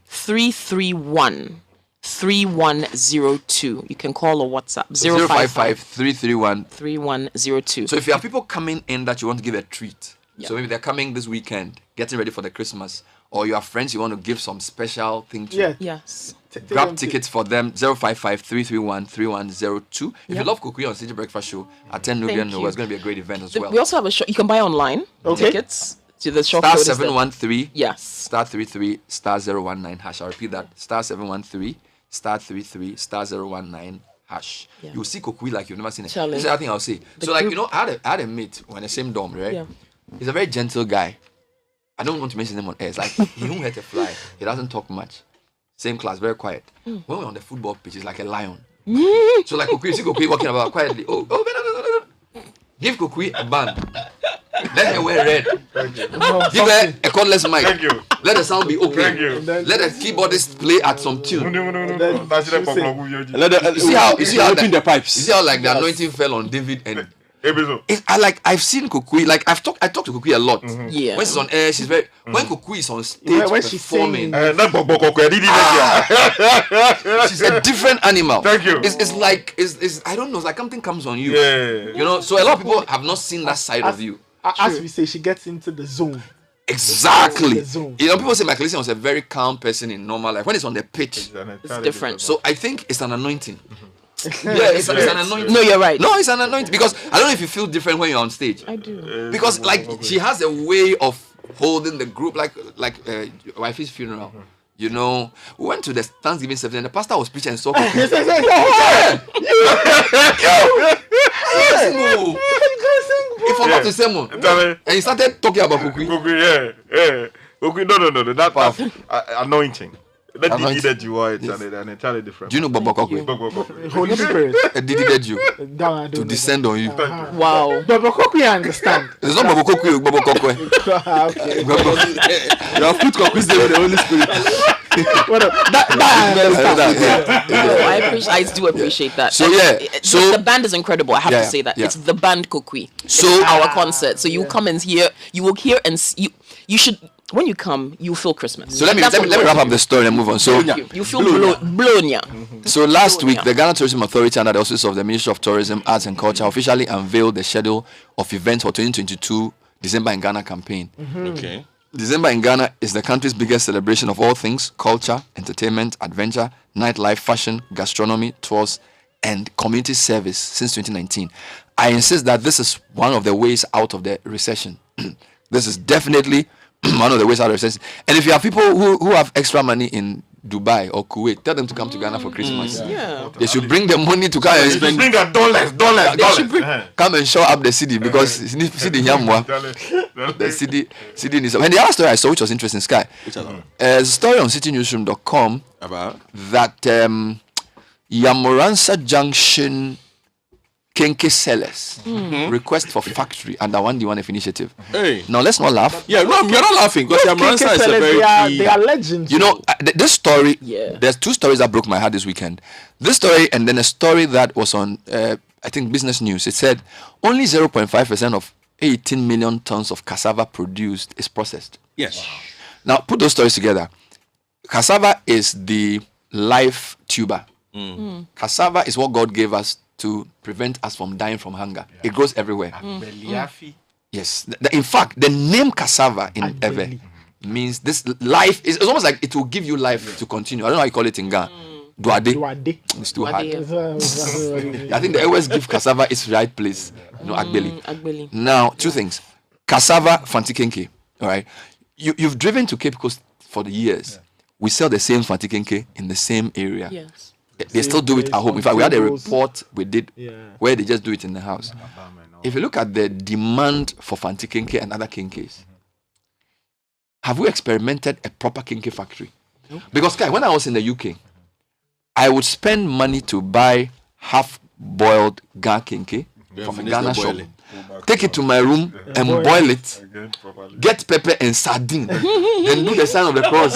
331 3102. You can call or WhatsApp 055 331 3102. So if you have people coming in that you want to give a treat, so maybe they're coming this weekend, getting ready for the Christmas, or you have friends you want to give some special thing to. Yes. Grab tickets for them 055 331 3102. If you love Kukui on Citi Breakfast Show, attend Nubian Noel. It's going to be a great event as well. We also have a show. You can buy online tickets. To the shop star code 713 yes star 33 star 019 hash. I'll repeat that. Star 713 star 33 star 019 hash. You'll see Kukui like you've never seen it. This is the thing I'll say. So like, you know, I had a mate when the same dorm, right? Yeah. He's a very gentle guy. I don't want to mention him on air. It's like he won't hurt a fly. He doesn't talk much. Same class, very quiet. When we're on the football pitch, he's like a lion. So like Kukui, see Kukui walking about quietly. Give Kukui a band. Let her wear red. Give her a cordless mic. Thank you. Let the sound be open. Thank you. Let the keyboardist play at some tune. You see how open the pipes. You see how like the anointing fell on David and I've seen Kukui, like I talk to Kukui a lot. Yeah. When she's on air, she's very when Kukui is on stage when performing. She's a different animal. Thank you. It's like I don't know, it's like something comes on you. You know, so a lot of people have not seen that side of you. As we say, she gets into the zone. Exactly. You know, people say Michael Essien was a very calm person in normal life. When it's on the pitch, it's different. So I think it's an anointing. It's an anointing. No, you're right. No, it's an anointing because I don't know if you feel different when you're on stage. I do. Because like she has a way of holding the group, like wifey's funeral. You know, we went to the Thanksgiving service and the pastor was preaching and so. He forgot to say more. And he started talking about Kukui. Kukui, no. That's anointing. That needed you are an entirely different. Do you know Bobo Kokwe? Holy Spirit. Needed you to descend on you. Wow. Bobo Kokwe, I understand. It's not Bobo Kokwe, Bobo Kokwe. Okay. You have put Kokwe with the Holy Spirit. I do appreciate that. So the band is incredible. I have to say that it's the band Kukui. So our concert. So you come and hear. You will hear and you should. When you come, you feel Christmas. So let me wrap up the story and move on. So you feel blown, yeah. So last week, the Ghana Tourism Authority, under the auspices of the Ministry of Tourism, Arts and Culture, officially unveiled the schedule of events for 2022 December in Ghana campaign. Okay. December in Ghana is the country's biggest celebration of all things culture, entertainment, adventure, nightlife, fashion, gastronomy, tours, and community service since 2019. I insist that this is one of the ways out of the recession. This is definitely one of the ways out of recession. And if you have people who have extra money in Dubai or Kuwait, tell them to come to Ghana for Christmas. They should bring the money to come and spend. Bring the dollars. Come and show up the city because city Yamwa. The city needs. And the other story I saw, which was interesting, Skye. A story on citynewsroom.com about that Yamoransa Junction Kenke sellers request for factory under one DIF initiative. Hey. Now let's not laugh. Yeah, no, you're not laughing because Yamoransa is a very they are legends. You know, this story. There's two stories that broke my heart this weekend. This story and then a story that was on I think Business News. It said only 0.5% of 18 million tons of cassava produced is processed. Yes. Now put those stories together. Cassava is the life tuber. Cassava is what God gave us to prevent us from dying from hunger. It grows everywhere. Yes. In fact, the name cassava in Ewe means this life. It's almost like it will give you life to continue. I don't know how you call it in Ghana. Duade. It's too hard. I think they always give cassava its right place. You know, Agbeli. Agbeli. Now, two things. Cassava fantikenke. All right. You've driven to Cape Coast for the years. We sell the same Fantikenke in the same area. Yes. They still do it at home. In fact, we had a report we did where they just do it in the house. If you look at the demand for Fantikenke and other kenkes, have we experimented a proper kenke factory? Nope. Because Skye, when I was in the UK, I would spend money to buy half-boiled Ga kenke from a Ghana shop, take it to my room and boil it, get pepper and sardine, then do the sign of the cross.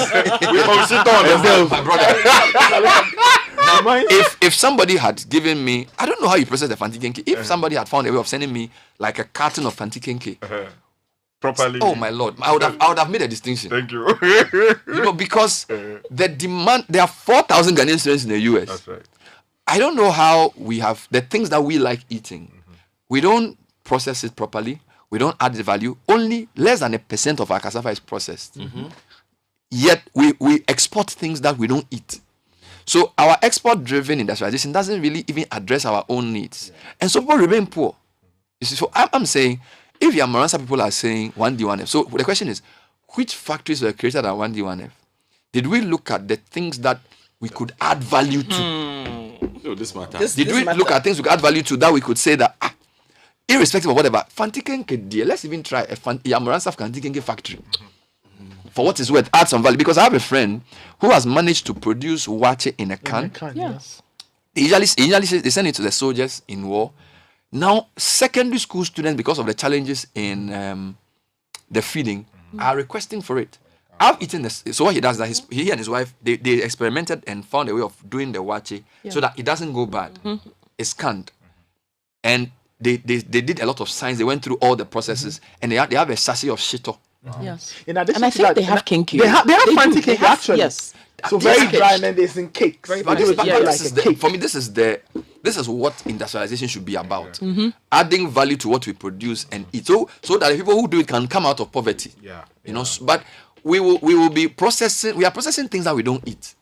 We all sit on the my brother. If somebody had given me, I don't know how you process the Fantikenke. If somebody had found a way of sending me like a carton of Fantikenke, properly. Oh my Lord, I would have made a distinction. Thank you. Because the demand, there are 4,000 Ghanaian students in the US. That's right. I don't know how we have the things that we like eating. We don't process it properly. We don't add the value. Only less than 1% of our cassava is processed. Yet we export things that we don't eat. So our export-driven industrialization doesn't really even address our own needs. And so people remain poor. You see, so I'm saying, if your Moransa people are saying 1D1F, so the question is, which factories were created at 1D1F? Did we look at the things that we could add value to? No, this matters. Did we look at things we could add value to that we could say that, irrespective of whatever, Fantikenke dear, let's even try a Moransa Fantikenke factory. For what it's worth, add some value. Because I have a friend who has managed to produce wache in a can. Yes. They send it to the soldiers in war. Now, secondary school students, because of the challenges in the feeding, are requesting for it. I've eaten this. So what he does is that he and his wife, they experimented and found a way of doing the wache so that it doesn't go bad. It's canned. And they did a lot of science. They went through all the processes. And they have a sachet of shito. Yes. In addition and I to think that, they have kinky. They have Fantikenke actually. Yes. So very dry, and then there's in cakes. For me, this is what industrialization should be about. Adding value to what we produce and eat, so that the people who do it can come out of poverty. You know. But we will be processing. We are processing things that we don't eat.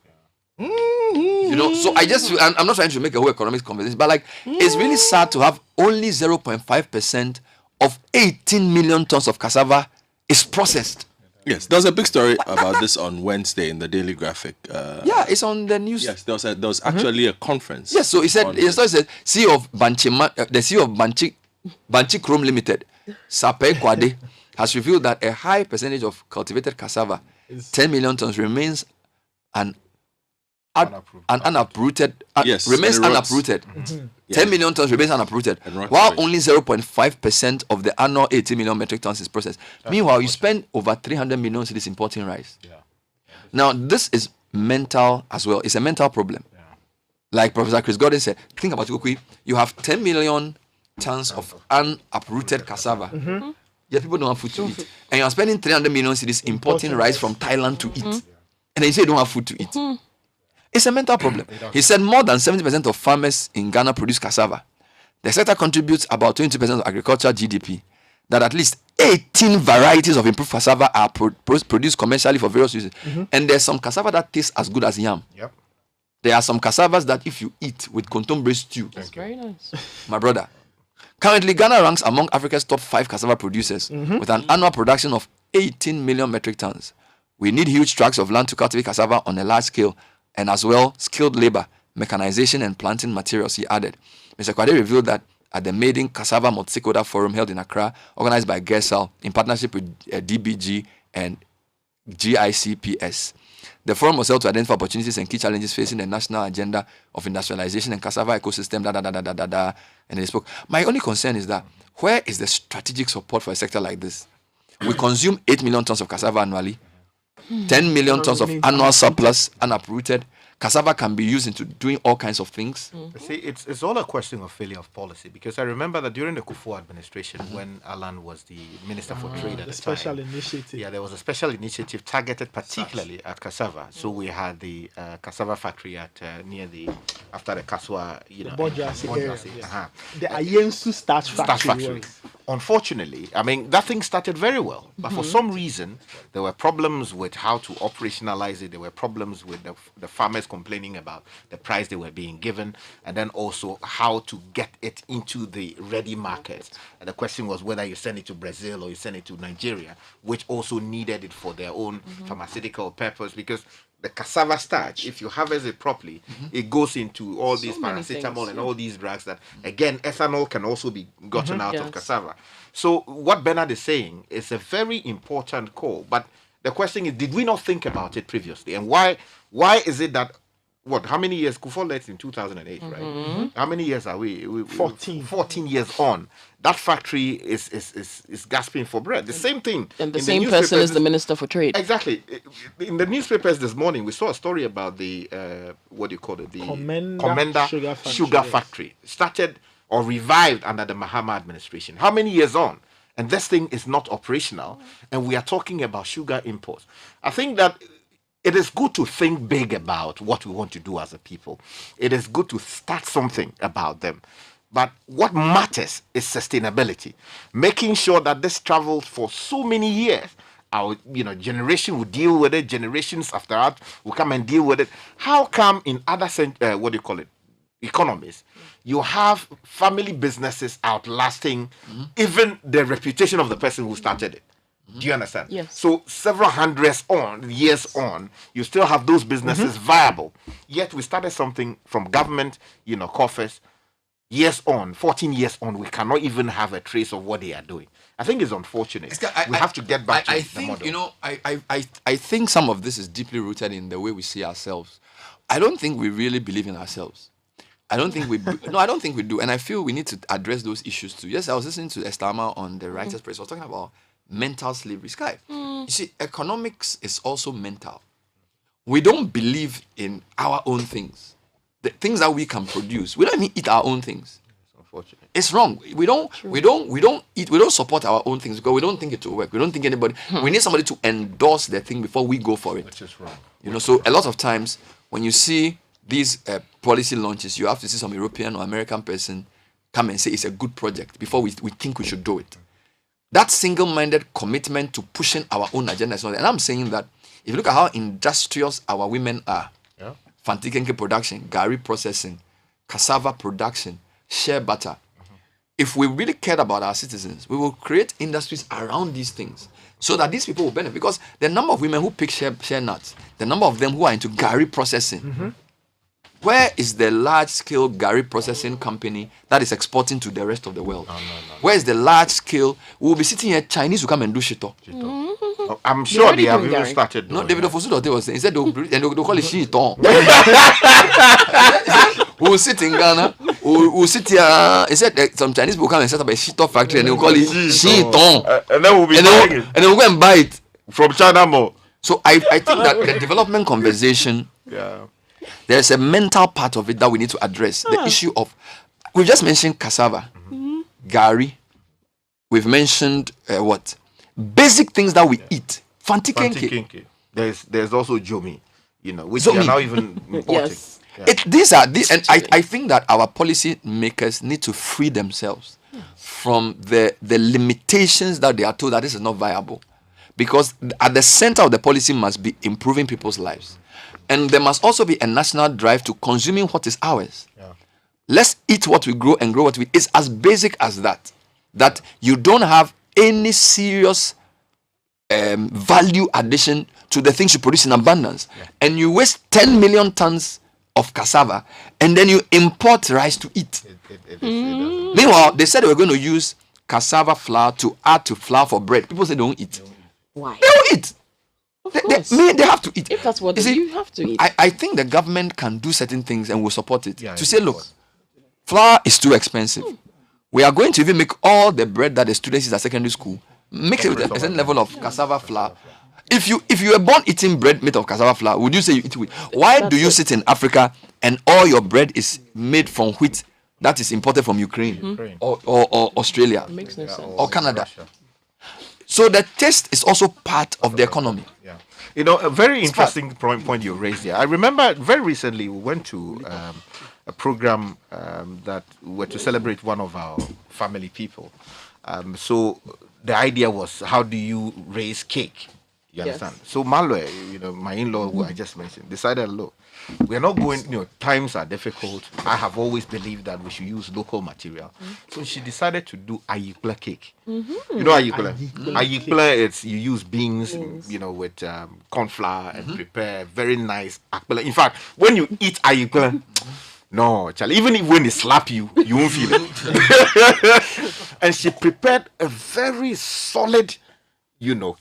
You know. So I'm not trying to make a whole economics conversation, but like it's really sad to have only 0.5% of 18 million tons of cassava is processed. Yes, there was a big story about this on Wednesday in the Daily Graphic. Yeah, it's on the news. Yes, there was actually a conference. Yes, so he said, CEO of the CEO of Banchi Chrome Limited, Sape Kwade, has revealed that a high percentage of cultivated cassava, 10 million tons, remains unapproved. Remains unapproved. 10 million tons remains unapproved, while only 0.5% of the annual 80 million metric tons is processed. Meanwhile, you spend over 300 million cedis importing rice. Now, this is mental as well. It's a mental problem. Like Professor Chris Gordon said, think about it, you have 10 million tons of unapproved cassava. Yet people don't have food to eat. And you're spending 300 million cedis importing rice from Thailand to eat. And then you say you don't have food to eat. It's a mental problem. He said more than 70% of farmers in Ghana produce cassava. The sector contributes about 20% of agricultural GDP. That at least 18 varieties of improved cassava are produced commercially for various uses. And there's some cassava that tastes as good as yam. There are some cassavas that if you eat with contombre stew, that's very nice. My brother. Currently, Ghana ranks among Africa's top 5 cassava producers with an annual production of 18 million metric tons. We need huge tracts of land to cultivate cassava on a large scale, and as well skilled labor, mechanization, and planting materials, he added. Mr. Kwade revealed that at the Maiden Cassava Multi-Stakeholder Forum held in Accra, organized by GESAL in partnership with DBG and GICPS. The forum was held to identify opportunities and key challenges facing the national agenda of industrialization and cassava ecosystem, and they spoke. My only concern is that where is the strategic support for a sector like this? We consume 8 million tons of cassava annually. 10 million tons of annual surplus unapproved. Cassava can be used into doing all kinds of things. See, it's all a question of failure of policy, because I remember that during the Kufuor administration, when Alan was the Minister for Trade at the special time, initiative. Yeah, there was a special initiative targeted particularly at cassava. So we had the cassava factory at near after the Kaswa, Botchwey area. The Ayensu starch factory. unfortunately, I mean, that thing started very well, but for some reason, there were problems with how to operationalize it. There were problems with the farmers complaining about the price they were being given, and then also how to get it into the ready market. And the question was whether you send it to Brazil or you send it to Nigeria, which also needed it for their own pharmaceutical purpose, because the cassava starch, if you harvest it properly, it goes into all these paracetamol and all these drugs that, again, ethanol can also be gotten out of cassava. So what Bernard is saying is a very important call. But the question is, did we not think about it previously? And why is it that, how many years? Kufo left in 2008, right? How many years are we? 14. 14 years on. That factory is gasping for bread. The same thing. And the same person is the Minister for Trade. Exactly. In the newspapers this morning, we saw a story about the, The Comenda Sugar Factory. Started or revived under the Mahama administration. How many years on? And this thing is not operational. And we are talking about sugar imports. I think that it is good to think big about what we want to do as a people. It is good to start something about them. But what matters is sustainability. Making sure that this travels for so many years. Our generation will deal with it. Generations after that will come and deal with it. How come in other economies, you have family businesses outlasting even the reputation of the person who started it? Do you understand? Yes. So several years on, you still have those businesses viable. Yet we started something from government, coffers. Years on, 14 years on, we cannot even have a trace of what they are doing. I think it's unfortunate. We have to get back to the model. I think some of this is deeply rooted in the way we see ourselves. I don't think we really believe in ourselves. I don't think we do. And I feel we need to address those issues too. Yes, I was listening to Estama on the Writers' Press. I was talking about mental slavery. Skye, you see, economics is also mental. We don't believe in our own things. The things that we can produce, we don't even eat our own things. It's unfortunate. It's wrong. We don't support our own things because we don't think it will work. We don't think anybody. We need somebody to endorse the thing before we go for it. Which is wrong. So a lot of times when you see these policy launches, you have to see some European or American person come and say it's a good project before we think we should do it. That single-minded commitment to pushing our own agenda is not there. And I'm saying that if you look at how industrious our women are, Fantikenke production, Gary processing, cassava production, shea butter. If we really cared about our citizens, we will create industries around these things so that these people will benefit. Because the number of women who pick shea nuts, the number of them who are into Gary processing, where is the large-scale Gary processing company that is exporting to the rest of the world? No. Where is the large-scale? We will be sitting here, Chinese will come and do shito. I'm sure they have even started. No, David Ofosudote was saying, he said they'll call it shiton. We'll sit in Ghana, we'll sit here. He said some Chinese will come and set up a shito factory and they'll call it shiton. And then we'll be and then we'll go and buy it from China more. So I think that the development conversation, there's a mental part of it that we need to address. The issue of, we just mentioned cassava, Gary, we've mentioned what? Basic things that we eat. Fantikenke. There's also Jomi, which they are now even importing. Yes. Yeah. And I think that our policy makers need to free themselves from the limitations that they are told that this is not viable. Because at the center of the policy must be improving people's lives. And there must also be a national drive to consuming what is ours. Yeah. Let's eat what we grow and grow what we eat. It's as basic as that. That you don't have any serious value addition to the things you produce in abundance. Yeah. And you waste 10 million tons of cassava and then you import rice to eat. Meanwhile, they said they were going to use cassava flour to add to flour for bread. People say they don't eat. Why? They don't eat. They have to eat. If that's what you have to eat. I think the government can do certain things and will support it. To say, look, flour is too expensive. We are going to even make all the bread that the students eat at secondary school, mix it with a certain level of cassava flour. If you were born eating bread made of cassava flour, would you say you eat wheat? Why do you sit in Africa and all your bread is made from wheat that is imported from Ukraine or Australia or Canada? So the taste is also part of the economy. Yeah. A very interesting point you raised there. I remember very recently we went to a program that were to celebrate one of our family people. So the idea was, how do you raise cake? You understand? So Malwe, my in-law who I just mentioned, decided, look, we're not going, times are difficult. I have always believed that we should use local material. So she decided to do ayikla cake. You know ayikla? Ayikla, it's you use beans, with corn flour and prepare very nice akpela. In fact, when you eat ayikla, no, Charlie, even if when they slap you, you won't feel it. And she prepared a very solid,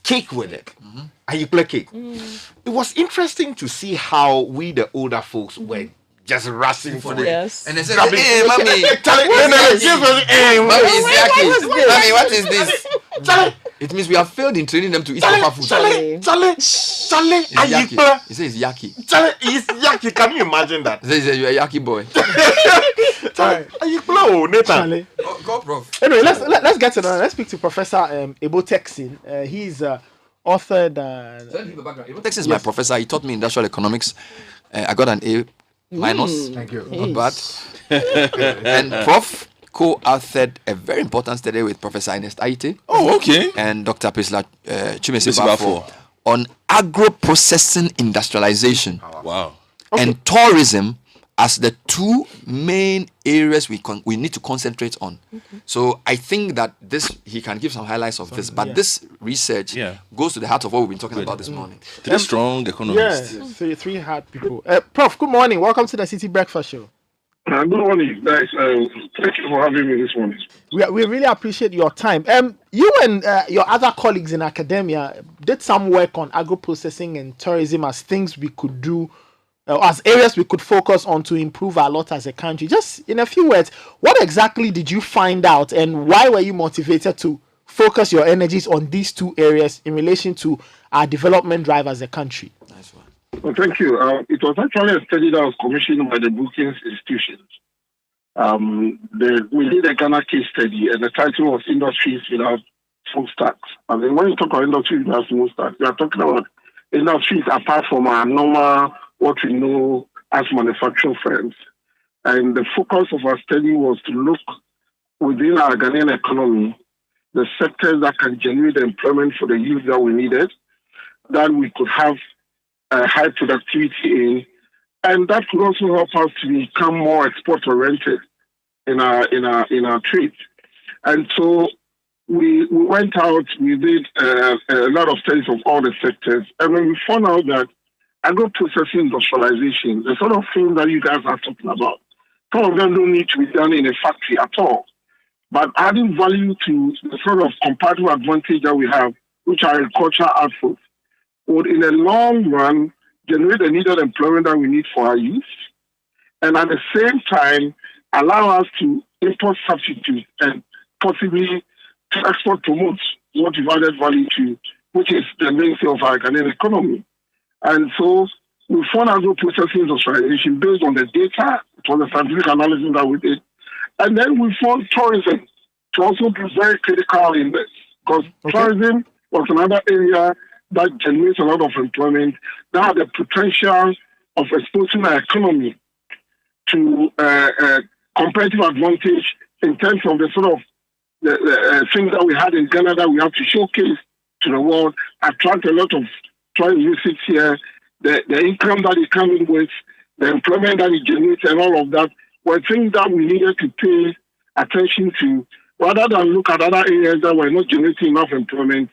cake with it. Ayikla cake. It was interesting to see how we, the older folks, were just rushing for it. Yes. And they said, Mommy, Mommy, what is this? Charlie, it means we have failed in training them to eat proper food. Charlie, ayikla. He says it's yaki. Charlie, it's yaki. Can you imagine that? He says you're a yaki boy. Charlie, ayikla, Nathan. Go, Prof. Anyway, let's get to that. Let's speak to Professor Ebo Texan. He's authored. Texan is my professor. He taught me industrial economics. I got an A minus. Thank you. Not bad. And Prof co-authored a very important study with Professor Ernest Aite. Oh, okay. And Dr. Pisla Chimesibafo on agro-processing industrialization. Wow. And tourism as the two main areas we need to concentrate on. So I think that he can give some highlights of this, but this research goes to the heart of what we've been talking about this morning. Three strong economists. Yeah, three hard people. Prof, good morning. Welcome to the Citi Breakfast Show. Good morning, guys. Thank you for having me this morning. We really appreciate your time. You and your other colleagues in academia did some work on agro-processing and tourism as things we could do, as areas we could focus on to improve our lot as a country. Just in a few words, what exactly did you find out, and why were you motivated to focus your energies on these two areas in relation to our development drive as a country? Nice one. Well, thank you. It was actually a study that was commissioned by the Brookings Institutions. We did a Ghana case study, and the title was Industries Without Smokestacks. I mean, when you talk about industries without smokestacks, we are talking about industries apart from our normal, what we know as manufacturing firms. And the focus of our study was to look within our Ghanaian economy, the sectors that can generate the employment for the youth that we needed, that we could have high productivity in, and that could also help us to become more export-oriented in our trade. And so we went out, we did a lot of studies of all the sectors, and when we found out that agro-processing industrialization, the sort of thing that you guys are talking about, some of them don't need to be done in a factory at all. But adding value to the sort of comparative advantage that we have, which are agricultural outputs, would in the long run generate the needed employment that we need for our youth, and at the same time allow us to import substitutes and possibly to export promote what we've added value to, which is the mainstay of our Ghanaian economy. And so we found agro-processing industrialization based on the data, it was a scientific analysis that we did. And then we found tourism to also be very critical in this, because tourism was another area that generates a lot of employment, that had the potential of exposing our economy to competitive advantage in terms of the sort of the things that we had in Ghana that we have to showcase to the world, attract a lot of foreign visits here, the income that it comes in with, the employment that it generates, and all of that were things that we needed to pay attention to, rather than look at other areas that were not generating enough employment.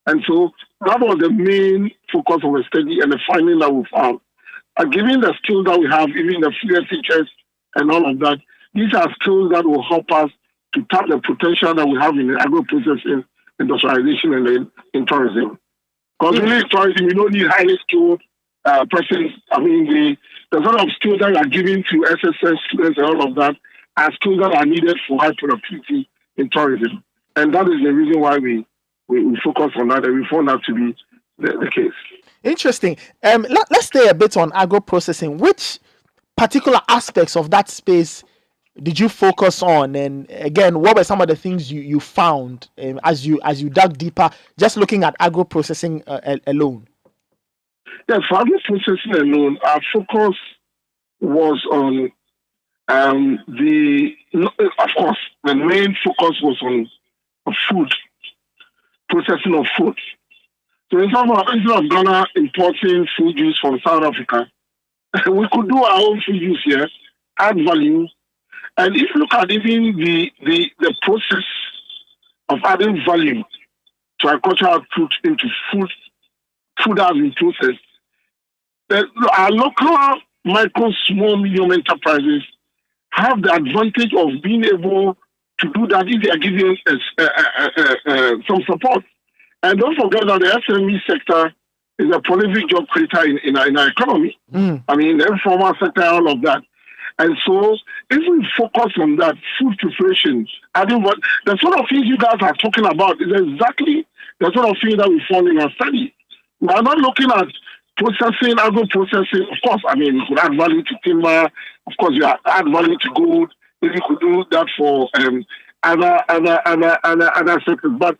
And so that was the main focus of the study and the finding that we found. Given the skills that we have, even the fluent teachers and all of that, these are skills that will help us to tap the potential that we have in the agro-processing, industrialization, and in tourism. Because really in tourism, we don't need highly skilled persons. I mean, the sort of skills that are given to SSS students and all of that are skills that are needed for high productivity in tourism. And that is the reason why we focus on that, and we found that to be the case. Interesting. Let's stay a bit on agro-processing. Which particular aspects of that space did you focus on? And again, what were some of the things you found as you dug deeper, just looking at agro-processing alone? Yes, for agro-processing alone, our focus was on of course, the main focus was on of food, processing of food. So instead of Ghana importing food use from South Africa, we could do our own food use here, add value. And if you look at even the process of adding value to agricultural output into food that has been processed, our local micro, small, medium enterprises have the advantage of being able to do that if they are given some support. And don't forget that the SME sector is a prolific job creator in our economy. I mean, the informal sector, all of that. And so, if we focus on that, food preparation, adding what the sort of things you guys are talking about is exactly the sort of thing that we found in our study. We are not looking at processing, agro-processing. Of course, I mean, we could add value to timber. Of course, you add value to gold. Maybe we could do that for other sectors. But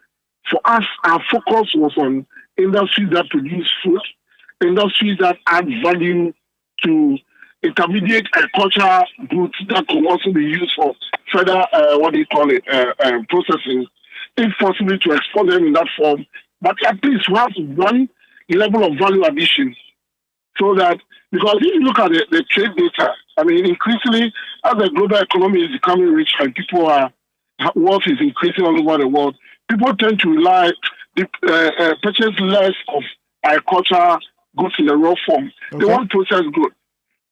for us, our focus was on industries that produce food, industries that add value to intermediate agricultural goods that can also be used for further, processing, if possible to export them in that form. But at least we have one level of value addition so that, because if you look at the trade data, I mean, increasingly, as the global economy is becoming richer and wealth is increasing all over the world, people tend to purchase less of agricultural goods in the raw form. Okay. They want processed goods.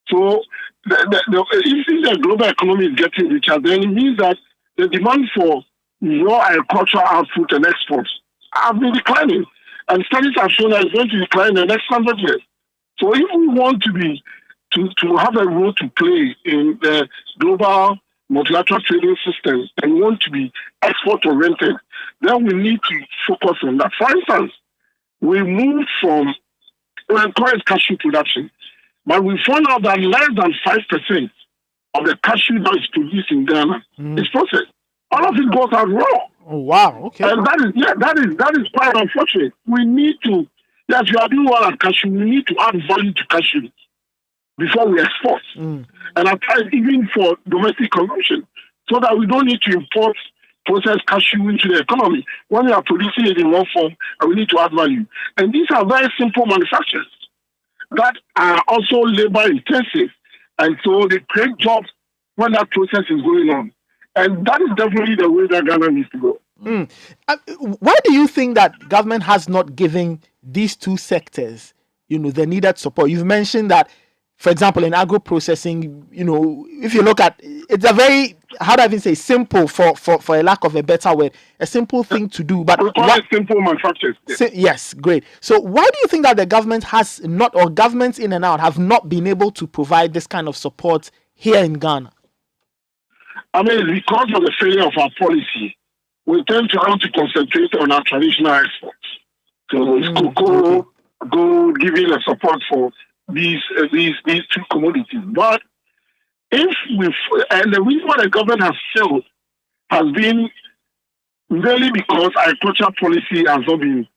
So, if the global economy is getting richer, then it means that the demand for raw agricultural output and exports have been declining. And studies have shown that it's going to decline in the next 100 years. So, if we want to have a role to play in the global multilateral trading system and want to be export-oriented, then we need to focus on that. For instance, we moved from encourage cashew production, but we found out that less than 5% of the cashew that is produced in Ghana is processed. All of it goes out raw. Oh wow! Okay. And that is quite unfortunate. We need to, yes, we are doing well at cashew. We need to add value to cashew before we export, and apply even for domestic consumption, so that we don't need to import processed cashew into the economy when we are producing it in one form, and we need to add value. And these are very simple manufacturers that are also labor intensive, and so they create jobs when that process is going on. And that is definitely the way that Ghana needs to go. Why do you think that government has not given these two sectors, the needed support? You've mentioned that, for example, in agro-processing, if you look at, it's a very, how do I even say, simple, for a lack of a better word, a simple thing to do. But we call it simple manufacturers. Yes, great. So why do you think that the government has not, or governments in and out, have not been able to provide this kind of support here in Ghana? I mean, because of the failure of our policy, we tend to want to concentrate on our traditional exports. So it's cocoa, gold, giving a support for these two commodities. But and the reason why the government has failed has been really because agricultural policy has not been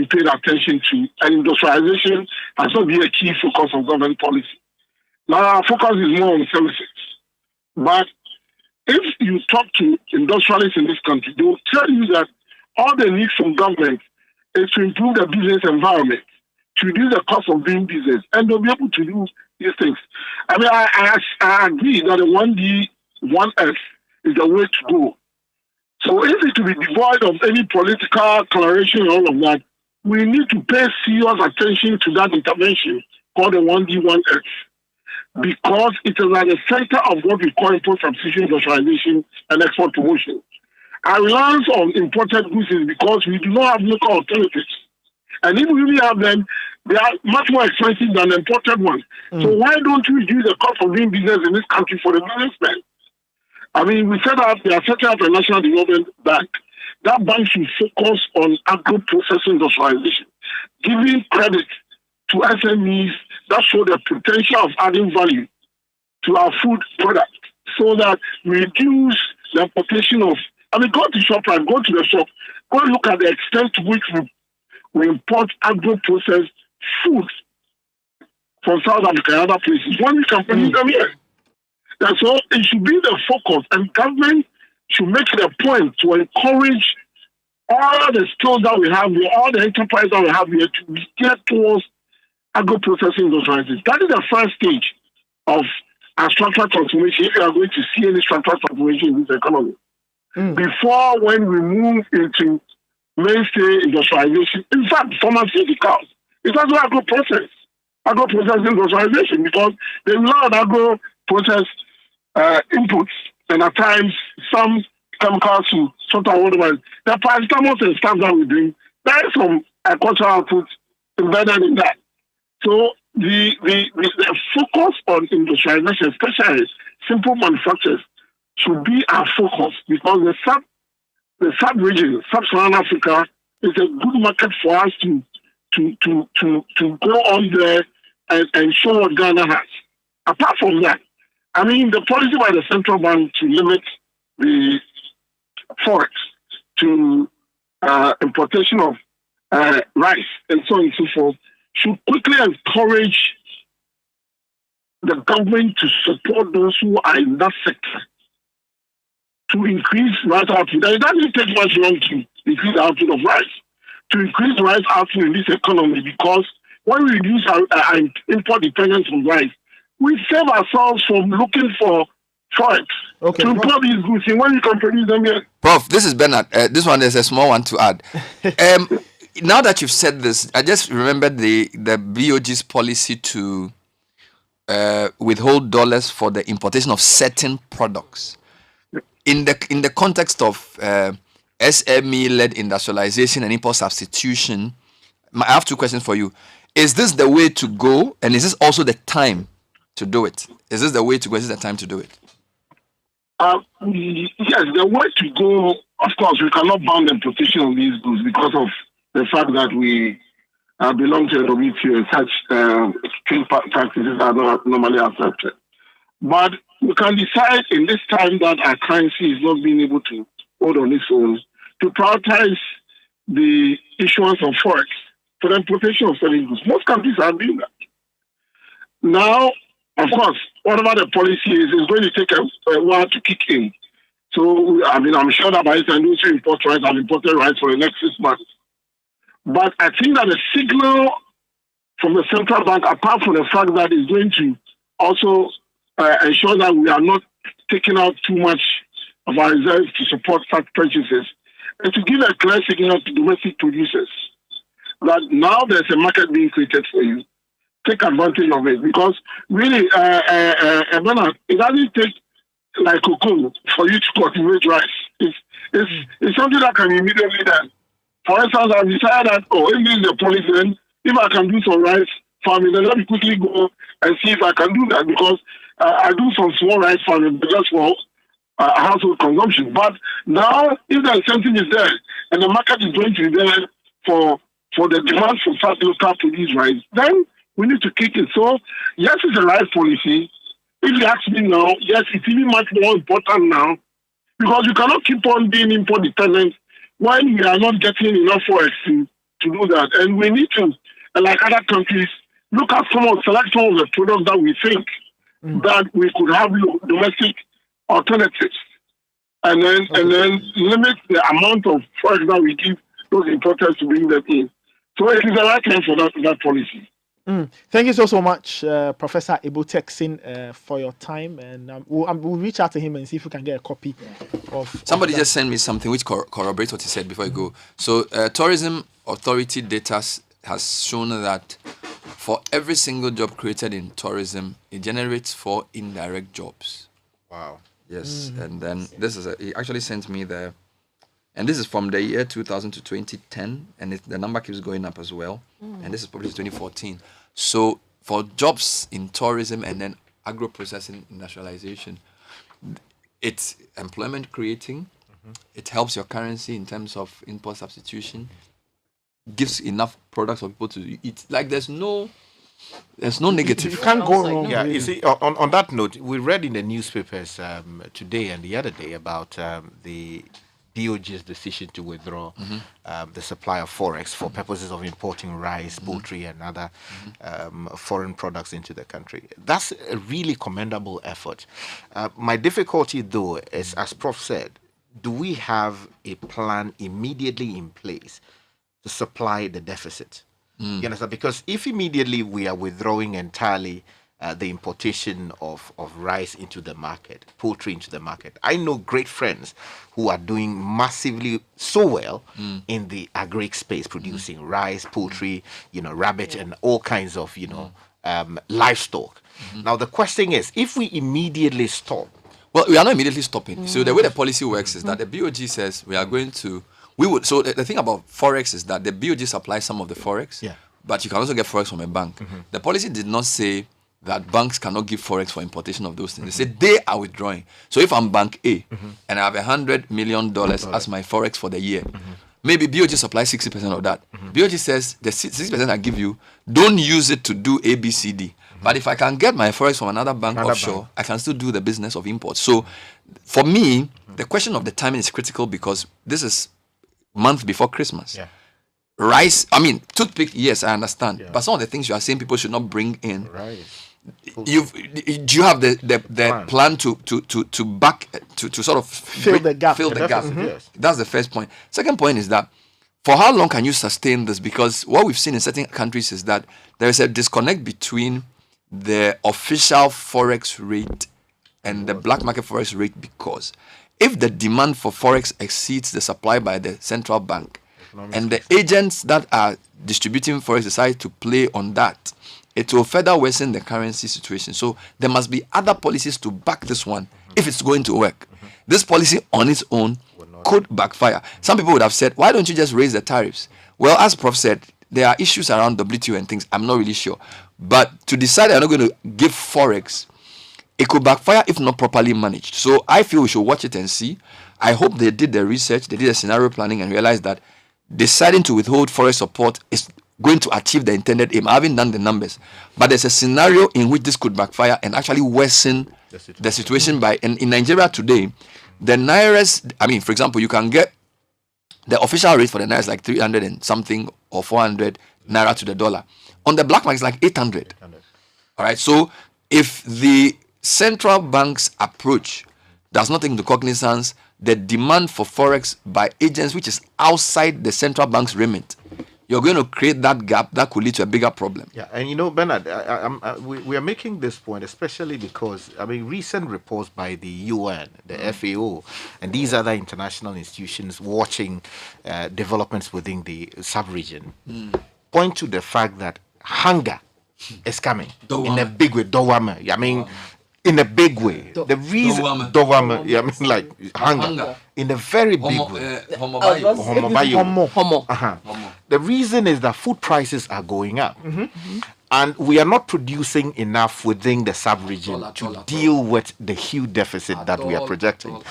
paid attention to, and industrialization has not been a key focus of government policy. Now our focus is more on services. But if you talk to industrialists in this country, they will tell you that all they need from government is to improve the business environment, to reduce the cost of doing business, and they'll be able to do these things. I mean, I agree that the 1D, 1S is the way to go. So if it will be devoid of any political declaration and all of that, we need to pay serious attention to that intervention called the 1D, 1S. Because it is at the center of what we call import substitution, industrialization, and export promotion. Our reliance on imported goods is because we do not have local alternatives. And if we really have them, they are much more expensive than the imported ones. So why don't we reduce the cost of doing business in this country for the businessmen? I mean, we set up a National Development Bank. That bank should focus on agro-processing industrialization, giving credit to SMEs that show the potential of adding value to our food product, so that we reduce the importation of, go to Surfline, go to the shop, go look at the extent to which we import agro-processed food from South Africa and other places when we can produce them here. And so it should be the focus, and government should make it a point to encourage all the skills that we have here, all the enterprise that we have here, to be geared towards agro-processing industrialization. That is the first stage of a structural transformation, if you are going to see any structural transformation in this economy. Before, when we move into mainstay industrialization, in fact, pharmaceuticals, it's also agro-processing industrialization, because they rely on agro-process inputs, and at times some chemicals to sort of whatever. The paracetamols and stuff that we do, there is some agricultural output embedded in that. So the focus on industrialization, especially simple manufacturers, should be our focus, because the sub-region, sub-Saharan Africa, is a good market for us to go on there and show what Ghana has. Apart from that, I mean, the policy by the central bank to limit the Forex to importation of rice and so on and so forth should quickly encourage the government to support those who are in that sector to increase rice output. It doesn't take much long to increase the output of rice, to increase rice output in this economy, because when we reduce our import dependence on rice, we save ourselves from looking for Forex to import these goods. And when you can produce them here. Prof, this is Bernard. This one is a small one to add. Now that you've said this, I just remembered the BOG's policy to withhold dollars for the importation of certain products. In the context of SME-led industrialization and import substitution, I have two questions for you. Is this the way to go, and is this also the time to do it? Is this the way to go? Is this the time to do it? Yes, the way to go, of course, we cannot ban the importation of these goods because of the fact that we belong to the WTO and such trade practices are not normally accepted. But we can decide in this time that our currency is not being able to hold on its own to prioritize the issuance of Forex for the importation of certain goods. Most countries are doing that. Now, of course, whatever the policy is going to take a while to kick in. So, I mean, I'm sure that by the time those who import rice have imported rice for the next 6 months. But I think that the signal from the central bank, apart from the fact that it's going to also ensure that we are not taking out too much of our reserves to support such purchases, is to give a clear signal to domestic producers that now there's a market being created for you. Take advantage of it, because really, it doesn't take like cocoa for you to cultivate rice. It's something that can be immediately done. For instance, I've decided that, if this is the policy, then if I can do some rice farming, then let me quickly go and see if I can do that, because I do some small rice farming just for household consumption. But now, if the incentive is there and the market is going to be there for the demand for such local produced rice, then we need to kick it. So, yes, it's a right policy. If you ask me now, yes, it's even much more important now, because you cannot keep on being import dependent when we are not getting enough Forex to do that. And we need to, like other countries, select some of the products that we think that we could have domestic alternatives, and then limit the amount of Forex that we give those importers to bring them in. So it is the right time for that policy. Thank you so much, Professor Texan, for your time, and we'll reach out to him and see if we can get a copy of. Somebody just sent me something which corroborates what he said before I go. So, Tourism Authority data has shown that for every single job created in tourism, it generates 4 indirect jobs. Wow. Yes, and then he actually sent me and this is from the year 2000 to 2010, and the number keeps going up as well. And this is published 2014. So for jobs in tourism and then agro-processing industrialization, it's employment creating. It helps your currency in terms of import substitution. Gives enough products for people to eat. Like there's no negative. You can't go wrong. Yeah, you see, on that note, we read in the newspapers today and the other day about the DOG's decision to withdraw the supply of Forex for purposes of importing rice, poultry, and other foreign products into the country. That's a really commendable effort. My difficulty, though, is, as Prof said, do we have a plan immediately in place to supply the deficit? You understand? Because if immediately we are withdrawing entirely the importation of rice into the market, poultry into the market. I know great friends who are doing massively so well in the agri space, producing rice, poultry, rabbit, and all kinds of, livestock. Now, the question is, if we immediately stop. Well, we are not immediately stopping. So the way the policy works is that the BOG says we are going to, so the thing about Forex is that the BOG supplies some of the Forex, but you can also get Forex from a bank. The policy did not say that banks cannot give Forex for importation of those things. They say they are withdrawing. So if I'm Bank A and I have $100 million as my Forex for the year, maybe BOG supplies 60% of that. BOG says the 60% I give you, don't use it to do A, B, C, D. But if I can get my Forex from another bank offshore, I can still do the business of import. So for me, the question of the timing is critical because this is month before Christmas. Rice, toothpick, yes, I understand. But some of the things you are saying people should not bring in. Do you have the plan to back to sort of fill the gap? Yes. That's the first point. Second point is that for how long can you sustain this? Because what we've seen in certain countries is that there is a disconnect between the official Forex rate and the black market Forex rate, because if the demand for Forex exceeds the supply by the central bank and the agents that are distributing Forex decide to play on that, it will further worsen the currency situation. So there must be other policies to back this one if it's going to work. This policy on its own could backfire. Some people would have said, why don't you just raise the tariffs? Well, as Prof said, there are issues around WTO and things. I'm not really sure. But to decide I'm not going to give Forex, it could backfire if not properly managed. So I feel we should watch it and see. I hope they did the research, they did the scenario planning and realized that deciding to withhold Forex support is going to achieve the intended aim. I haven't done the numbers. But there's a scenario in which this could backfire and actually worsen the situation by... And in Nigeria today, the Naira's... for example, you can get the official rate for the Naira is like 300 and something or 400 Naira to the dollar. On the black market, it's like 800. All right, so if the central bank's approach does not take into cognizance the demand for Forex by agents which is outside the central bank's remit, you're going to create that gap that could lead to a bigger problem. Yeah, and Bernard, we are making this point especially because, recent reports by the UN, the FAO, and these other international institutions watching developments within the sub-region point to the fact that hunger is coming in a big way. In a big way. The reason hunger in a very big way. The reason is that food prices are going up. And we are not producing enough within the sub-region to deal with the huge deficit that we are projecting.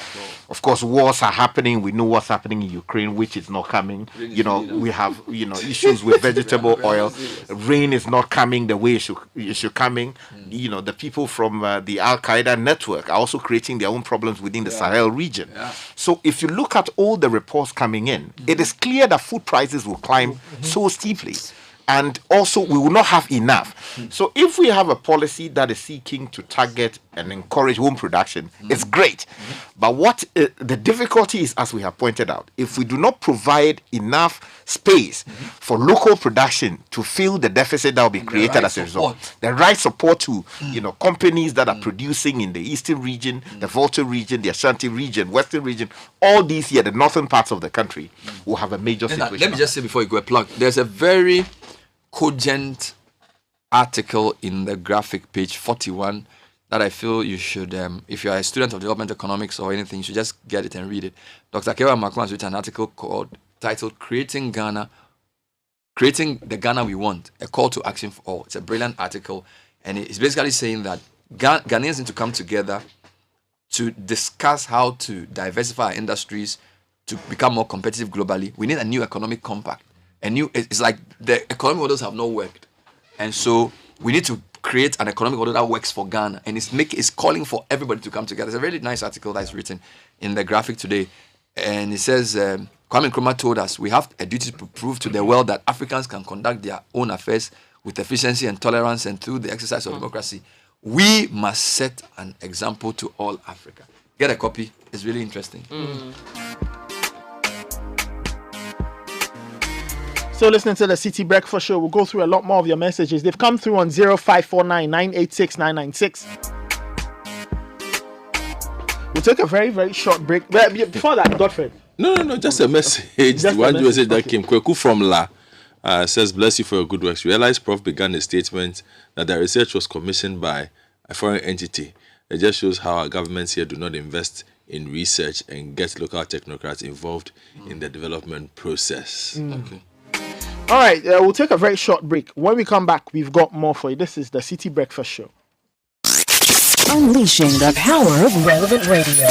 Of course, wars are happening. We know what's happening in Ukraine, which is not coming. We have issues with vegetable oil. Rain is not coming the way it should coming. The people from the Al-Qaeda network are also creating their own problems within the Sahel region. So if you look at all the reports coming in, it is clear that food prices will climb so steeply. And also, we will not have enough. So if we have a policy that is seeking to target and encourage home production, it's great. But what the difficulty is, as we have pointed out, if we do not provide enough space for local production to fill the deficit that will be created as a result, the right support to companies that are producing in the eastern region, the Volta region, the Ashanti region, western region, all these here, the northern parts of the country, will have a major situation. Let me just say before you go a plug, there's a very cogent article in the graphic page 41 that I feel you should, if you are a student of development economics or anything, you should just get it and read it. Dr. Kewa Makwan has written an article titled Creating the Ghana We Want, a call to action for all. It's a brilliant article, and it's basically saying that Ghanaians need to come together to discuss how to diversify our industries to become more competitive globally. We need a new economic compact. It's like the economic models have not worked, and so we need to create an economic model that works for Ghana, and it's calling for everybody to come together. It's a really nice article that's written in the graphic today, and it says Kwame Nkrumah told us we have a duty to prove to the world that Africans can conduct their own affairs with efficiency and tolerance, and through the exercise of democracy, we must set an example to all Africa. Get a copy. It's really interesting. So listening to the Citi Breakfast Show, we'll go through a lot more of your messages. They've come through on 0549 986 996. We'll take a very, very short break. But before that, Godfrey. No, just a message. Just One a message that okay. came. Kweku from La says, bless you for your good works. Realized Prof began a statement that the research was commissioned by a foreign entity. It just shows how our governments here do not invest in research and get local technocrats involved in the development process. Okay. All right, we'll take a very short break. When we come back, we've got more for you. This is the Citi Breakfast Show. Unleashing the power of relevant radio.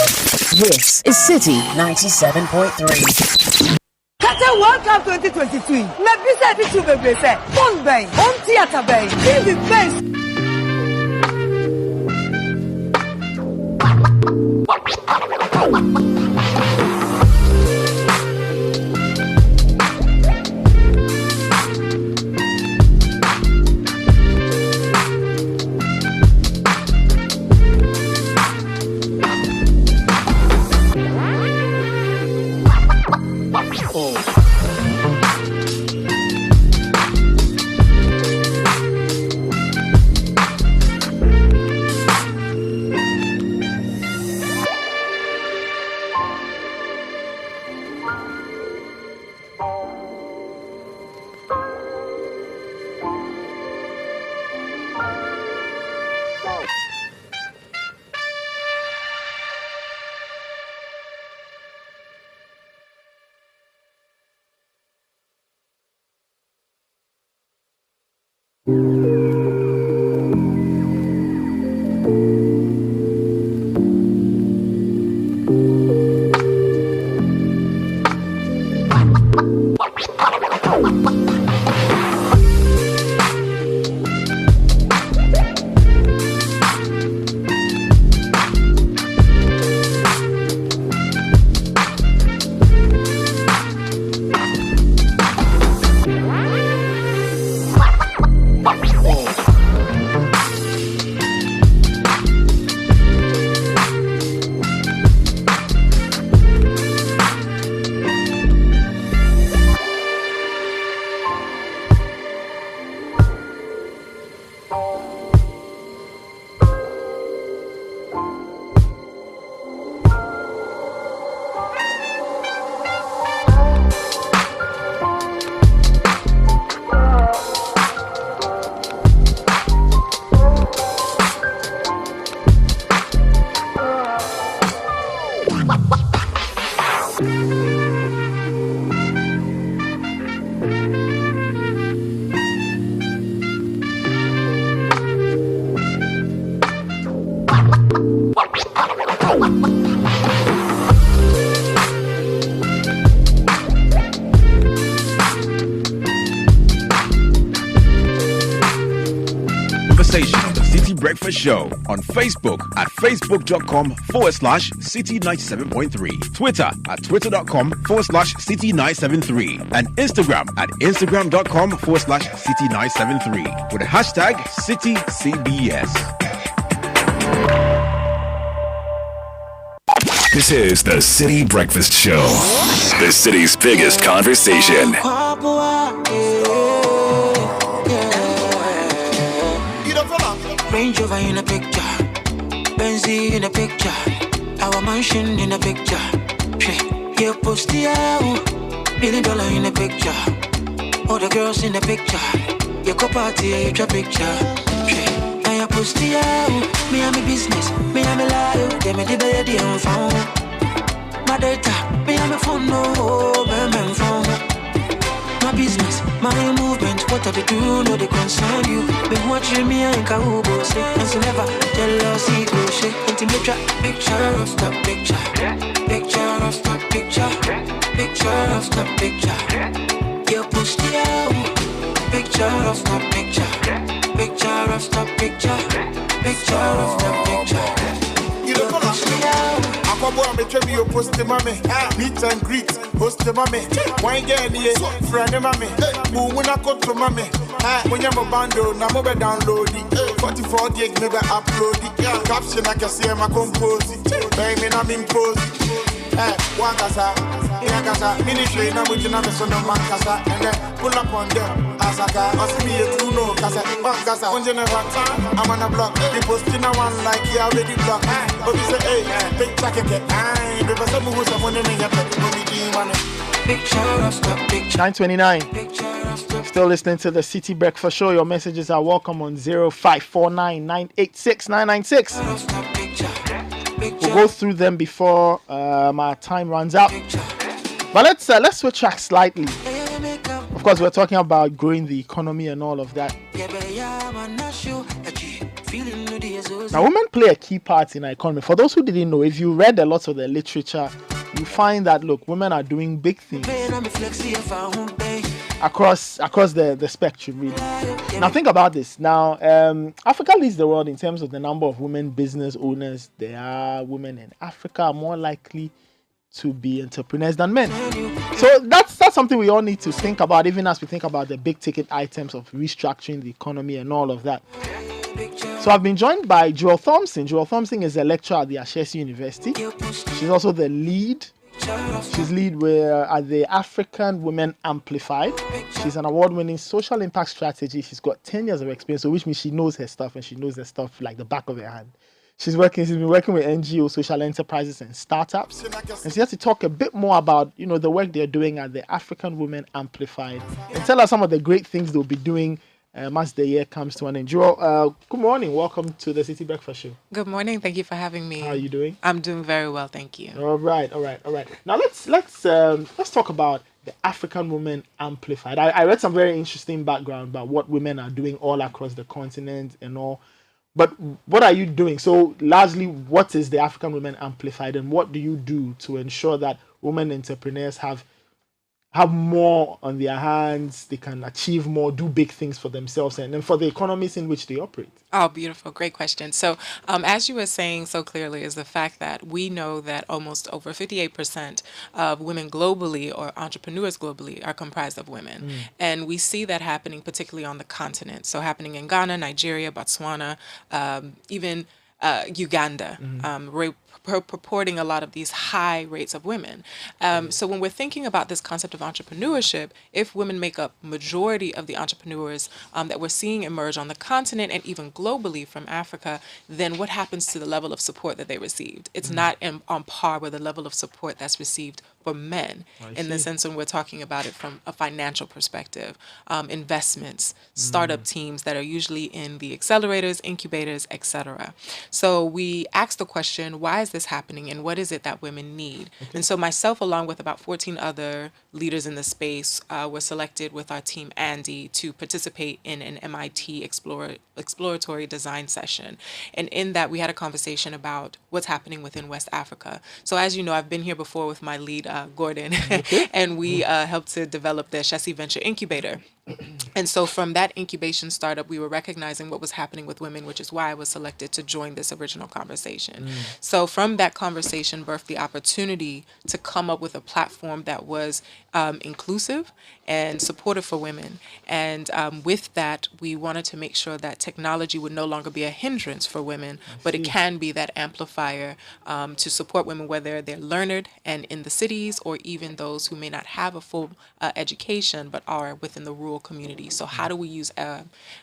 This is Citi 97.3. Qatar World Cup 2023. Mebisa di chube say, phone bay, home theater bay, TV base. Conversation on the Citi Breakfast Show on Facebook at facebook.com/Citi97.3, Twitter at twitter.com/Citi973, and Instagram at instagram.com/Citi973 with the hashtag CitiCBS. This is the Citi Breakfast Show, the city's biggest conversation. Range Rover in a picture, Benzie in a picture, our mansion in a picture. You post the $1 billion in a picture, all the girls in the picture. You go party, you drop picture. Now you post the me and me business, me and me life. They me the baby on phone. My data, me and me phone, no, me phone. My business, my movement, what I do, no they concern you. Been watching me and Kahubo say, and so never jealousy go shake. Intimate picture of the picture, picture of the picture, picture of the picture. You push the picture of the picture, picture of the picture, picture of the picture. You don't push the I'm a post the mommy, meet and greet, host the mommy. Wine get here, friend the mommy. Who when I go to mommy? When you're a bando, now I'm download it. 44 gig, maybe upload it. Caption, I can see my compose it. Baby, I'm impose it. One casa, ministry, now we can have a son of man casa, and then pull up on them. As I got, must be a true no casa, one casa, on Geneva, I'm on a block. They posting a one like you already block. But we say, hey, big jacket, I never said who's a money in your pet, picture. 9:29. Still listening to the Citi Breakfast Show. Your messages are welcome on 0549 986 996. We'll go through them before my time runs out. But let's switch track slightly. Of course, we're talking about growing the economy and all of that. Now, women play a key part in our economy. For those who didn't know, if you read a lot of the literature, you find that, look, women are doing big things across the spectrum, really. Now, think about this. Now, Africa leads the world in terms of the number of women business owners. There are women in Africa are more likely to be entrepreneurs than men. So that's something we all need to think about, even as we think about the big ticket items of restructuring the economy and all of that. So I've been joined by Joel Thompson. Joel Thompson is a lecturer at the Ashesi University. She's also the lead. She's lead at the African Women Amplified. She's an award-winning social impact strategy. She's got 10 years of experience, so which means she knows her stuff, and she knows her stuff like the back of her hand. She's been working with NGOs, social enterprises, and startups. And she has to talk a bit more about, the work they're doing at the African Women Amplified, and tell us some of the great things they'll be doing as the year comes to an end. Joel, good morning. Welcome to the Citi Breakfast Show. Good morning. Thank you for having me. How are you doing? I'm doing very well, thank you. All right. Now let's talk about the African Women Amplified. I read some very interesting background about what women are doing all across the continent and all. But what are you doing? So largely, what is the African Women Amplified, and what do you do to ensure that women entrepreneurs have more on their hands, they can achieve more, do big things for themselves and for the economies in which they operate? Oh, beautiful. Great question. So as you were saying so clearly is the fact that we know that almost over 58% of women globally, or entrepreneurs globally, are comprised of women. And we see that happening particularly on the continent. So happening in Ghana, Nigeria, Botswana, even Uganda, purporting a lot of these high rates of women. So when we're thinking about this concept of entrepreneurship, if women make up majority of the entrepreneurs that we're seeing emerge on the continent and even globally from Africa, then what happens to the level of support that they received? It's not on par with the level of support that's received for men, in the sense when we're talking about it from a financial perspective, investments, startup teams that are usually in the accelerators, incubators, etc. So we asked the question, why is this happening and what is it that women need? And so myself, along with about 14 other leaders in the space, were selected with our team Andy to participate in an MIT exploratory design session. And in that, we had a conversation about what's happening within West Africa. So as you know, I've been here before with my lead, Gordon, and we helped to develop the Ashesi Venture Incubator. And so from that incubation startup, we were recognizing what was happening with women, which is why I was selected to join this original conversation. So from that conversation birthed the opportunity to come up with a platform that was inclusive and supportive for women. And with that, we wanted to make sure that technology would no longer be a hindrance for women, but it can be that amplifier to support women, whether they're learned and in the cities, or even those who may not have a full education, but are within the rural community. So how do we use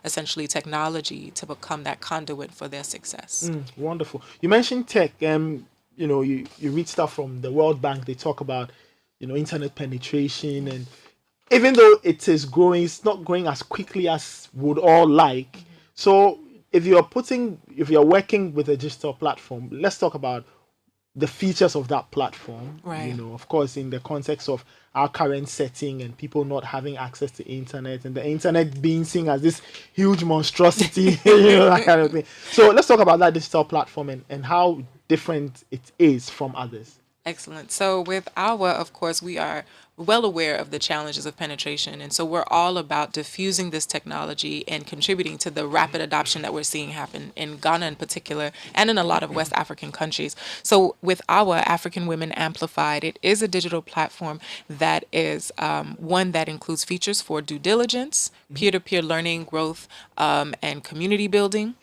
essentially technology to become that conduit for their success? Wonderful. You mentioned tech. You read stuff from the World Bank. They talk about internet penetration, and even though it is growing, it's not growing as quickly as would all like. So if you're working with a digital platform, let's talk about the features of that platform. Right. Of course, in the context of our current setting and people not having access to internet, and the internet being seen as this huge monstrosity, that kind of thing. So let's talk about that digital platform and how different it is from others. Excellent. So with our, of course, we are well aware of the challenges of penetration. And so we're all about diffusing this technology and contributing to the rapid adoption that we're seeing happen in Ghana in particular and in a lot of West African countries. So with our African Women Amplified, it is a digital platform that is one that includes features for due diligence, peer-to-peer learning, growth, and community building.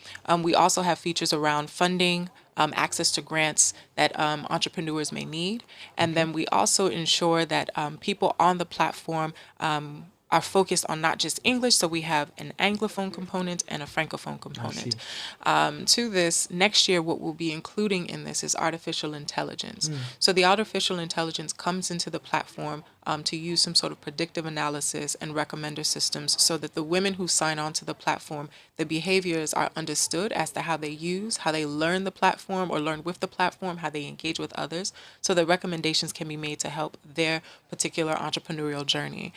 We also have features around funding, access to grants that entrepreneurs may need. And then we also ensure that people on the platform are focused on not just English, so we have an Anglophone component and a Francophone component. To this, next year what we'll be including in this is artificial intelligence. So the artificial intelligence comes into the platform to use some sort of predictive analysis and recommender systems so that the women who sign on to the platform, the behaviors are understood as to how they use, how they learn the platform or learn with the platform, how they engage with others, so that recommendations can be made to help their particular entrepreneurial journey.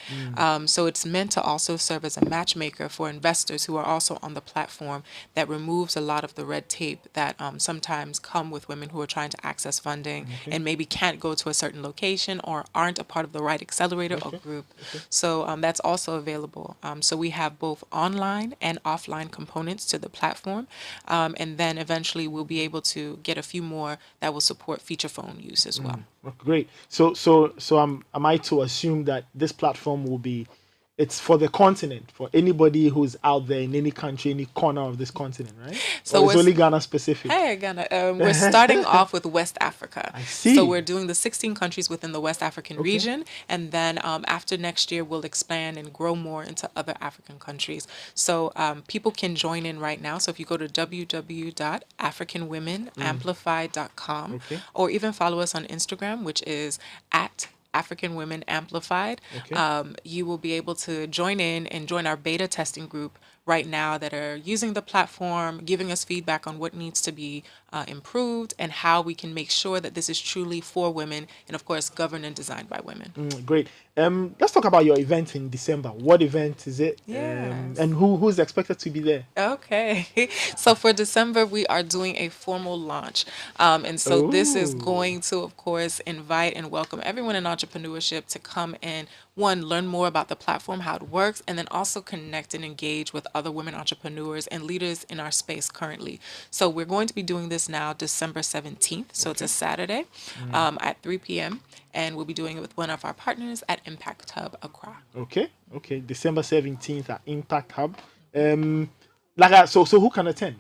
So it's meant to also serve as a matchmaker for investors who are also on the platform that removes a lot of the red tape that sometimes come with women who are trying to access funding and maybe can't go to a certain location or aren't a part of the right accelerator or group. So that's also available. So we have both online and offline components to the platform. And then eventually we'll be able to get a few more that will support feature phone use as well. Great. So am I to assume that this platform will be, it's for the continent, for anybody who's out there in any country, any corner of this continent, right? So it's only Ghana specific? Hey, Ghana. We're starting off with West Africa. I see. So we're doing the 16 countries within the West African region. And then after next year, we'll expand and grow more into other African countries. So people can join in right now. So if you go to www.africanwomenamplified.com or even follow us on Instagram, which is at African Women Amplified, you will be able to join in and join our beta testing group right now that are using the platform, giving us feedback on what needs to be improved and how we can make sure that this is truly for women and, of course, governed and designed by women. Great. Let's talk about your event in December. What event is it? And who's expected to be there? Okay. So for December, we are doing a formal launch. And so this is going to, of course, invite and welcome everyone in entrepreneurship to come and, one, learn more about the platform, how it works, and then also connect and engage with other women entrepreneurs and leaders in our space currently. So we're going to be doing this now December 17th. So it's a Saturday at 3 p.m. And we'll be doing it with one of our partners at Impact Hub Accra. Okay. December 17th at Impact Hub. So who can attend?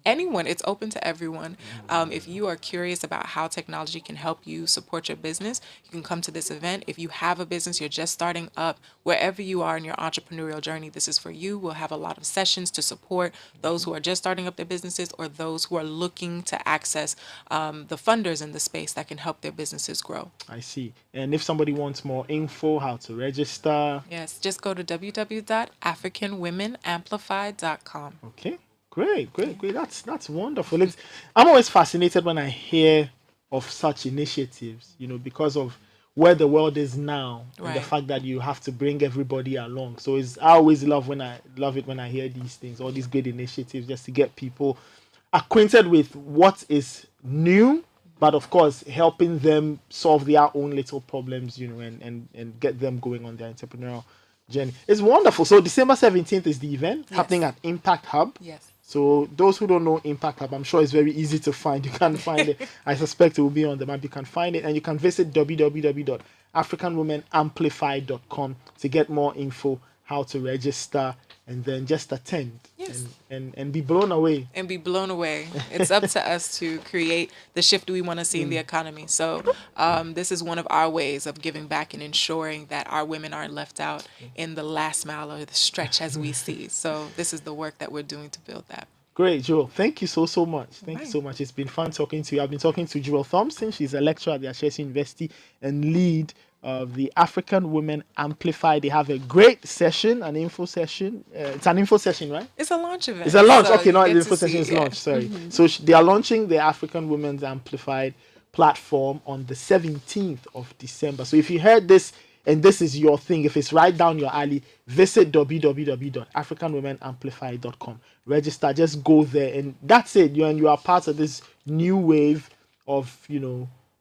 Anyone. It's open to everyone. If you are curious about how technology can help you support your business, you can come to this event. If you have a business, you're just starting up, wherever you are in your entrepreneurial journey, this is for you. We'll have a lot of sessions to support those who are just starting up their businesses or those who are looking to access the funders in the space that can help their businesses grow. I see. And if somebody wants more info, how to register? Yes, just go to www.africanwomenamplified.com. Okay. Great. That's wonderful. I'm always fascinated when I hear of such initiatives, because of where the world is now and the fact that you have to bring everybody along. So I always love it when I hear these things, all these great initiatives, just to get people acquainted with what is new, but of course helping them solve their own little problems, and get them going on their entrepreneurial journey. It's wonderful. So December 17th is the event happening at Impact Hub. Yes. So those who don't know Impact Hub, I'm sure it's very easy to find. You can find it. I suspect it will be on the map. You can find it, and you can visit www.africanwomenamplified.com to get more info, how to register, and then just attend and be blown away. It's up to us to create the shift we want to see in the economy. So this is one of our ways of giving back and ensuring that our women aren't left out in the last mile or the stretch as we see. So this is the work that we're doing to build that. Great, Jewel. Thank you so much. Thank you so much. It's been fun talking to you. I've been talking to Jewel Thompson. She's a lecturer at the Ashesi University and lead of the African Women Amplify. They have a great session, an info session. It's an info session, right? It's a launch event. It's a launch. So okay, not the info session is launch. Sorry. So they are launching the African Women's Amplified platform on the 17th of December. So if you heard this and this is your thing, if it's right down your alley, visit www.africanwomenamplified.com. Register, just go there, and that's it. You are part of this new wave of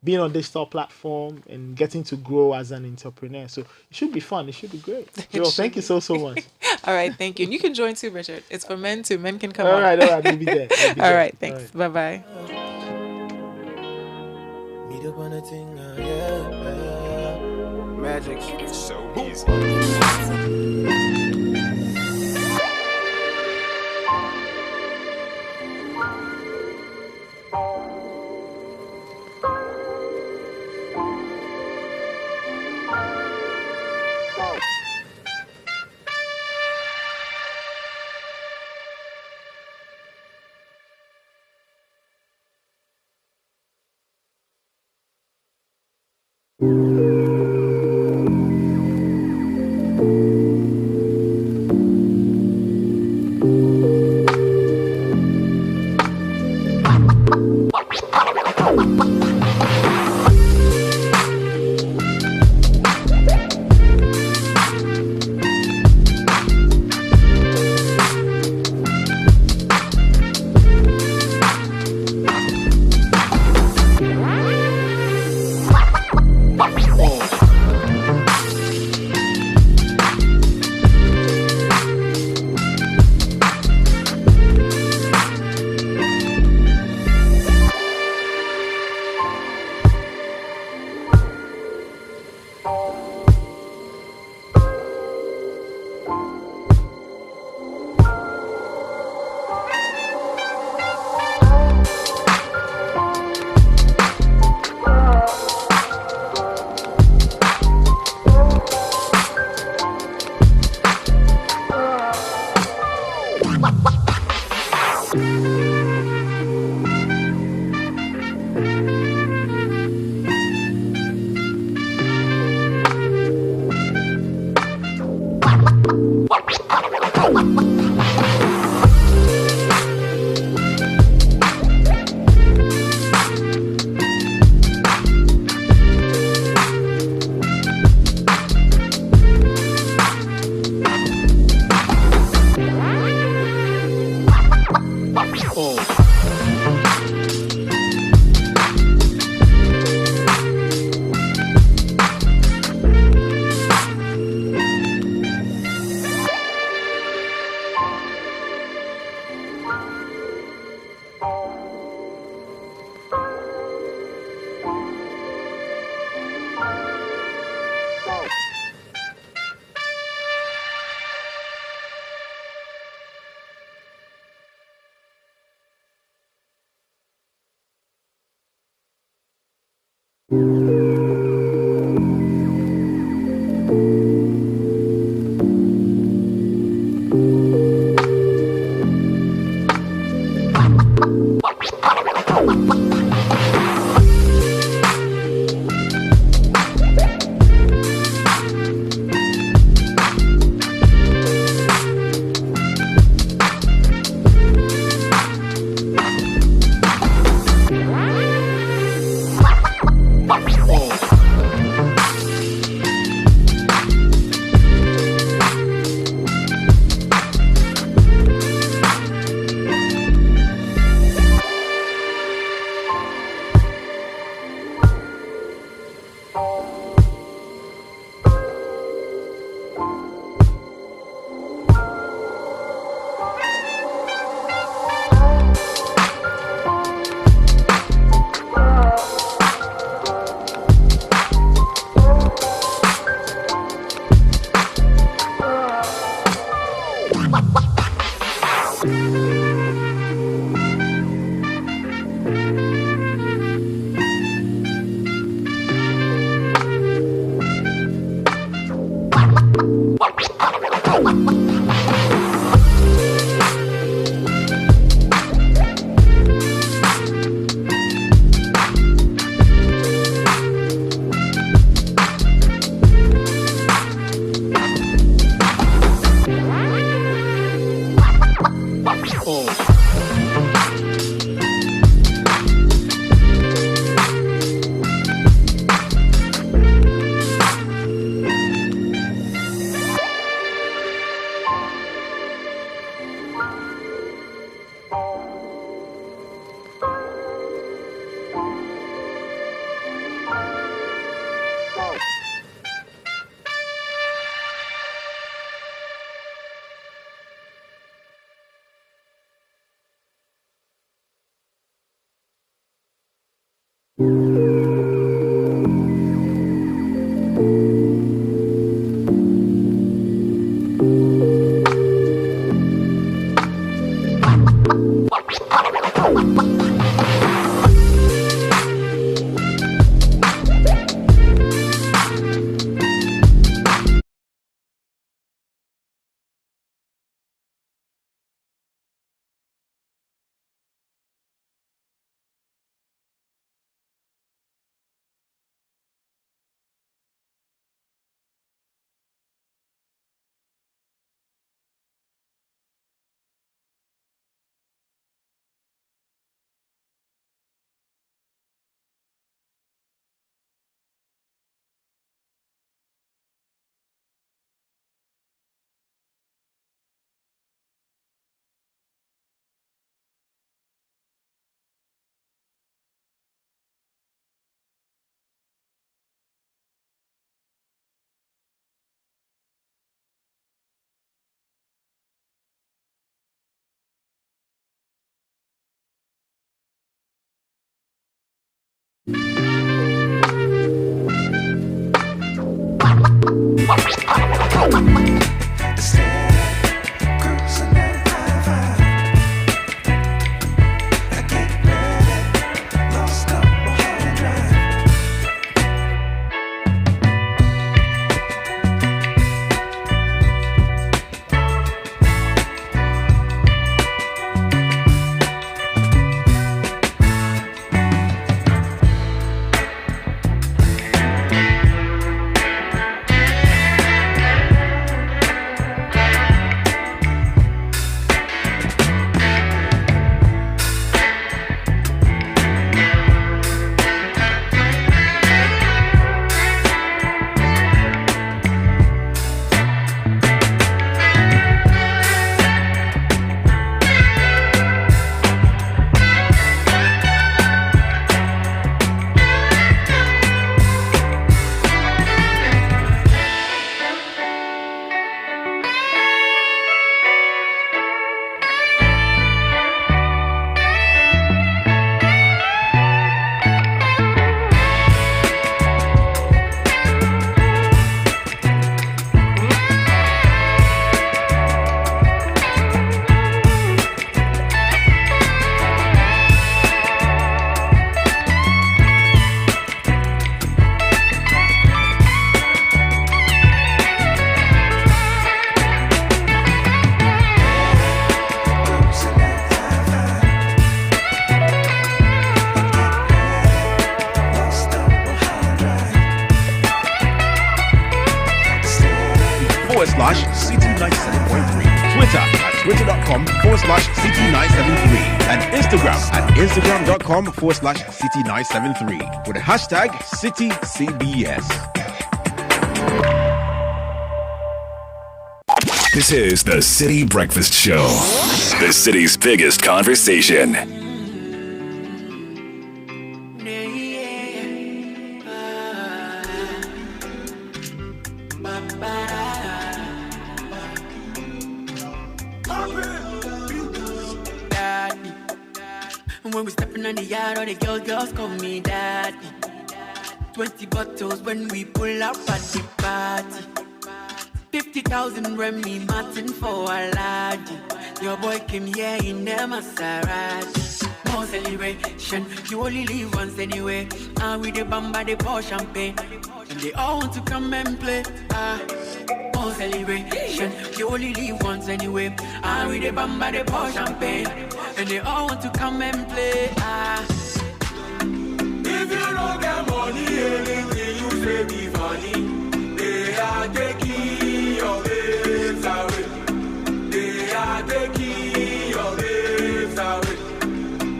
being on digital platform and getting to grow as an entrepreneur. So it should be fun. It should be great. Joe, thank you so much. All right, thank you. And you can join too, Richard. It's for men too. Men can come All on. right, we'll be there. All right, thanks. All right. Bye-bye. Meet up on a thing, Magic. It's so easy. /Citi97.3. Twitter at twitter.com/Citi973. And Instagram at instagram.com/Citi973 with the hashtag CitiCBS. This is the Citi Breakfast Show, the city's biggest conversation. When we stepping on the yard, all the girls call me daddy. 20 bottles when we pull up at the party. 50,000 Remy Martin for a laddie. Your boy came here in the Maserati. More celebration, you only live once anyway. And with the bamba, they pour champagne. And they all want to come and play. More celebration, you only live once anyway. And with the bamba, they pour champagne. And they all want to come and play. If you don't get money, anything you say be funny. They are taking your babes away. They are taking your babes away.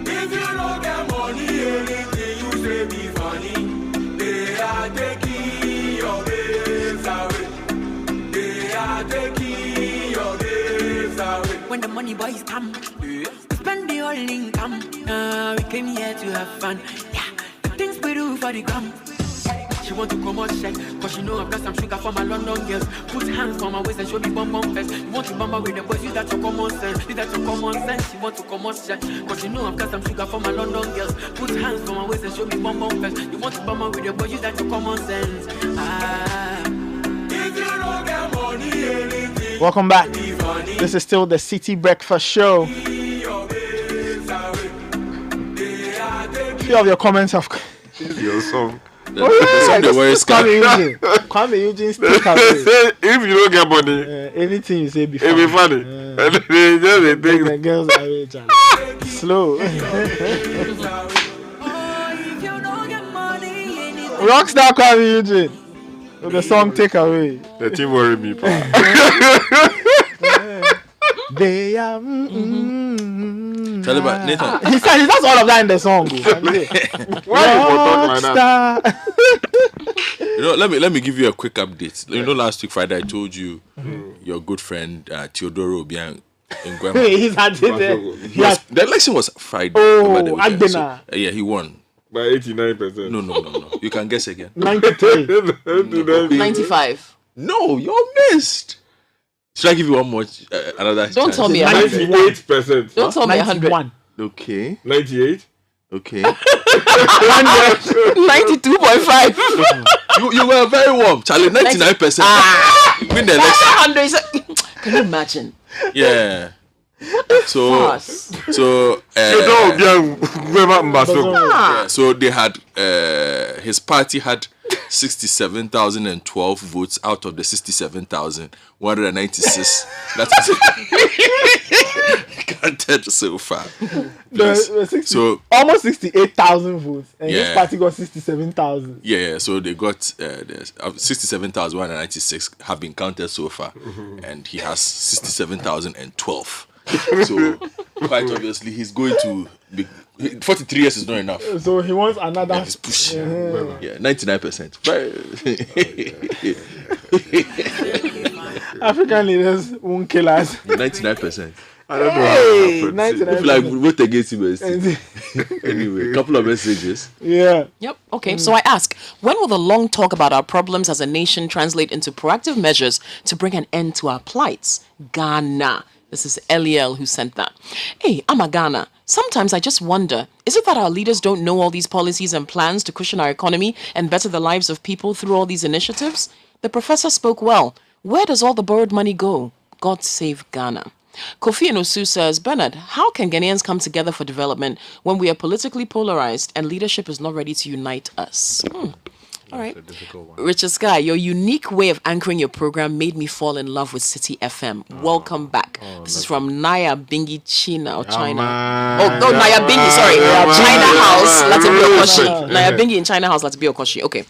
If you don't get money, anything you say be funny. They are taking your babes away. They are taking your babes away. When the money boys come, spend the whole income. We came here to have fun. Yeah, the things we do for the gram. She want to come out check, cause she know I've got some sugar for my London girls. Put hands on my waist and show me bum bum fest. You want to bumper with the boys, use that your common sense. Use that your common sense. She want to come out check, cause she know I've got some sugar for my London girls. Put hands on my waist and show me bum bum fest. You want to bumper with the boys, use that your common sense. If you don't get money, anything. Welcome back. This is still the Citi Breakfast Show. Few of your comments have. Your song. Oh yeah, this Kwame Eugene stick away. If you don't get money, anything you say before, it be funny. Just the girls are rich. Slow. Rockstar Kwame Eugene with the song Take Away. The team worry me, pa. They are. Tell about Nathan. He said he does all of that in the song. Why you talk like that? Let me give you a quick update. You know, last week Friday I told you your good friend Teodoro Obiang in Guema. He's had it. The election was Friday. Oh, so, yeah, he won. By 89%. No. You can guess again. 93. 95. No, you missed. Should I give you one more? Another Don't chance? tell me 98%. Don't tell me 100. Okay. 98. Okay. 92.5. You were very warm, Charlie. 99%. Win the election. 100. Can you imagine? Yeah. So they had his party had 67,012 votes out of the 67,196 that is counted so far. So almost 68,000 votes, and his party got 67,000. Yeah, so they got 67,196 have been counted so far, and he has 67,012. So quite obviously he's going to be 43 years is not enough. So he wants another. Yeah, he's pushing. Yeah, 99%. African leaders won't kill us. 99%. I don't know how it happened. If like vote against him. Anyway, a couple of messages. Yeah. Yep. Okay. So I ask, when will the long talk about our problems as a nation translate into proactive measures to bring an end to our plights? Ghana. This is Eliel who sent that. Hey, I'm a Ghana. Sometimes I just wonder, is it that our leaders don't know all these policies and plans to cushion our economy and better the lives of people through all these initiatives? The professor spoke well. Where does all the borrowed money go? God save Ghana. Kofi Inosu says, Bernard, how can Ghanaians come together for development when we are politically polarized and leadership is not ready to unite us? All right. Richard Skye, your unique way of anchoring your program made me fall in love with Citi FM. Welcome back. This is from Naya Bingi China. Naya Bingi, sorry. China House, Latibi Okoshi. Naya Bingi in China House, Latibi Okoshi. Okay.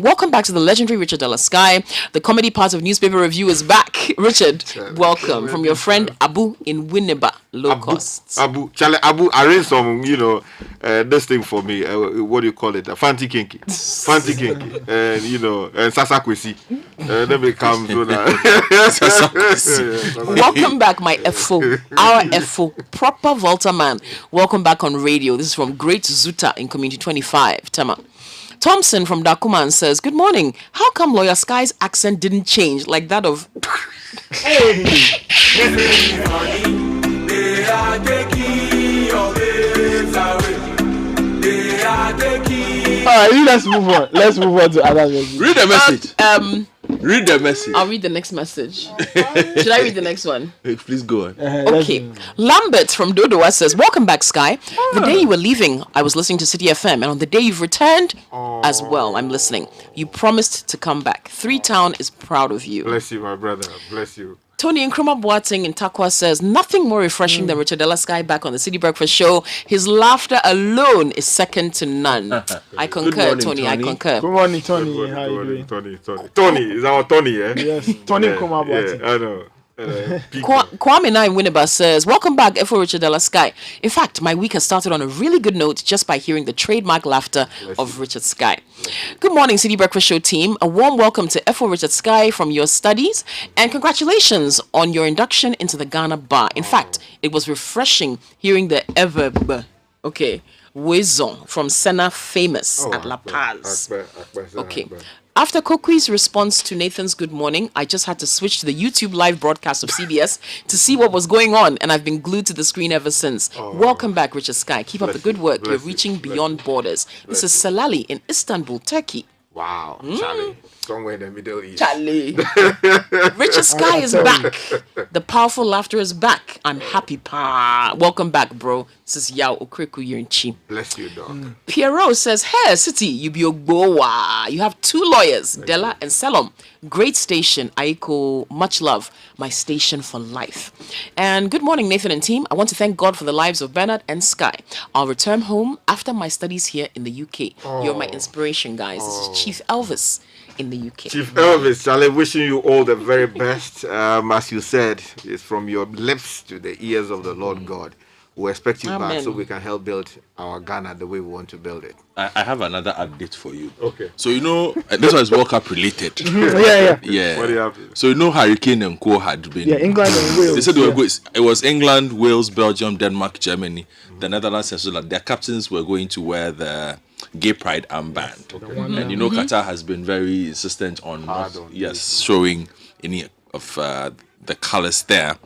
Welcome back to the legendary Richard Della Skye. The comedy part of newspaper review is back. Richard, welcome. From your friend Abu in Winneba, low cost. Abu, arrange some, this thing for me. What do you call it? Fancy kinky. And and Sasa Kwesi. Then become Welcome back, my FO, our FO, proper Volta man. Welcome back on radio. This is from Great Zuta in Community 25, Tema. Thompson from Dakuman says, good morning. How come Lawyer Skye's accent didn't change like that of... Alright, let's move on. Let's move on to other messages. Read the message. Read the message. I'll read the next message. Should I read the next one? Please go on. Okay. Lambert from Dodowa says, welcome back, Skye. The day you were leaving, I was listening to Citi FM, and on the day you've returned as well, I'm listening. You promised to come back. 3 Town is proud of you. Bless you, my brother. Bless you. Tony Nkrumah Boateng in Takwa says, nothing more refreshing than Richard Della Skye back on the Citi Breakfast Show. His laughter alone is second to none. I concur, morning, Tony. I concur. Good morning, Tony. How you doing? Tony is our Tony, eh? Yes, Tony Nkrumah Boateng. Yeah, I know. Kwame Nine Winneba says, welcome back, F.O. Richard Della Skye. In fact, my week has started on a really good note just by hearing the trademark laughter of Richard Skye. Good morning, Citi Breakfast Show team. A warm welcome to F.O. Richard Skye from your studies, and congratulations on your induction into the Ghana Bar. In fact, it was refreshing hearing the Wezon from Sena Famous at La Paz. Okay. After Kokui's response to Nathan's good morning, I just had to switch to the YouTube live broadcast of CBS to see what was going on, and I've been glued to the screen ever since. Welcome back, Richard Skye. Keep up the good work. You're reaching beyond borders. This is Salali in Istanbul, Turkey. Wow, Charlie. Somewhere in the Middle East. Charlie. Richard Skye is back. The powerful laughter is back. I'm happy, pa. Welcome back, bro. This is Yao Okreku Yunchi. Bless you, dog. Pierrot says, hey, Citi, you be Ogbowa. You have 2 lawyers, Della and Salom. Great station. Aiko, much love. My station for life. And good morning, Nathan and team. I want to thank God for the lives of Bernard and Skye. I'll return home after my studies here in the UK. You're my inspiration, guys. This is Chief Elvis in the UK. Chief Elvis, Charlie, wishing you all the very best. As you said, it's from your lips to the ears of the Lord God. We expect you back so we can help build our Ghana the way we want to build it. I have another update for you. Okay. So, you know, this one is World Cup related. Yeah. What do you have? So, you know, Hurricane and Co had been. Yeah, England and Wales. They said they were good. It was England, Wales, Belgium, Denmark, Germany, the Netherlands, and Switzerland. Their captains were going to wear the gay pride armband. And, you know, Qatar has been very insistent on showing any of the colors there.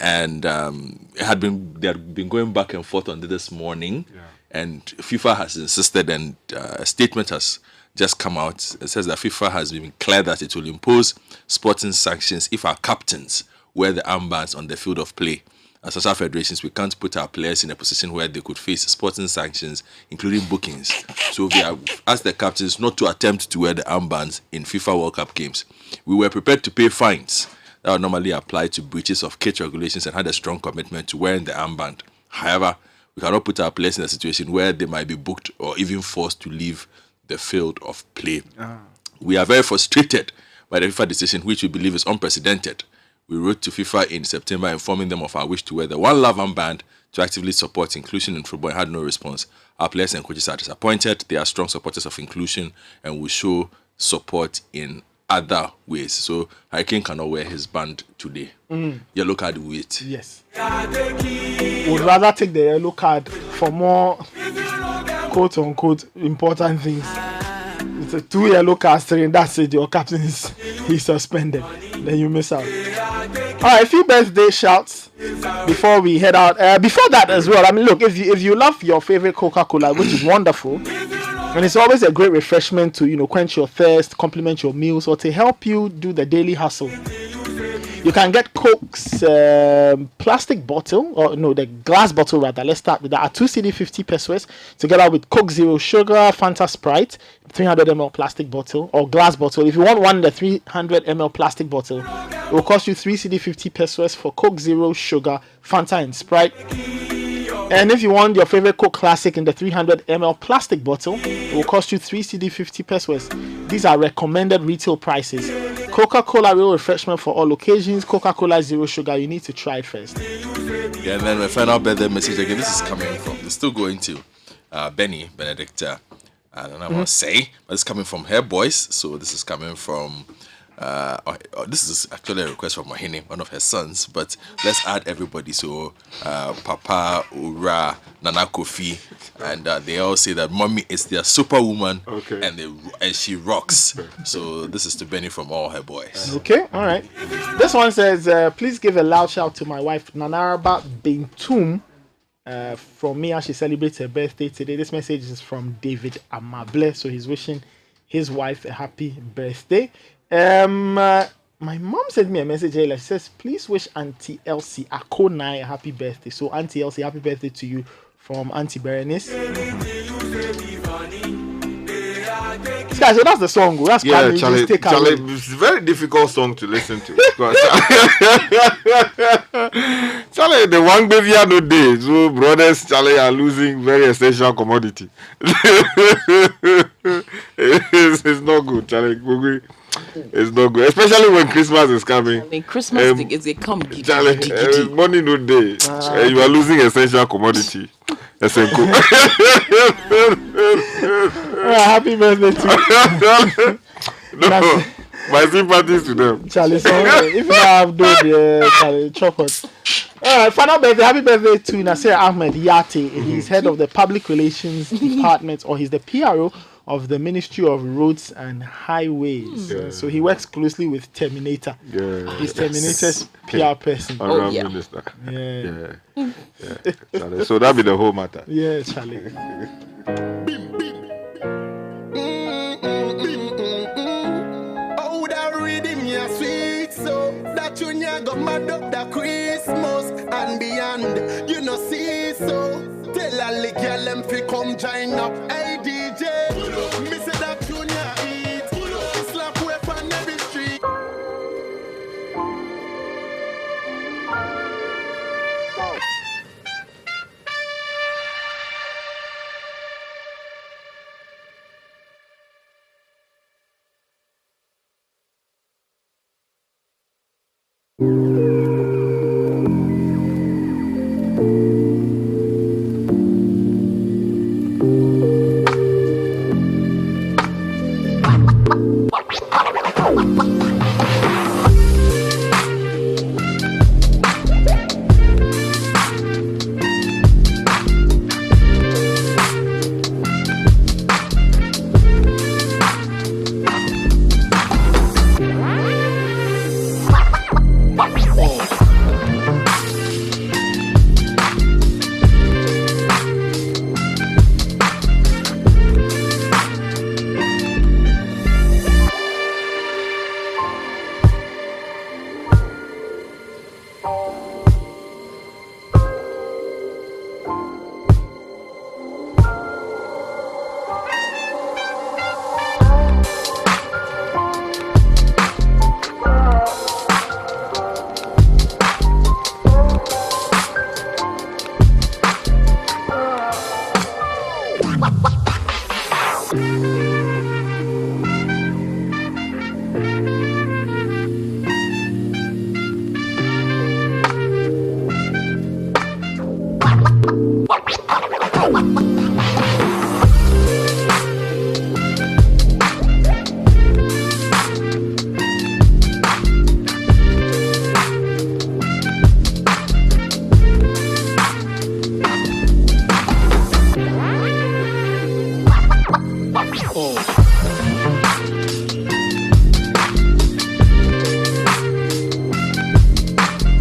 And they had been going back and forth on this morning, and FIFA has insisted, and a statement has just come out. It says that FIFA has been clear that it will impose sporting sanctions if our captains wear the armbands on the field of play. As social federations, we can't put our players in a position where they could face sporting sanctions, including bookings. So we have asked the captains not to attempt to wear the armbands in FIFA World Cup games. We were prepared to pay fines that would normally apply to breaches of kit regulations and had a strong commitment to wearing the armband. However, we cannot put our players in a situation where they might be booked or even forced to leave the field of play. We are very frustrated by the FIFA decision, which we believe is unprecedented. We wrote to FIFA in September informing them of our wish to wear the One Love armband to actively support inclusion in football and had no response. Our players and coaches are disappointed. They are strong supporters of inclusion and will show support in other ways. So Hurricane cannot wear his band today. Yellow card wait. Yes. Would rather take the yellow card for more quote unquote important things. It's a 2 yellow cards, 3, and that's it. Your captain he's suspended. Then you miss out. Alright, a few birthday shouts before we head out. Before that as well, I mean, look, if you love your favorite Coca-Cola, which is wonderful, and it's always a great refreshment to, you know, quench your thirst, complement your meals, or to help you do the daily hustle. You can get Coke's plastic bottle, or no, the glass bottle rather. Let's start with that. At 2 Cedi 50 pesos, together with Coke Zero Sugar, Fanta Sprite, 300 ml plastic bottle or glass bottle. If you want one, the 300 ml plastic bottle, it will cost you 3 Cedi 50 pesos for Coke Zero Sugar, Fanta, and Sprite. And if you want your favorite Coke Classic in the 300 ml plastic bottle, it will cost you 3 Cedi 50 pesos. These are recommended retail prices. Coca-Cola real refreshment for all occasions. Coca-Cola Zero Sugar, you need to try it first. Yeah, and then my final birthday message again. This is coming from, it's still going to Benny, Benedicta. I don't know what to say, but it's coming from her boys. So this is coming from this is actually a request from Mahine, one of her sons, but let's add everybody. So Papa, Ura, Nana Kofi, and they all say that mommy is their superwoman, and she rocks. So this is to Benny from all her boys. Okay, all right. This one says, please give a loud shout to my wife Nanaraba Bintum from me as she celebrates her birthday today. This message is from David Amable, so he's wishing his wife a happy birthday. My mom sent me a message earlier. She says, please wish Auntie Elsie Akonai a happy birthday. So Auntie Elsie, happy birthday to you from Auntie Berenice. Guys, so that's the song. That's Charlie, it's a very difficult song to listen to. Charlie, the one baby no day. So brothers, Charlie, are losing very essential commodity. It's not good, Charlie. It's not good, especially when Christmas is coming. I mean, Christmas is a come. Charlie, money no day. You are losing essential commodity. Happy birthday to you. No, my sympathies to them. Charlie, so if you have done Charlie, chocolate. Final birthday, happy birthday to Nasir Ahmed Yate. He's head of the Public Relations Department, or he's the PRO of the Ministry of Roads and Highways. So he works closely with Terminator. He's Terminator's PR person. Minister. So that'll be the whole matter. Yeah, Charlie. Oh, that rhythm, yeah, sweet. So that tune, yeah, got mad up the Christmas and beyond. You know, see, so tell a little girl them fi come join up. Hey,